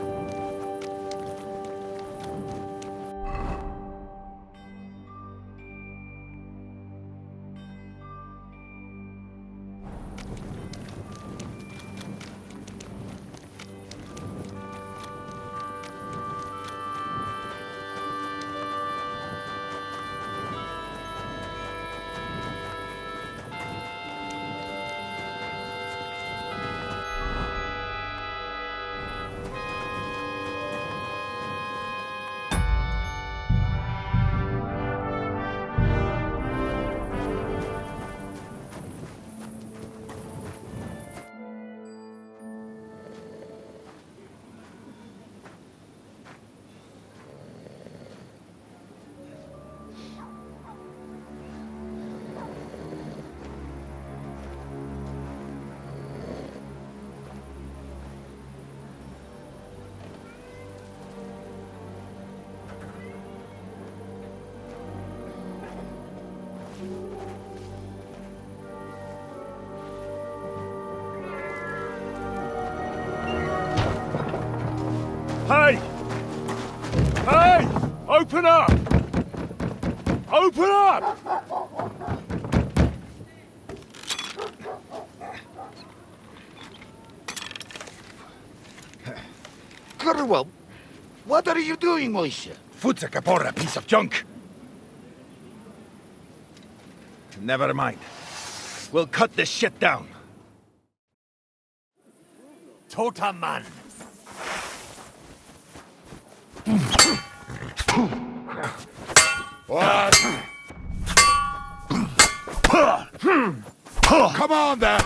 Hey! Hey! Open up! Open up! Underworld, what are you doing, Loyza? Futsa Kapora, piece of junk. Never mind. We'll cut this shit down. Toter Mann! What? Come on there!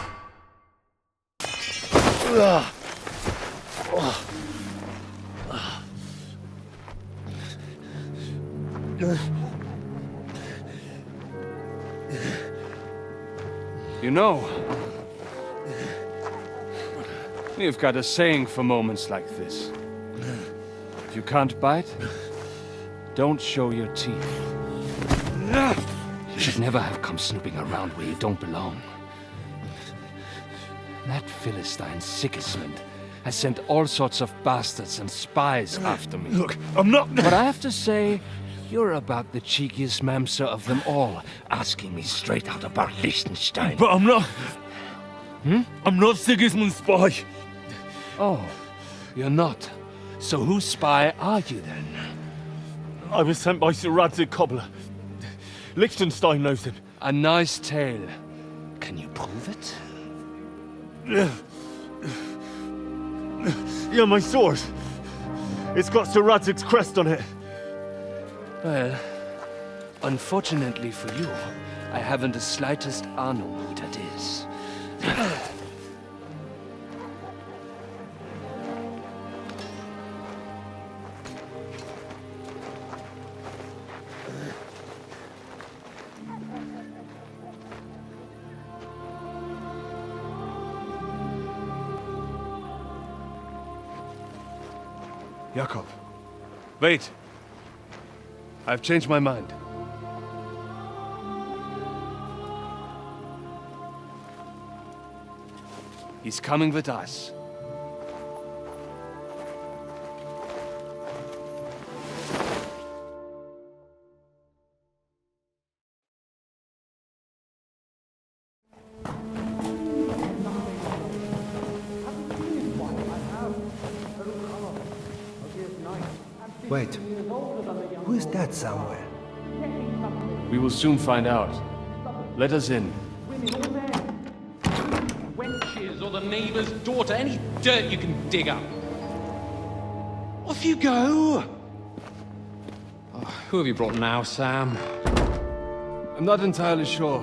You know, we've got a saying for moments like this. If you can't bite, don't show your teeth. You should never have come snooping around where you don't belong. That Philistine Sigismund has sent all sorts of bastards and spies after me. Look, I'm not... But I have to say, you're about the cheekiest mamser of them all, asking me straight out about Liechtenstein. But I'm not... I'm not Sigismund's spy. Oh, you're not. So whose spy are you then? I was sent by Sir Radzig Cobbler. Liechtenstein knows him. A nice tale. Can you prove it? Yeah, my sword. It's got Sir Radzig's crest on it. Well, unfortunately for you, I haven't the slightest ahnung who that is. Jakob, wait. I've changed my mind. He's coming with us. Wait, who is that somewhere? We will soon find out. Let us in. Wenches or the neighbour's daughter, any dirt you can dig up. Off you go! Oh, who have you brought now, Sam? I'm not entirely sure,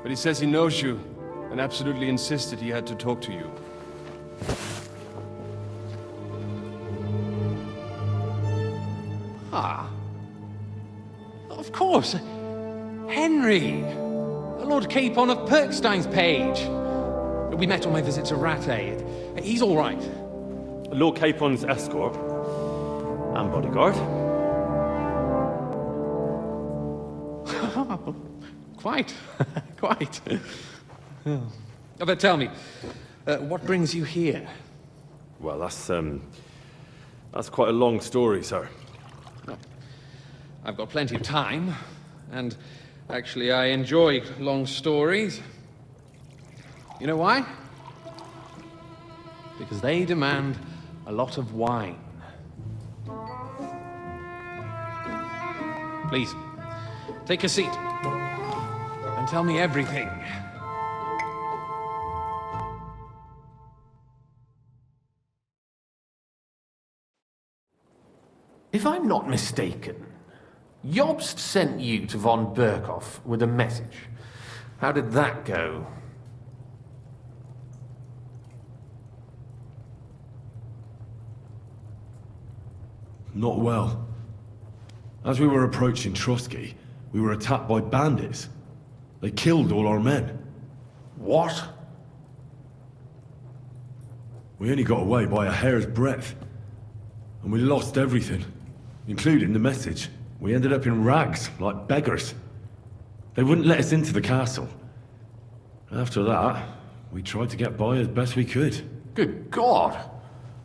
but he says he knows you and absolutely insisted he had to talk to you. Ah. Of course. Henry. Lord Capon of Perkstein's page. We met on my visit to Rattay. He's all right. Lord Capon's escort. And bodyguard. Quite. Quite. But tell me, what brings you here? Well, that's quite a long story, sir. I've got plenty of time, and actually I enjoy long stories. You know why? Because they demand a lot of wine. Please, take a seat and tell me everything. If I'm not mistaken, Jobst sent you to von Berkhoff with a message. How did that go? Not well. As we were approaching Trotsky, we were attacked by bandits. They killed all our men. What? We only got away by a hair's breadth. And we lost everything, including the message. We ended up in rags, like beggars. They wouldn't let us into the castle. After that, we tried to get by as best we could. Good God!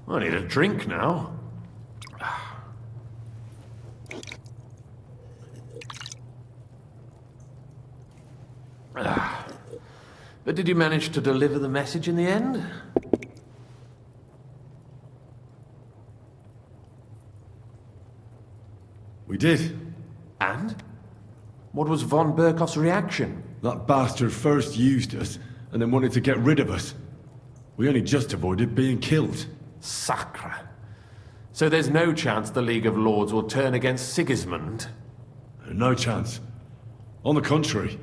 I need a drink now. But did you manage to deliver the message in the end? We did. And? What was von Berkhoff's reaction? That bastard first used us, and then wanted to get rid of us. We only just avoided being killed. Sacre. So there's no chance the League of Lords will turn against Sigismund? No chance. On the contrary.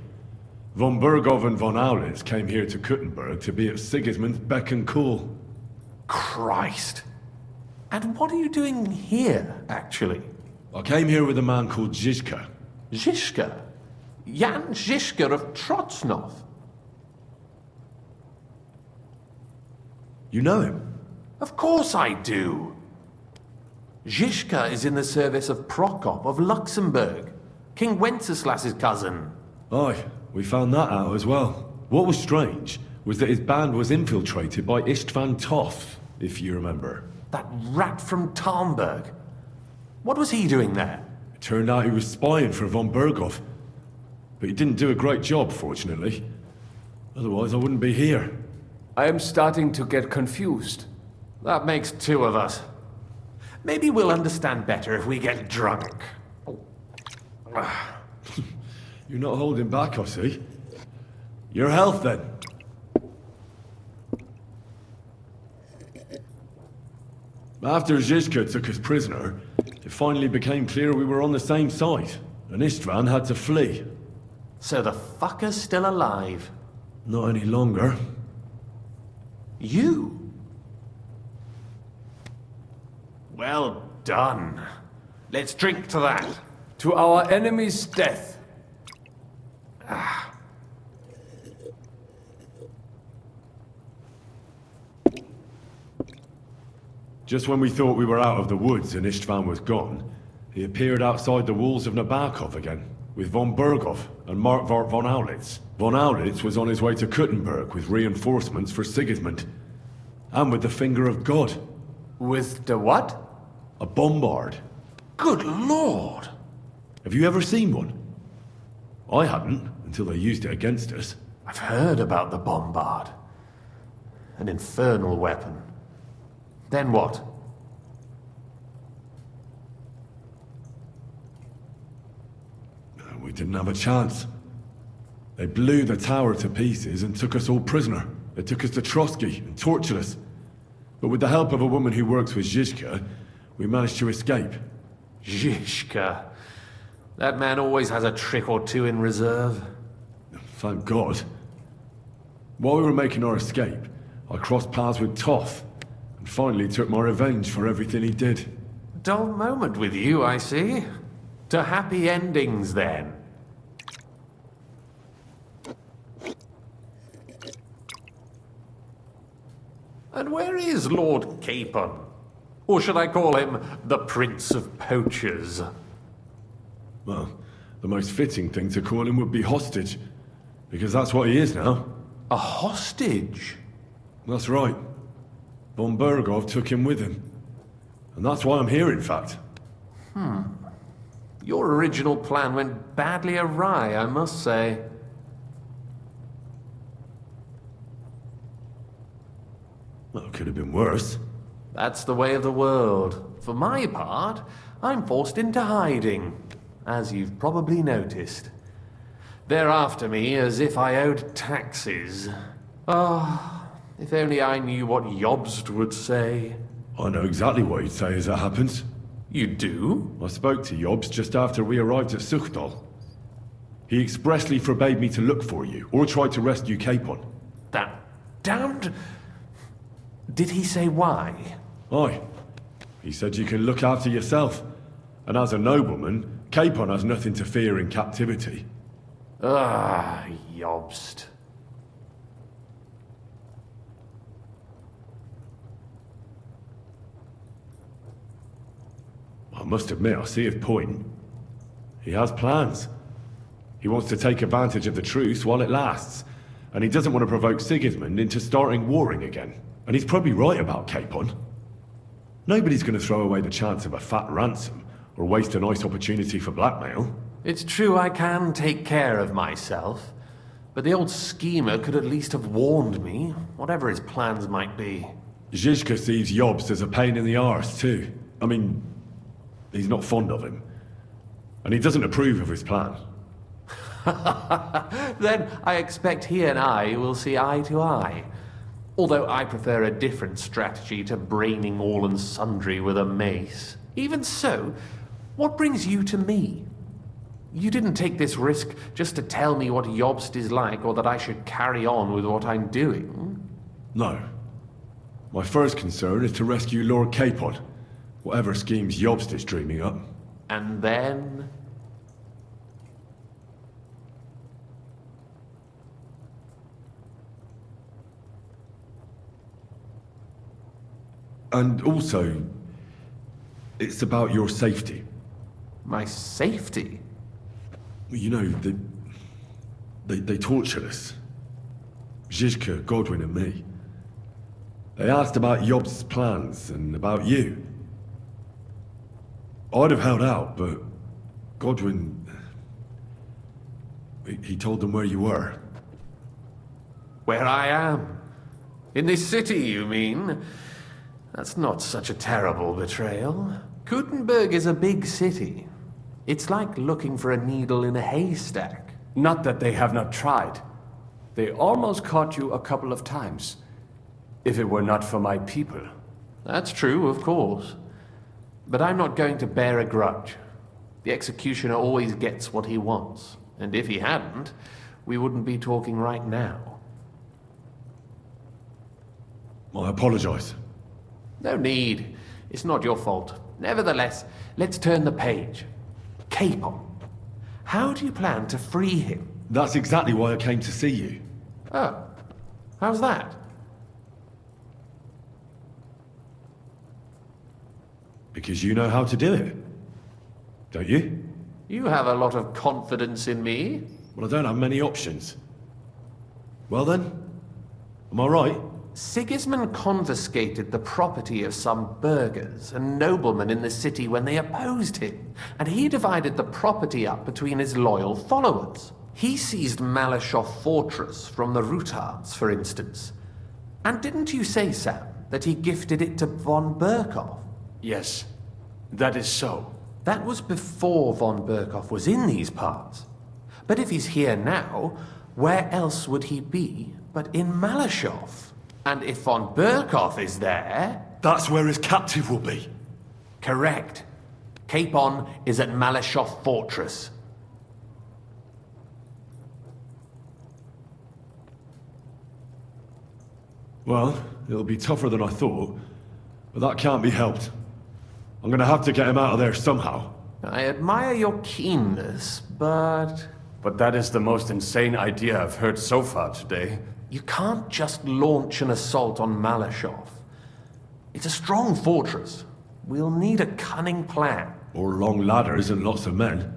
Von Berghoff and von Aulitz came here to Kuttenberg to be at Sigismund's beck and call. Christ. And what are you doing here, actually? I came here with a man called Zizka. Zizka? Jan Zizka of Trotsnov? You know him? Of course I do. Zizka is in the service of Prokop of Luxembourg, King Wenceslas's cousin. Aye, we found that out as well. What was strange was that his band was infiltrated by Istvan Toth, if you remember. That rat from Talmberg. What was he doing there? It turned out he was spying for von Berghoff. But he didn't do a great job, fortunately. Otherwise, I wouldn't be here. I am starting to get confused. That makes two of us. Maybe we'll understand better if we get drunk. You're not holding back, I see. Your health, then. After Zizka took us prisoner, it finally became clear we were on the same side, and Istvan had to flee. So the fucker's still alive? Not any longer. You? Well done. Let's drink to that. To our enemy's death. Just when we thought we were out of the woods and Istvan was gone, he appeared outside the walls of Nabokov again, with von Berghoff and Markvart von Aulitz. Von Aulitz was on his way to Kuttenberg with reinforcements for Sigismund. And with the finger of God. With the what? A bombard. Good Lord! Have you ever seen one? I hadn't, until they used it against us. I've heard about the bombard. An infernal weapon. Then what? We didn't have a chance. They blew the tower to pieces and took us all prisoner. They took us to Trotsky and tortured us. But with the help of a woman who works with Zizka, we managed to escape. Zizka. That man always has a trick or two in reserve. Thank God. While we were making our escape, I crossed paths with Toth, and finally took my revenge for everything he did. Dull moment with you, I see. To happy endings, then. And where is Lord Capon? Or should I call him the Prince of Poachers? Well, the most fitting thing to call him would be hostage, because that's what he is now. A hostage? That's right. Von Bergov took him with him. And that's why I'm here, in fact. Your original plan went badly awry, I must say. Well, it could have been worse. That's the way of the world. For my part, I'm forced into hiding, as you've probably noticed. They're after me as if I owed taxes. Ah, if only I knew what Jobst would say. I know exactly what he'd say as it happens. You do? I spoke to Jobst just after we arrived at Suchdal. He expressly forbade me to look for you, or try to rescue Capon. That damned... Did he say why? Aye. He said you can look after yourself. And as a nobleman, Capon has nothing to fear in captivity. Ah, Jobst. I must admit, I see his point. He has plans. He wants to take advantage of the truce while it lasts. And he doesn't want to provoke Sigismund into starting warring again. And he's probably right about Capon. Nobody's going to throw away the chance of a fat ransom, or waste a nice opportunity for blackmail. It's true I can take care of myself, but the old schemer could at least have warned me, whatever his plans might be. Zizka sees Jobst as a pain in the arse, too. I mean, he's not fond of him. And he doesn't approve of his plan. Then I expect he and I will see eye to eye. Although I prefer a different strategy to braining all and sundry with a mace. Even so, what brings you to me? You didn't take this risk just to tell me what Jobst is like, or that I should carry on with what I'm doing. No. My first concern is to rescue Lord Capon, whatever schemes Jobst is dreaming up. And then... And also, it's about your safety. My safety? You know, they tortured us. Zizka, Godwin and me. They asked about Jobst's plans and about you. I'd have held out, but Godwin... He told them where you were. Where I am? In this city, you mean? That's not such a terrible betrayal. Kuttenberg is a big city. It's like looking for a needle in a haystack. Not that they have not tried. They almost caught you a couple of times. If it were not for my people. That's true, of course. But I'm not going to bear a grudge. The executioner always gets what he wants. And if he hadn't, we wouldn't be talking right now. I apologize. No need. It's not your fault. Nevertheless, let's turn the page. Capon. How do you plan to free him? That's exactly why I came to see you. Oh. How's that? Because you know how to do it. Don't you? You have a lot of confidence in me. Well, I don't have many options. Well then, am I right? Sigismund confiscated the property of some burghers and noblemen in the city when they opposed him, and he divided the property up between his loyal followers. He seized Malashov Fortress from the Rutards, for instance. And didn't you say, Sam, that he gifted it to von Berkov? Yes, that is so. That was before von Berkov was in these parts. But if he's here now, where else would he be but in Malashov? And if von Berkov is there... That's where his captive will be. Correct. Capon is at Malashov Fortress. Well, it'll be tougher than I thought, but that can't be helped. I'm gonna have to get him out of there somehow. I admire your keenness, but... But that is the most insane idea I've heard so far today. You can't just launch an assault on Malashov. It's a strong fortress. We'll need a cunning plan. Or long ladders and lots of men.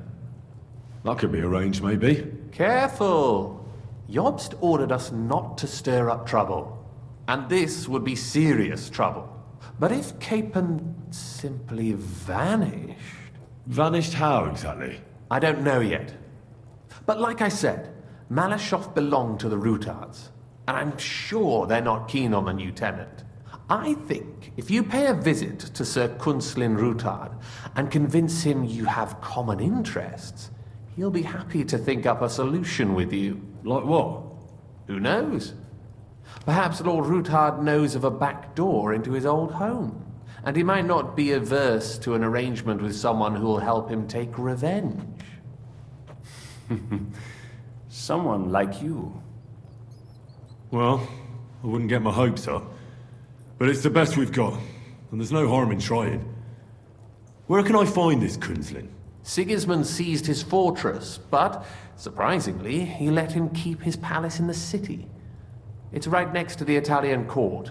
That could be arranged, maybe. Careful! Jobst ordered us not to stir up trouble. And this would be serious trouble. But if Capon simply vanished... Vanished how, exactly? I don't know yet. But like I said, Malashov belonged to the Rutards. And I'm sure they're not keen on the new tenant. I think if you pay a visit to Sir Kunslin Rutard and convince him you have common interests, he'll be happy to think up a solution with you. Like what? Who knows? Perhaps Lord Rutard knows of a back door into his old home, and he might not be averse to an arrangement with someone who'll help him take revenge. Someone like you. Well, I wouldn't get my hopes up. But it's the best we've got, and there's no harm in trying. Where can I find this Kunslin? Sigismund seized his fortress, but, surprisingly, he let him keep his palace in the city. It's right next to the Italian court.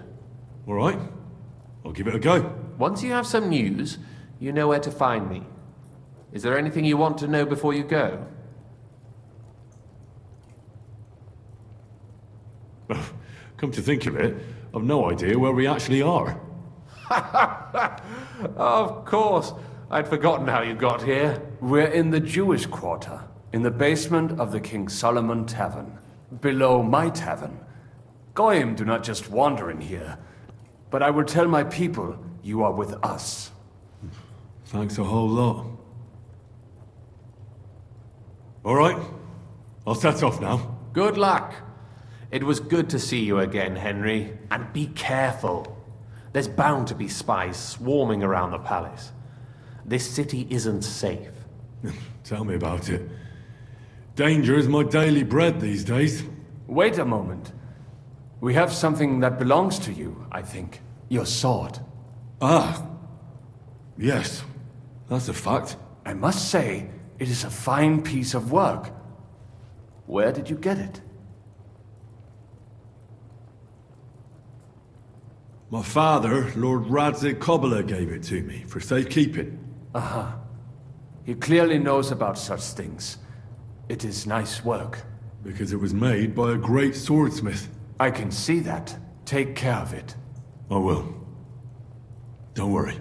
All right. I'll give it a go. Once you have some news, you know where to find me. Is there anything you want to know before you go? Come to think of it, I've no idea where we actually are. Of course. I'd forgotten how you got here. We're in the Jewish quarter, in the basement of the King Solomon Tavern, below my tavern. Goyim do not just wander in here, but I will tell my people you are with us. Thanks a whole lot. All right, I'll set off now. Good luck. It was good to see you again, Henry. And be careful. There's bound to be spies swarming around the palace. This city isn't safe. Tell me about it. Danger is my daily bread these days. Wait a moment. We have something that belongs to you, I think. Your sword. Ah. Yes. That's a fact. I must say, it is a fine piece of work. Where did you get it? My father, Lord Radzik Kobler, gave it to me for safekeeping. Uh-huh. He clearly knows about such things. It is nice work. Because it was made by a great swordsmith. I can see that. Take care of it. I will. Don't worry.